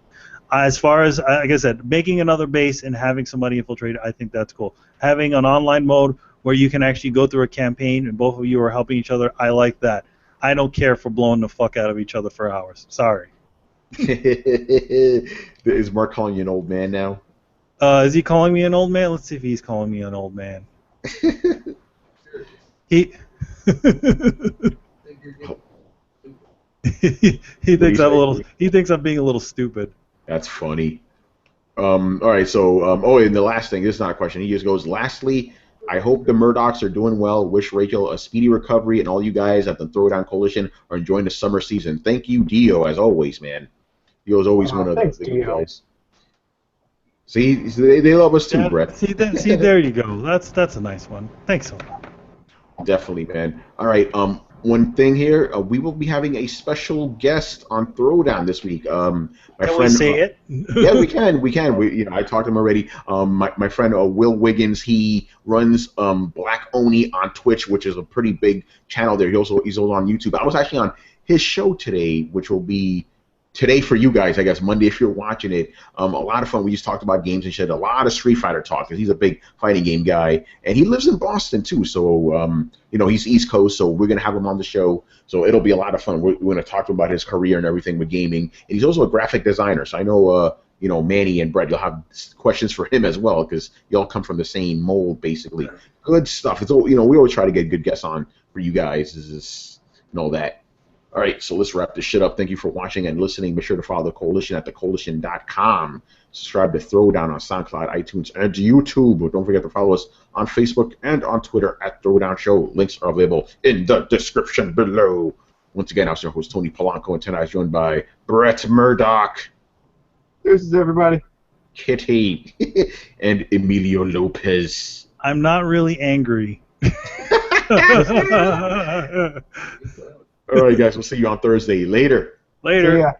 Speaker 2: As far as, like I said, making another base and having somebody infiltrate, I think that's cool. Having an online mode where you can actually go through a campaign and both of you are helping each other. I like that. I don't care for blowing the fuck out of each other for hours. Sorry.
Speaker 1: Is Mark calling you an old man now?
Speaker 2: Is he calling me an old man? Let's see if he's calling me an old man. He he thinks I'm a little. He thinks I'm being a little stupid.
Speaker 1: That's funny. All right, so oh, and the last thing. This is not a question. He just goes. Lastly, I hope the Murdochs are doing well. Wish Rachel a speedy recovery, and all you guys at the Throwdown Coalition are enjoying the summer season. Thank you, Dio, as always, man. Dio's always one of the good guys. See, they love us too, Brett.
Speaker 2: See, there you go. That's a nice one. Thanks so much.
Speaker 1: Definitely, man. All right. One thing here, we will be having a special guest on Throwdown this week. My
Speaker 2: Can
Speaker 1: friend,
Speaker 2: we say it?
Speaker 1: Yeah, we can. We can. I talked to him already. My friend Will Wiggins, he runs Black Oni on Twitch, which is a pretty big channel there. He's also on YouTube. I was actually on his show today, which will be today for you guys, I guess, Monday if you're watching it. A lot of fun. We just talked about games and shit. A lot of Street Fighter talk because he's a big fighting game guy. And he lives in Boston, too. So, he's East Coast, so we're going to have him on the show. So it'll be a lot of fun. We're going to talk to him about his career and everything with gaming. And he's also a graphic designer. So I know, Manny and Brett, you'll have questions for him as well because y'all come from the same mold, basically. Good stuff. It's we always try to get good guests on for you guys. That. All right, so let's wrap this shit up. Thank you for watching and listening. Be sure to follow the Coalition at thecoalition.com. Subscribe to Throwdown on SoundCloud, iTunes, and YouTube. But don't forget to follow us on Facebook and on Twitter at Throwdown Show. Links are available in the description below. Once again, I was your host, Tony Polanco, and tonight I was joined by Brett Murdoch.
Speaker 3: This is everybody.
Speaker 1: Kitty. And Emilio Lopez.
Speaker 2: I'm not really angry.
Speaker 1: All right, guys. We'll see you on Thursday. Later.
Speaker 2: Later.
Speaker 3: See ya.